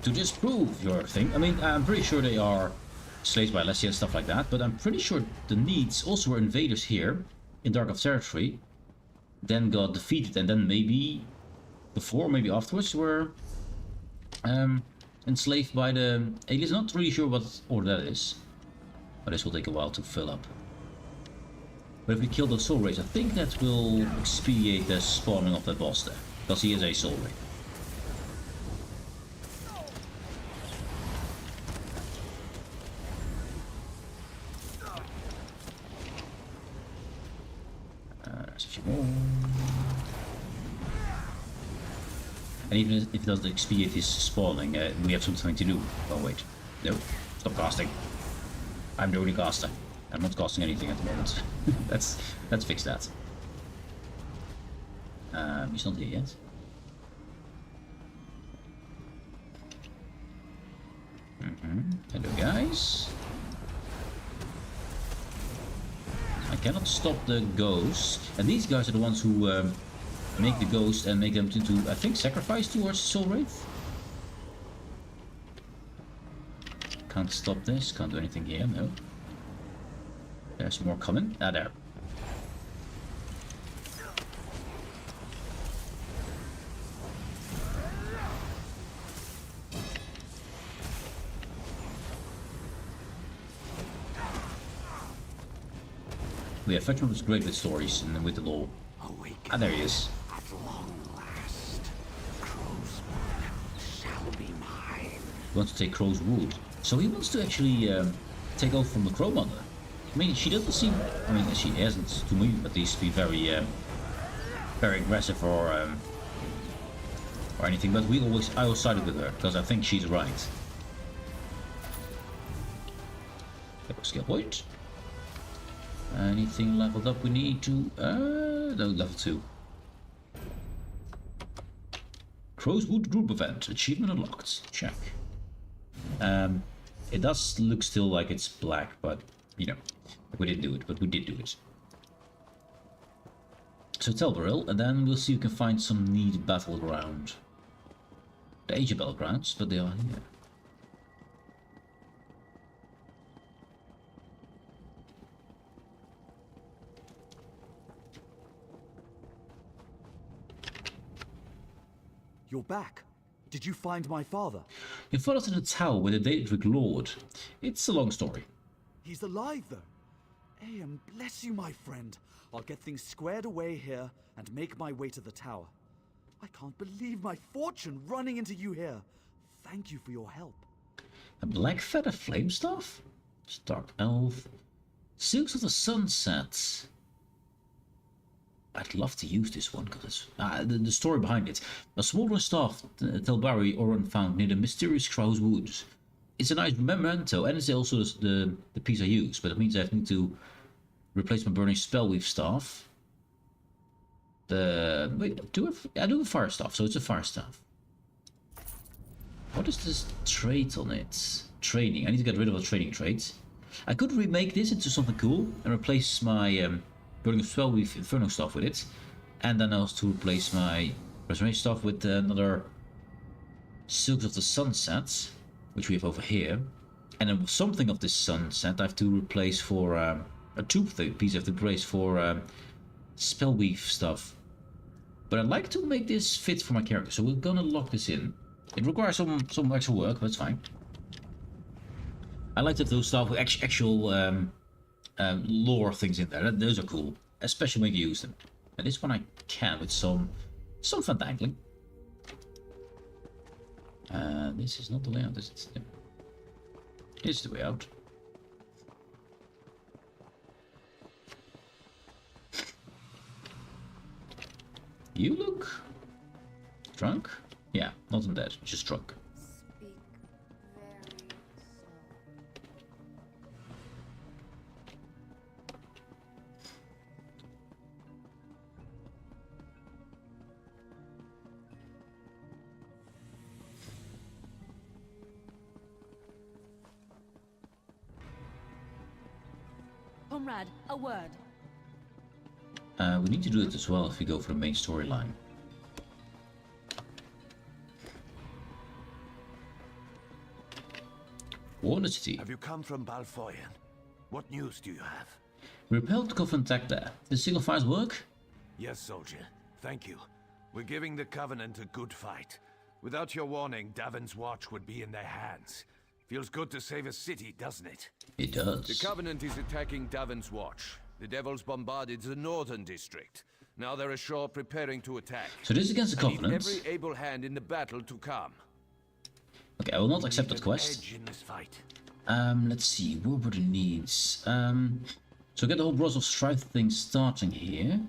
disprove your thing. I mean, I'm pretty sure they are slaves by Alessia and stuff like that, but I'm pretty sure the Needs also were invaders here in Dark of Territory, then got defeated, and then maybe before, maybe afterwards were enslaved by the aliens. Not really sure what order that is, but this will take a while to fill up. But if we kill those soul rays, I think that will expedite the spawning of that boss there, because he is a soul ray. There's a few more. And even if it doesn't expedite his spawning, we have something to do. Oh wait, no, stop casting. I'm the only caster. I'm not casting anything at the moment. let's fix that. He's not here yet. Hello guys. I cannot stop the ghost, and these guys are the ones who make the ghost and make them into, I think, sacrifice towards Soul Wraith. Can't stop this, can't do anything here, no. There's more coming. Ah, there. Yeah, Fetchman was great with stories and with the lore. Ah, there he is. At long last, Crow's blood shall be mine. He wants to take Crow's wood. So he wants to actually take over from the Crow Mother. I mean, she doesn't seem... I mean, she hasn't, to me, at least, be very aggressive or anything. But I always sided with her, because I think she's right. Skill point. Anything leveled up we need to... no, level 2. Crowswood group event. Achievement unlocked. Check. It does look still like it's black, but, you know, we didn't do it, but we did do it. So Telbaril, and then we'll see if we can find some neat battleground. The Age of Battlegrounds, but they are here. You're back. Did you find my father? Your father's in a tower with a Daedric Lord. It's a long story. He's alive, though. Hey, and bless you, my friend. I'll get things squared away here and make my way to the tower. I can't believe my fortune running into you here. Thank you for your help. A Black Feather Flame Staff? Stark Elf. Silks of the Sunset. I'd love to use this one because the story behind it. A smaller staff Telbari Oran found near the mysterious Crow's Woods. It's a nice memento, and it's also the piece I use, but it means I need to replace my burning spellweave staff. Wait, I do a fire staff, so it's a fire staff. What is this trait on it? Training. I need to get rid of a training trait. I could remake this into something cool and replace my burning spellweave inferno staff with it, and then also to replace my resurrection staff with another Silks of the Sunset, which we have over here, and then something of this sunset I have to replace for a tube piece I have to replace for spellweave stuff. But I'd like to make this fit for my character, so we're gonna lock this in. It requires some extra work, but it's fine. I like that those stuff with actual lore things in there. Those are cool, especially when you use them. And this one I can with some fandangling. This is not the way out, is it? This is the way out. You look drunk? Yeah, not undead, just drunk. Speak very slow. Comrade, a word. We need to do it as well if we go for the main storyline. War the city. Have you come from Balfoyan? What news do you have? Repelled Covenant attack there. Did single fires work? Yes, soldier. Thank you. We're giving the Covenant a good fight. Without your warning, Davon's Watch would be in their hands. Feels good to save a city, doesn't it? It does. The Covenant is attacking Davon's Watch. The Devils bombarded the northern district. Now they're ashore preparing to attack. So this is against the Covenant. I need every able hand in the battle to come. Okay, I will not accept that quest. Edge in this fight. Let's see, what were the needs? So get the whole Bros of Strife thing starting here.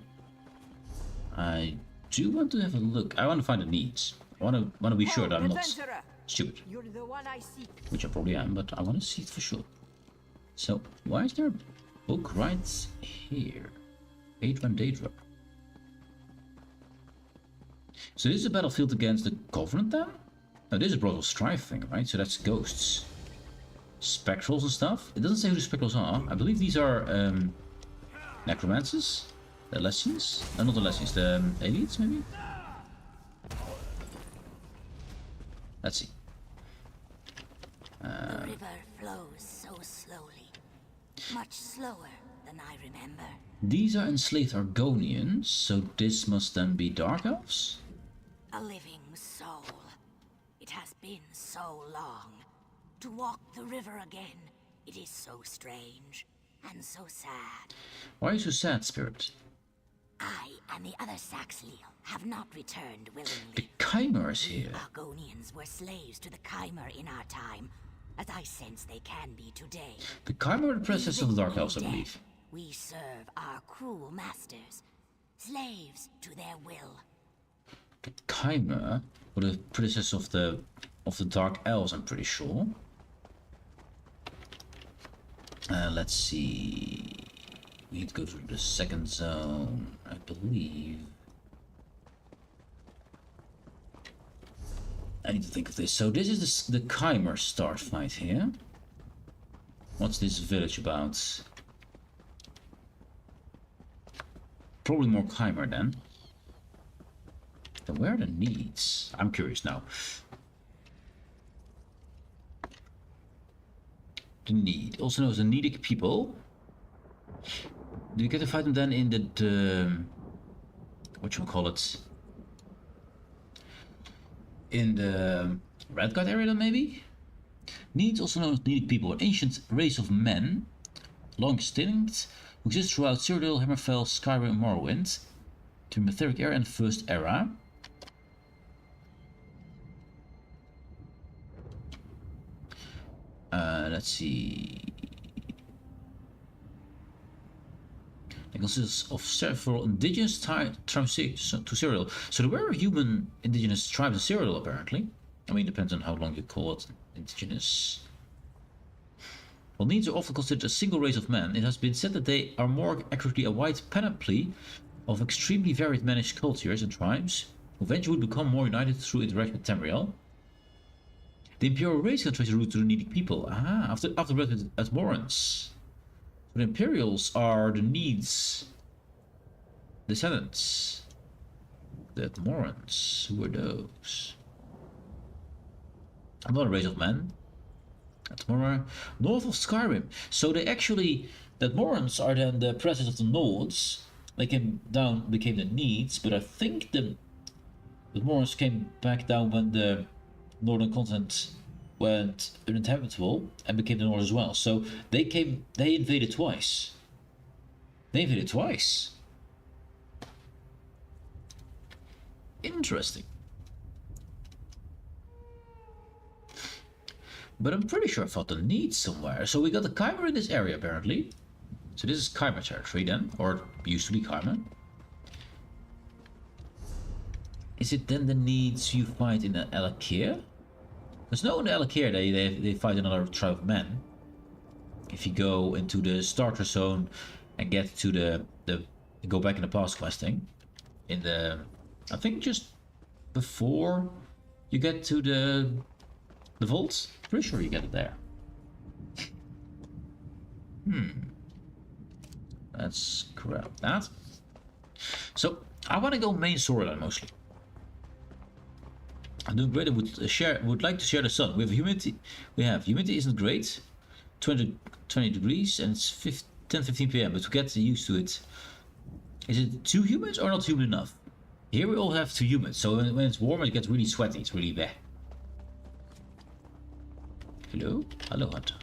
I do want to have a look. I want to find the needs. I want to be sure that I'm not stupid. You're the one I seek. Which I probably am, but I want to see it for sure. So, why is there a book right here? H1 Daedra. So this is a battlefield against the Covenant then? No, this is Bros of Strife thing, right? So that's ghosts. Spectrals and stuff. It doesn't say who the spectrals are. I believe these are necromancers. The Lessians? No, not the Lessians, the aliens maybe? Let's see. The river flows so slowly. Much slower than I remember. These are enslaved Argonians, so this must then be Dark Elves? A living soul. It has been so long. To walk the river again, it is so strange. and so sad. Why are you so sad, Spirit? I and the other Saxleal have not returned willingly. The Chimera is here. The Argonians were slaves to the Chimera in our time, as I sense they can be today. The Chimera are the princess of the Dark Elves, I Even in believe. death, we serve our cruel masters, slaves to their will. The Chimera were the princess of the Dark Elves, I'm pretty sure. Let's see. We need to go through the second zone, I believe. I need to think of this. So this is the Chimera start fight here. What's this village about? Probably more Chimera then. Then where are the needs? I'm curious now. The need, also known as the needic people. Do you get to fight them then in the whatchamacallit? In the Redguard area then maybe? Needs, also known as needic people, an ancient race of men, long extinct, who exist throughout Cyrodiil, Hammerfell, Skyrim and Morrowind, during the Etheric era and the First Era. Let's see. It consists of several indigenous tribes to Cyrodiil. So there were human indigenous tribes in Cyrodiil apparently. I mean, it depends on how long you call it indigenous. While needs are often considered a single race of men, it has been said that they are more accurately a wide panoply of extremely varied managed cultures and tribes, who eventually would become more united through interaction with Tamriel. The Imperial race can trace the route to the needic people. After the red at Morans. The Imperials are the Needs descendants. The Morans, who are those? Another race of men. Dunmer, north of Skyrim. So they actually, the Morans are then the presence of the Nords. They came down, became the Needs, but I think the Morans came back down when the northern continent went uninhabitable and became the north as well. So they invaded twice. Interesting. But I'm pretty sure I fought the Needs somewhere. So we got the Chimera in this area apparently. So this is Chimera territory then, or used to be Chimera. Is it then the Needs you fight in the Elakir? Because no, in the Elakir they fight another tribe of men. If you go into the starter zone and get to the go back in the past questing, in the, I think just before you get to the vault, pretty sure you get it there. Let's grab that. So I want to go main storyline mostly. I'm doing great. Would like to share the sun. We have humidity. Humidity isn't great, 20 degrees, and it's 10:15 p.m. But to get used to it, is it too humid or not humid enough? Here we all have too humid. So when it's warm, it gets really sweaty. It's really bad. Hello, Hunter.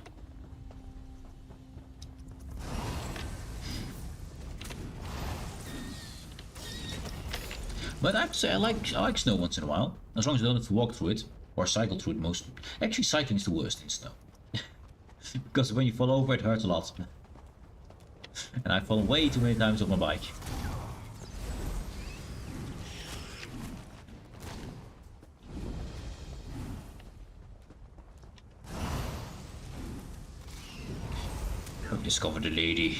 But I have to say, I like snow once in a while, as long as I don't have to walk through it or cycle through it. Most actually, cycling is the worst in snow, because when you fall over, it hurts a lot. And I've fallen way too many times off my bike. I've discovered a lady.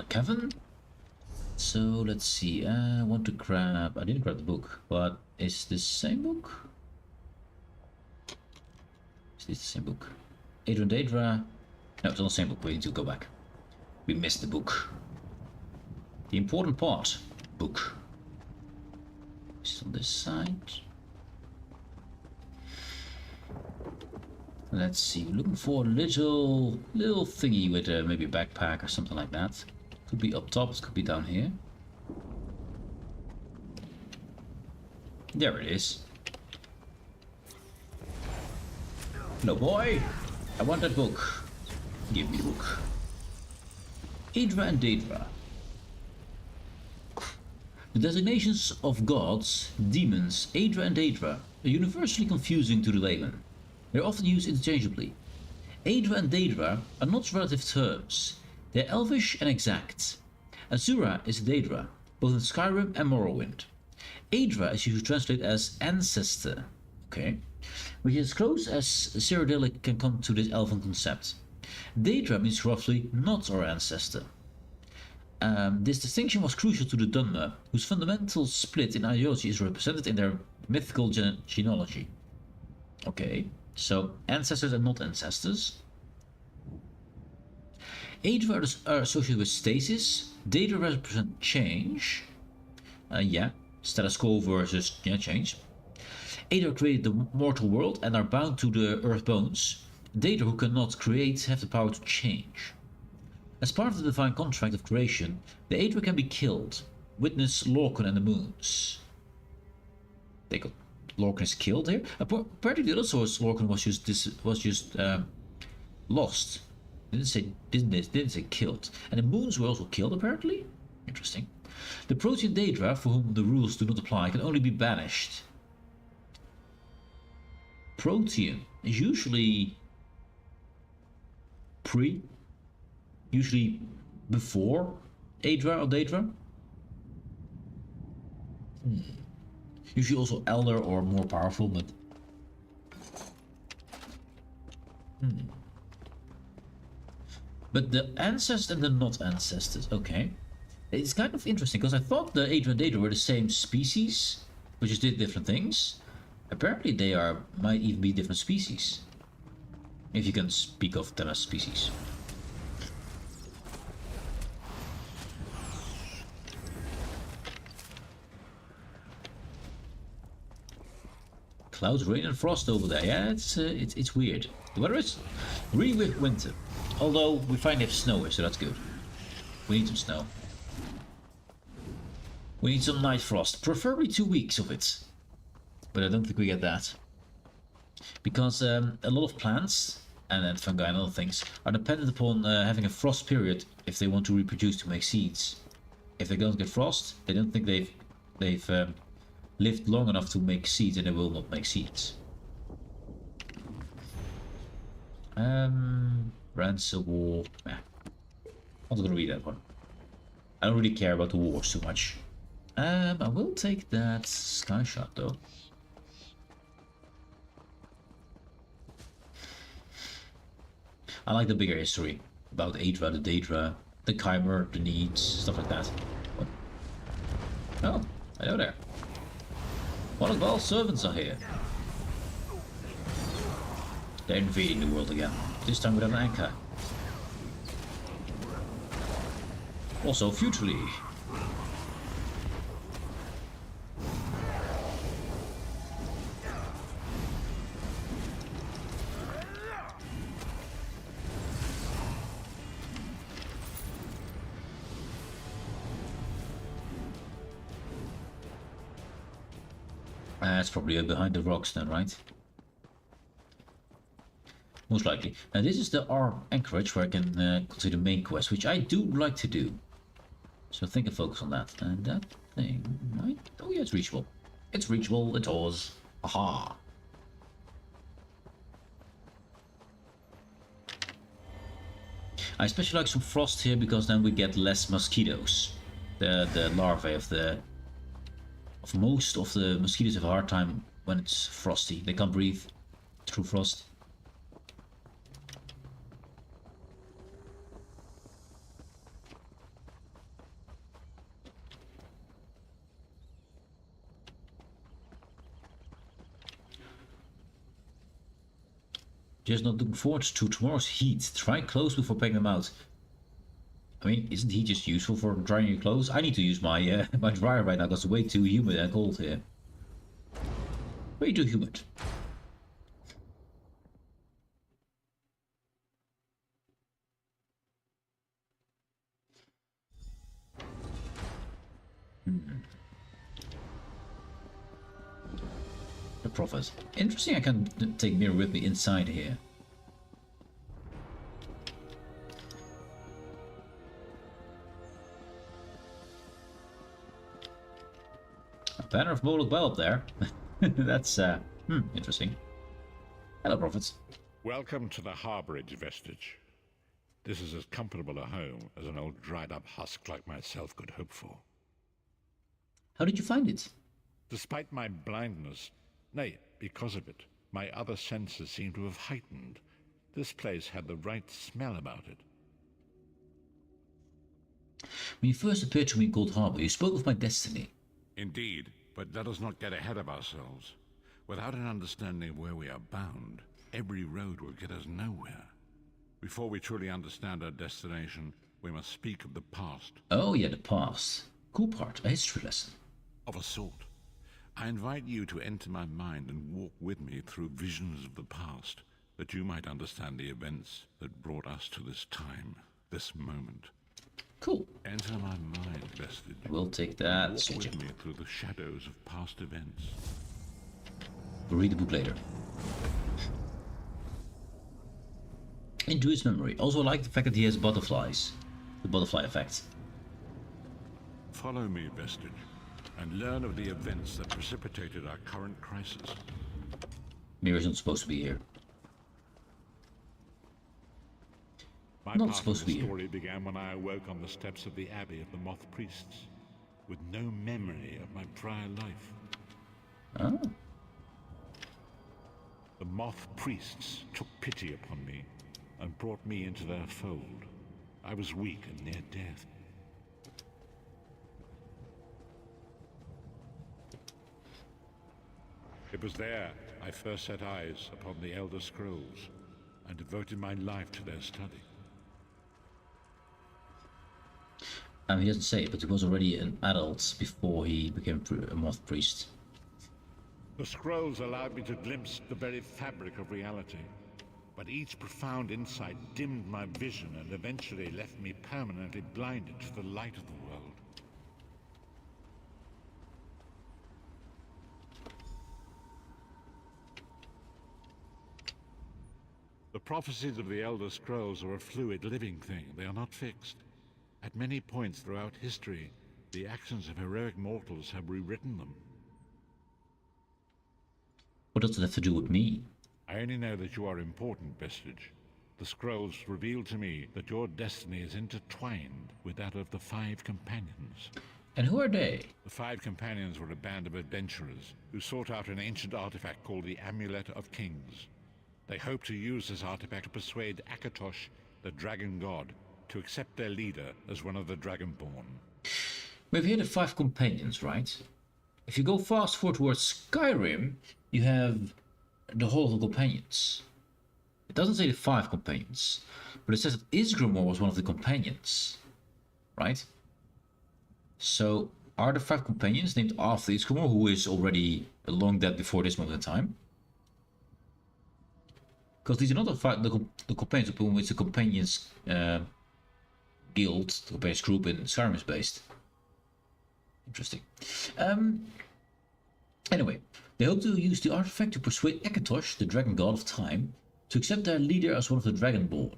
Kevin. So let's see. I want to grab. I didn't grab the book, but is this the same book? Is this the same book? Adrian Daedra. No, it's not the same book. We need to go back. We missed the book. The important part. Book. Is it on this side? Let's see, looking for a little thingy with maybe a backpack or something like that. Could be up top, it could be down here. There it is. No boy, I want that book. Give me the book. Aedra and Daedra. The designations of gods, demons, Aedra and Daedra are universally confusing to the layman. They are often used interchangeably. Aedra and Daedra are not relative terms. They are elvish and exact. Azura is Daedra, both in Skyrim and Morrowind. Aedra is usually translated as ancestor, okay, which is as close as Cyrodiilic can come to this elven concept. Daedra means roughly not our ancestor. This distinction was crucial to the Dunmer, whose fundamental split in ideology is represented in their mythical genealogy. Okay, so ancestors and not ancestors. Aedra are associated with stasis. Daedra represent change. Yeah, status quo versus change. Aedra created the mortal world and are bound to the earth bones. Daedra, who cannot create, have the power to change. As part of the divine contract of creation, the Aedra can be killed. Witness Lorcan and the Moons. Lorcan is killed here. Apparently, the other source Lorcan was just lost. Didn't say killed. And the Moons were also killed. Apparently, interesting. The Protean Daedra, for whom the rules do not apply, can only be banished. Protean is usually usually before Aedra or Daedra. Usually also elder or more powerful, but but the ancestors and the not ancestors, okay. It's kind of interesting because I thought the Aedra and Daedra were the same species, but just did different things. Apparently they might even be different species, if you can speak of them as species. Clouds, rain, and frost over there. Yeah, it's weird. The weather is really winter, although we finally have snow here, so that's good. We need some snow. We need some night frost, preferably 2 weeks of it. But I don't think we get that. Because a lot of plants and fungi and other things are dependent upon having a frost period if they want to reproduce to make seeds. If they don't get frost, they don't think they've lived long enough to make seeds, and they will not make seeds. Ransom War. I'm not gonna read that one. I don't really care about the wars too much. I will take that sky shot though. I like the bigger history about Aedra, the Daedra, the Chimer, the Needs, stuff like that. What? Oh, hello there. One of our servants are here. They're invading the world again, this time without an anchor. Also futurely. It's probably behind the rocks then, right? Most likely. Now this is the anchorage where I can continue the main quest, which I do like to do. So think and focus on that. And that thing might... Oh yeah, it's reachable. It's reachable, it was. Aha. I especially like some frost here because then we get less mosquitoes. The larvae of most of the mosquitoes have a hard time when it's frosty. They can't breathe through frost. Just not looking forward to tomorrow's heat. Try clothes before packing them out. I mean, isn't heat just useful for drying your clothes? I need to use my my dryer right now because it's way too humid and cold here. Way too humid. The Prophet. Interesting, I can take Mirror with me inside here. A banner of Moloch well up there. That's interesting. Hello, Prophets. Welcome to the Harborage Vestige. This is as comfortable a home as an old dried-up husk like myself could hope for. How did you find it? Despite my blindness, nay, because of it, my other senses seem to have heightened. This place had the right smell about it. When you first appeared to me in Cold Harbor, you spoke of my destiny. Indeed, but let us not get ahead of ourselves. Without an understanding of where we are bound, every road will get us nowhere. Before we truly understand our destination, we must speak of the past. Oh yeah, the past. Cool part, a history lesson. Of a sort. I invite you to enter my mind and walk with me through visions of the past, that you might understand the events that brought us to this time, this moment. Cool. Enter my mind, Vestige. We'll take that. Walk with me through the shadows of past events. We'll read the book later. Into his memory. Also, I like the fact that he has butterflies. The butterfly effect. Follow me, Vestige, and learn of the events that precipitated our current crisis. Mirror isn't supposed to be here. My Not part supposed of to the be story began when I awoke on the steps of the Abbey of the Moth Priests, with no memory of my prior life. Oh. The Moth Priests took pity upon me and brought me into their fold. I was weak and near death. It was there I first set eyes upon the Elder Scrolls and devoted my life to their study. He doesn't say it, but he was already an adult before he became a Moth Priest. The scrolls allowed me to glimpse the very fabric of reality, but each profound insight dimmed my vision and eventually left me permanently blinded to the light of the world. The prophecies of the Elder Scrolls are a fluid, living thing. They are not fixed. At many points throughout history, the actions of heroic mortals have rewritten them. What does it have to do with me? I only know that you are important, Vestige. The scrolls reveal to me that your destiny is intertwined with that of the Five Companions. And who are they? The Five Companions were a band of adventurers who sought out an ancient artifact called the Amulet of Kings. They hoped to use this artifact to persuade Akatosh, the dragon god, to accept their leader as one of the Dragonborn. We have here the Five Companions, right? If you go fast forward towards Skyrim, you have the Hall of the Companions. It doesn't say the Five Companions, but it says that Isgrimor was one of the companions, right? So, are the Five Companions named after Isgrimor, who is already long dead before this moment in time? Because these are not the companions upon which the companions guild, the companions group in Skyrim is based. Interesting. Anyway, they hope to use the artifact to persuade Akatosh, the dragon god of time, to accept their leader as one of the Dragonborn.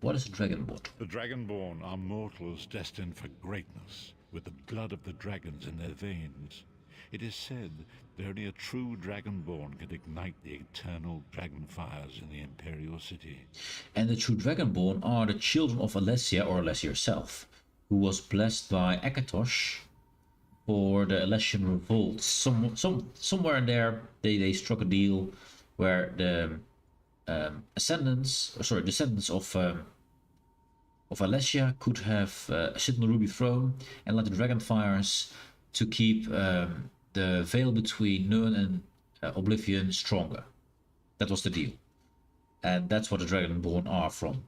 What is a Dragonborn? The Dragonborn are mortals destined for greatness, with the blood of the dragons in their veins. It is said that only a true Dragonborn can ignite the eternal dragon fires in the Imperial City. And the true Dragonborn are the children of Alessia, or Alessia herself, who was blessed by Akatosh for the Alessian revolt. Somewhere in there, they struck a deal where the descendants of Alessia could have sit on the ruby throne and light the dragon fires to keep the veil between Nirn and Oblivion stronger. That was the deal. And that's what the Dragonborn are from.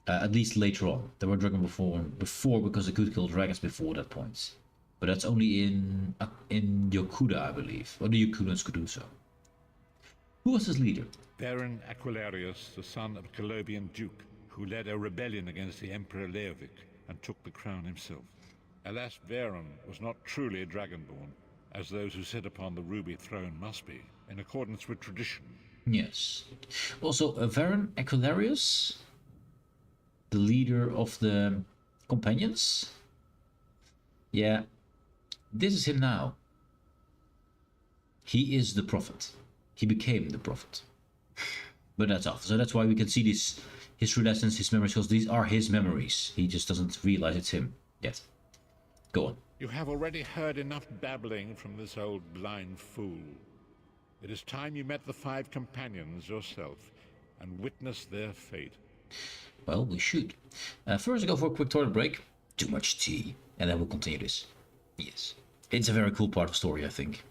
At least later on. There were Dragonborn before because they could kill dragons before that point. But that's only in Yokuda, I believe. Or the Yokudans could do so. Who was his leader? Baron Aquilarius, the son of a Colobian duke, who led a rebellion against the Emperor Leovic and took the crown himself. Alas, Varen was not truly dragonborn, as those who sit upon the ruby throne must be, in accordance with tradition. Yes. Also, Varen Aquilarius, the leader of the companions. Yeah, this is him now. He is the prophet. He became the prophet. But that's all. So that's why we can see this history lessons, his memories, because these are his memories. He just doesn't realize it's him yet. Go on. You have already heard enough babbling from this old blind fool. It is time you met the 5 companions yourself and witnessed their fate. Well, we should. First, I go for a quick toilet break. Too much tea. And then we'll continue this. Yes. It's a very cool part of the story, I think.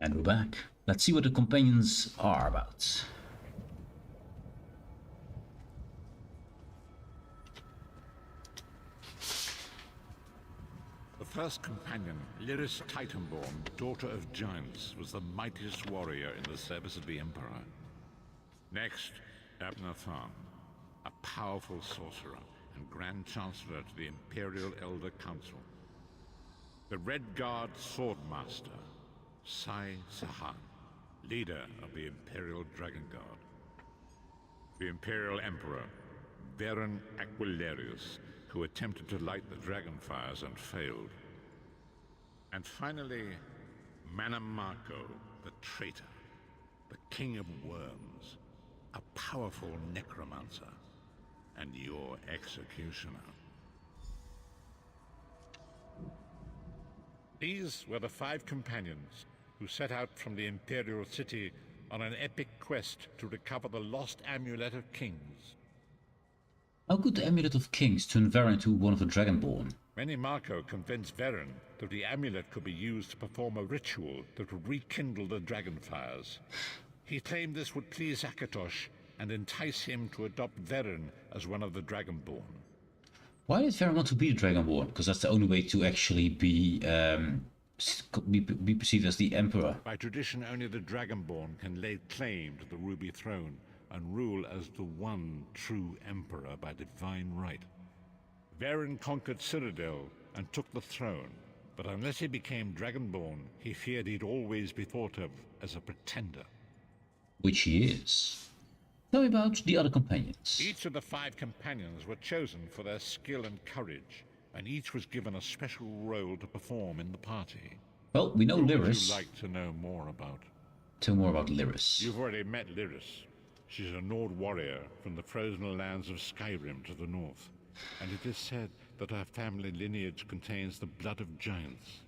And we're back. Let's see what the companions are about. The first companion, Lyris Titanborn, daughter of giants, was the mightiest warrior in the service of the Emperor. Next, Abnathan, a powerful sorcerer and Grand Chancellor to the Imperial Elder Council. The Red Guard Swordmaster, Sai Sahan, leader of the Imperial Dragon Guard. The Imperial Emperor, Varen Aquilarius, who attempted to light the dragon fires and failed. And finally, Manamako, the traitor, the King of Worms, a powerful necromancer, and your executioner. These were the 5 companions who set out from the Imperial City on an epic quest to recover the lost Amulet of Kings. How could the Amulet of Kings turn Varen into one of the Dragonborn? Manamako convinced Varen that the amulet could be used to perform a ritual that would rekindle the dragon fires. He claimed this would please Akatosh and entice him to adopt Varen as one of the Dragonborn. Why did Varen want to be the Dragonborn? Because that's the only way to actually be perceived as the Emperor. By tradition, only the Dragonborn can lay claim to the Ruby Throne and rule as the one true Emperor by divine right. Varen conquered Cyrodiil and took the throne, but unless he became Dragonborn, he feared he'd always be thought of as a pretender. Which he is. Tell me about the other companions. Each of the 5 companions were chosen for their skill and courage, and each was given a special role to perform in the party. Well, we know Who Lyris. would you like to know more about? Tell more about Lyris. You've already met Lyris. She's a Nord warrior from the frozen lands of Skyrim to the north, and it is said that her family lineage contains the blood of giants.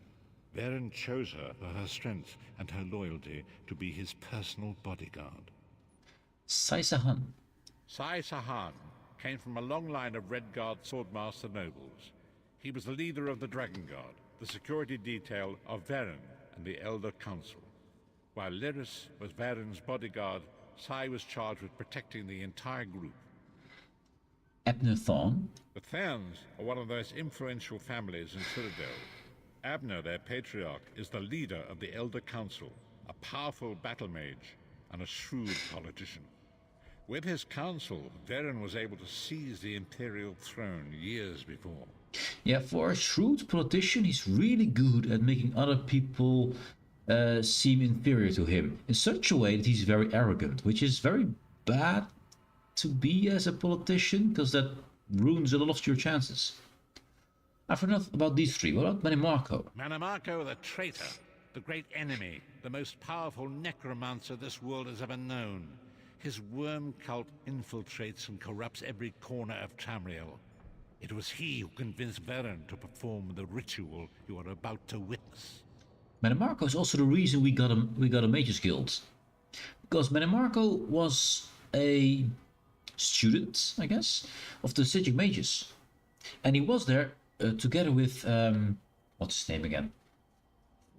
Varen chose her for her strength and her loyalty to be his personal bodyguard. Sai Sahan. Sai Sahan came from a long line of Red Guard swordmaster nobles. He was the leader of the Dragon Guard, the security detail of Varen and the Elder Council. While Lyris was Varen's bodyguard, Sai was charged with protecting the entire group. Abner Thawne. The Therns are one of the most influential families in Citadel. Abner, their patriarch, is the leader of the Elder Council, a powerful battle mage and a shrewd politician. With his council, Varen was able to seize the Imperial throne years before. Yeah, for a shrewd politician, he's really good at making other people seem inferior to him in such a way that he's very arrogant, which is very bad to be as a politician, because that ruins a lot of your chances. I forgot about these three. What about Manimarco? Manimarco the traitor, the great enemy, the most powerful necromancer this world has ever known. His worm cult infiltrates and corrupts every corner of Tamriel. It was he who convinced Varen to perform the ritual you are about to witness. Manimarco is also the reason we got a Mages Guild, because Manimarco was a student, I guess, of the Sigic Mages, and he was there together with what's his name again?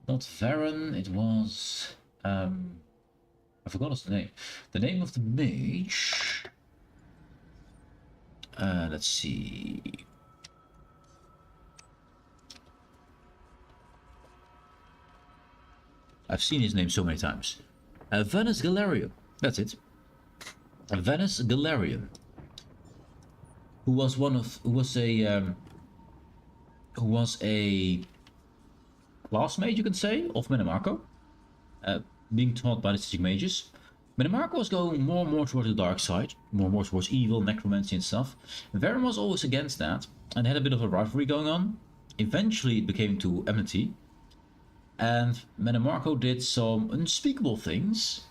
Not Varen. It was I forgot his name. The name of the mage. Let's see. I've seen his name so many times. Venice Galarian. That's it. Venice Galarian. Who was a class mage, you can say, of Manimarco. Being taught by the Sigic Mages. Manimarco was going more and more towards the dark side, more and more towards evil, necromancy and stuff. Varen was always against that, and had a bit of a rivalry going on. Eventually it became to enmity, and Manimarco did some unspeakable things.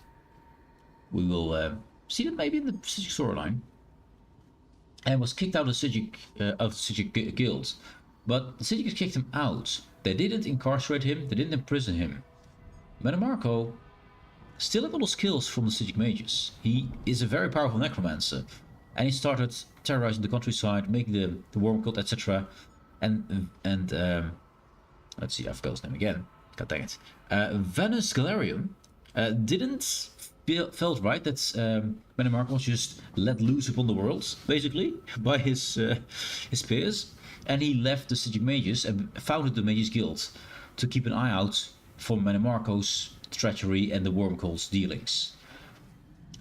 We will see that maybe in the Sigic storyline. And was kicked out of the Sigic Guild. But the Sigic kicked him out. They didn't incarcerate him, they didn't imprison him. Manimarco still had all the skills from the Sigic Mages. He is a very powerful necromancer, and he started terrorizing the countryside, making the worm cult, etc. And let's see, I forgot his name again. God dang it. Venice Galarian didn't felt right that Manimarco was just let loose upon the world, basically, by his peers, and he left the Sigic Mages and founded the Mages Guild to keep an eye out for Manimarco's treachery and the worm cult's dealings.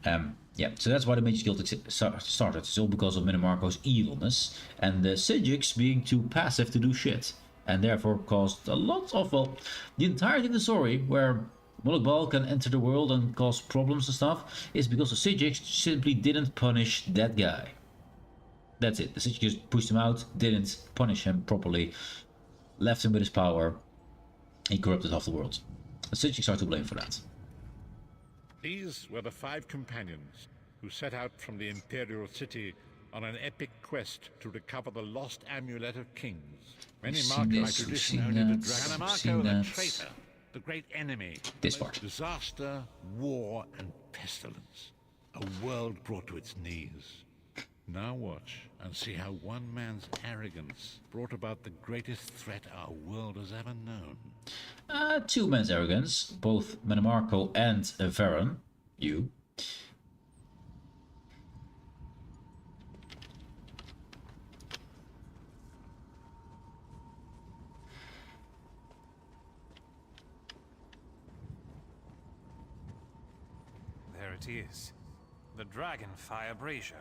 Yeah, so that's why the Mages Guild started. It's all because of Manimarco's evilness and the Sigics being too passive to do shit, and therefore caused a lot of, well, the entirety of the story where Moloch Bal can enter the world and cause problems and stuff is because the Sigics simply didn't punish that guy. That's it. The Sigics just pushed him out, didn't punish him properly, left him with his power. He corrupted half the world. The Sigics are to blame for that. These were the 5 companions who set out from the Imperial City on an epic quest to recover the lost amulet of kings. Many mark by tradition only the dragon. Manimarco the traitor, the great enemy. This part. Disaster, war, and pestilence. A world brought to its knees. Now watch and see how one man's arrogance brought about the greatest threat our world has ever known. 2 men's arrogance, both Manimarco and Varen. You. There it is. The Dragonfire Brazier.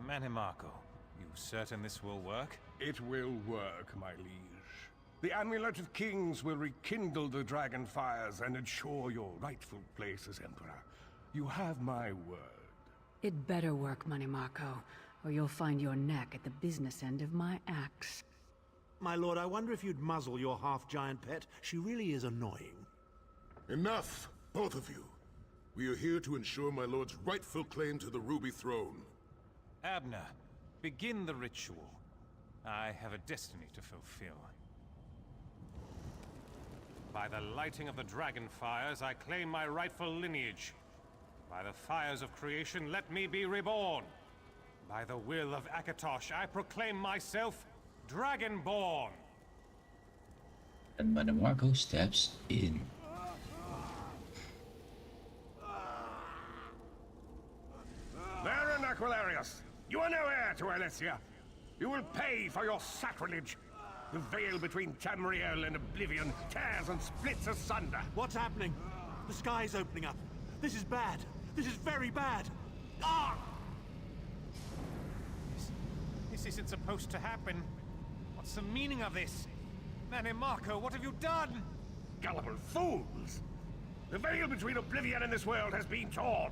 Manimarco, you certain this will work? It will work, my liege. The Amulet of Kings will rekindle the dragon fires and ensure your rightful place as Emperor. You have my word. It better work, Manimarco, or you'll find your neck at the business end of my axe. My lord, I wonder if you'd muzzle your half-giant pet. She really is annoying. Enough, both of you. We are here to ensure my lord's rightful claim to the Ruby Throne. Abner, begin the ritual. I have a destiny to fulfill. By the lighting of the dragon fires, I claim my rightful lineage. By the fires of creation, let me be reborn. By the will of Akatosh, I proclaim myself Dragonborn. And Marco steps in. Baron Aquilarius, you are no heir to Alessia. You will pay for your sacrilege. The veil between Tamriel and Oblivion tears and splits asunder. What's happening? The sky's opening up. This is bad. This is very bad. Ah! This isn't supposed to happen. What's the meaning of this? Marco, what have you done? Gullible fools! The veil between Oblivion and this world has been torn.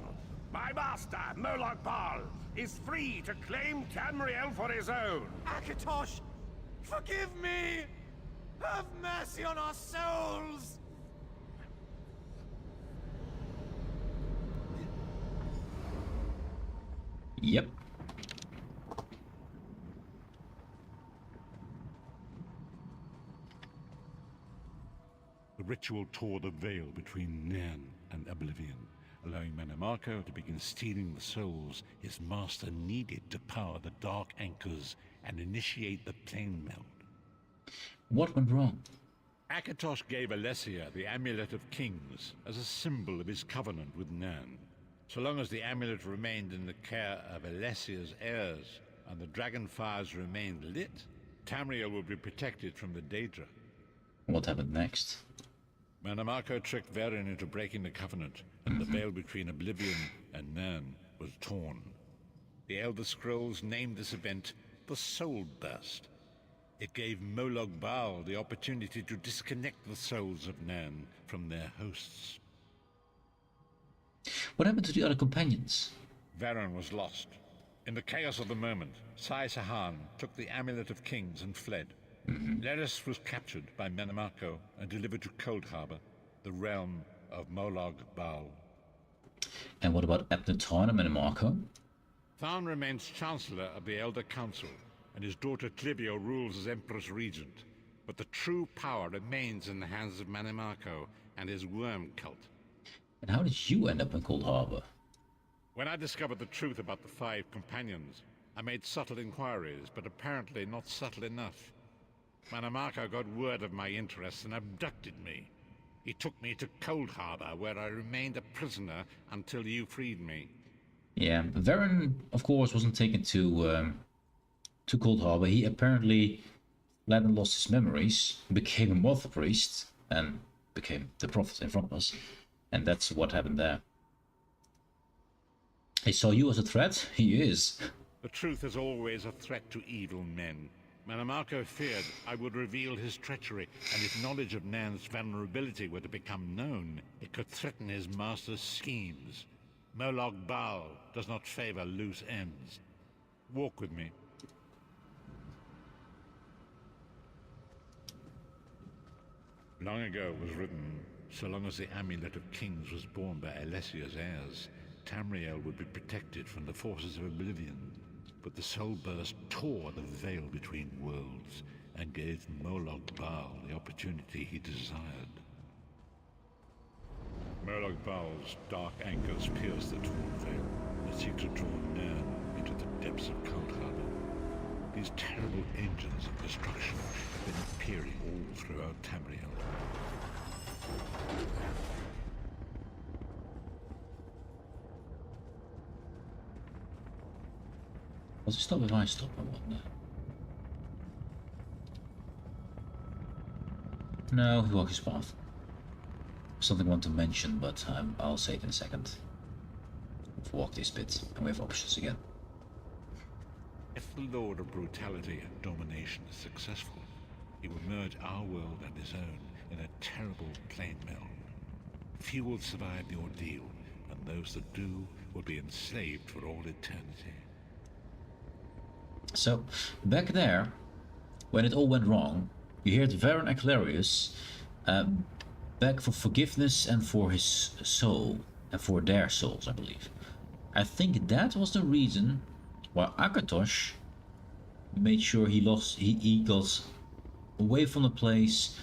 My master, Moloch Baal, is free to claim Tamriel for his own. Akatosh! Forgive me! Have mercy on our souls! Yep. The ritual tore the veil between Nan and Oblivion, allowing Marco to begin stealing the souls his master needed to power the dark anchors and initiate the plane meld. What went wrong? Akatosh gave Alessia the Amulet of Kings as a symbol of his covenant with Nan. So long as the amulet remained in the care of Alessia's heirs and the dragon fires remained lit, Tamriel would be protected from the Daedra. What happened next? Marco tricked Varen into breaking the covenant, and the veil between Oblivion and Nan was torn. The Elder Scrolls named this event the Soul Burst. It gave Moloch Baal the opportunity to disconnect the souls of Nan from their hosts. What happened to the other companions? Varen was lost. In the chaos of the moment, Sai Sahan took the Amulet of Kings and fled. Leris was captured by Marco and delivered to Cold Harbor, the realm of Moloch Baal. And what about Abnatharn and Marco? Tharn remains Chancellor of the Elder Council, and his daughter Clivio rules as Empress Regent. But the true power remains in the hands of Marco and his worm cult. And how did you end up in Cold Harbor? When I discovered the truth about the 5 companions, I made subtle inquiries, but apparently not subtle enough. Marco got word of my interests and abducted me. He took me to Cold Harbor, where I remained a prisoner until you freed me. Yeah, Varen, of course, wasn't taken to Cold Harbor. He apparently fled and lost his memories, became a moth priest, and became the prophet in front of us. And that's what happened there. He saw you as a threat? He is. The truth is always a threat to evil men. Marco feared I would reveal his treachery, and if knowledge of Nan's vulnerability were to become known, it could threaten his master's schemes. Moloch Baal does not favor loose ends. Walk with me. Long ago it was written, so long as the Amulet of Kings was borne by Alessia's heirs, Tamriel would be protected from the forces of Oblivion. But the Soul Burst tore the veil between worlds and gave Moloch Baal the opportunity he desired. Moloch Baal's dark anchors pierce the torn veil and seek to draw Nan into the depths of Cold Harbor. These terrible engines of destruction have been appearing all throughout Tamriel. Does it stop if I stop, I wonder? No, he walks his path. Something I want to mention, but I'll say it in a second. We've walked this bit, and we have options again. If the Lord of Brutality and Domination is successful, he will merge our world and his own in a terrible plane meld. Few will survive the ordeal, and those that do will be enslaved for all eternity. So, back there, when it all went wrong, you heard Varen Aquilarius beg for forgiveness and for his soul, and for their souls, I believe. I think that was the reason why Akatosh made sure he got away from the place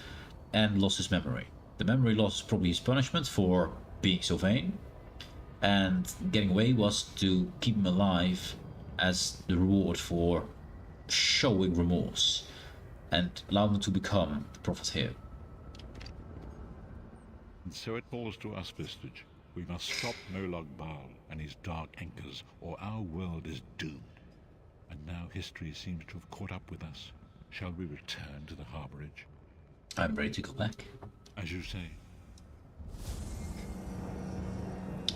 and lost his memory. The memory loss is probably his punishment for being so vain, and getting away was to keep him alive as the reward for showing remorse and allow him to become the prophet here. And so it falls to us, Vistage. We must stop Molag Bal and his dark anchors, or our world is doomed. And now history seems to have caught up with us. Shall we return to the harborage? I'm ready to go back. As you say.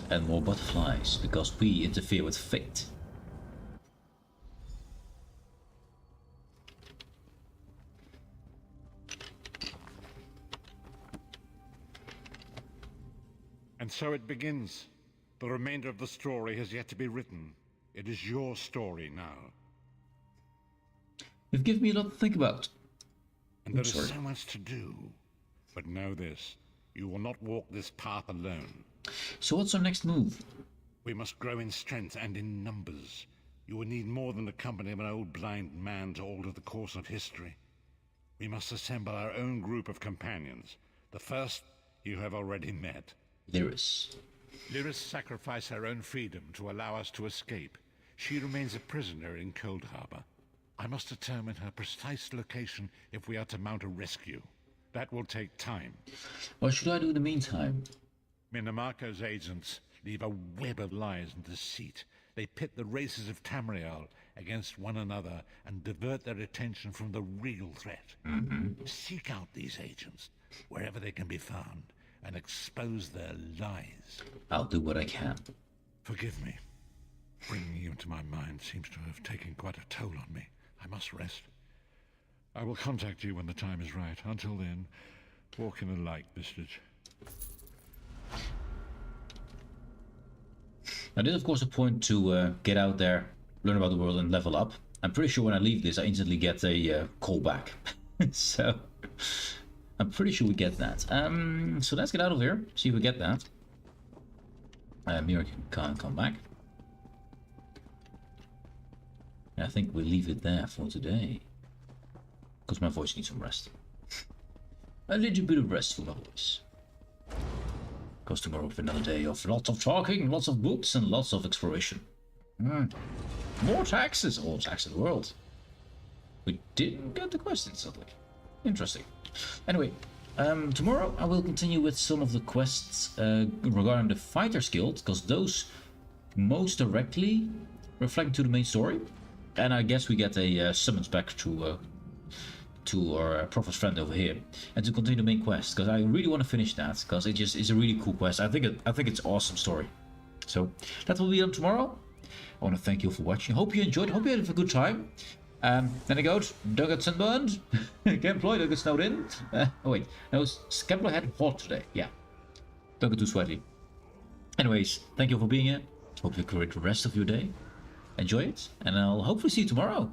And more butterflies, because we interfere with fate. And so it begins. The remainder of the story has yet to be written. It is your story now. You've given me a lot to think about. And there is so much to do. But know this, you will not walk this path alone. So what's our next move? We must grow in strength and in numbers. You will need more than the company of an old blind man to alter the course of history. We must assemble our own group of companions. The first you have already met. Lyris. Lyris sacrificed her own freedom to allow us to escape. She remains a prisoner in Cold Harbor. I must determine her precise location if we are to mount a rescue. That will take time. What should I do in the meantime? Minimarco's agents leave a web of lies and deceit. They pit the races of Tamriel against one another and divert their attention from the real threat. Seek out these agents, wherever they can be found, and expose their lies. I'll do what I can. Forgive me. Bringing you into my mind seems to have taken quite a toll on me. I must rest. I will contact you when the time is right. Until then, walk in the light, Vistage. Now, there's of course a point to get out there, learn about the world, and level up. I'm pretty sure when I leave this, I instantly get a call back. So, I'm pretty sure we get that. So let's get out of here, see if we get that. Mira can't come back. And I think we leave it there for today. Because my voice needs some rest. A little bit of rest for my voice. Because tomorrow will be another day of lots of talking, lots of books, and lots of exploration. More taxes! All tax in the world. We didn't get the questions, sadly. Interesting. Anyway, tomorrow I will continue with some of the quests regarding the Fighters Guild, because those most directly reflect to the main story. And I guess we get a summons back to our prophet's friend over here, and to continue the main quest, because I really want to finish that, because it just is a really cool quest. I think it's an awesome story. So that will be on tomorrow. I want to thank you for watching. Hope you enjoyed. Hope you had a good time. Then I go. Don't get sunburned. Gameplay. Don't get snowed in. Oh wait, no. Gameplay had hot today. Yeah. Don't get too sweaty. Anyways, thank you for being here. Hope you have a great rest of your day. Enjoy it, and I'll hopefully see you tomorrow.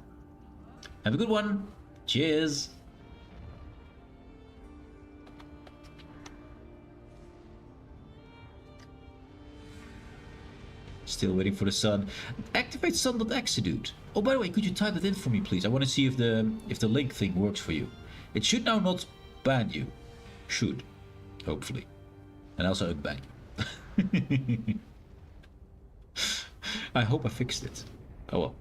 Have a good one. Cheers. Still waiting for the sun. Activate sun.exe, dude. Oh, by the way, could you type it in for me, please? I want to see if the link thing works for you. It should now not ban you. Should. Hopefully. And also unban you. I hope I fixed it. Oh well.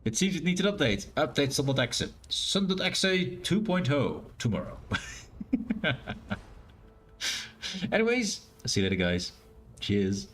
It seems it needs an update. Update sun.exe. Sun.exe 2.0 tomorrow. Anyways, I'll see you later, guys. Cheers.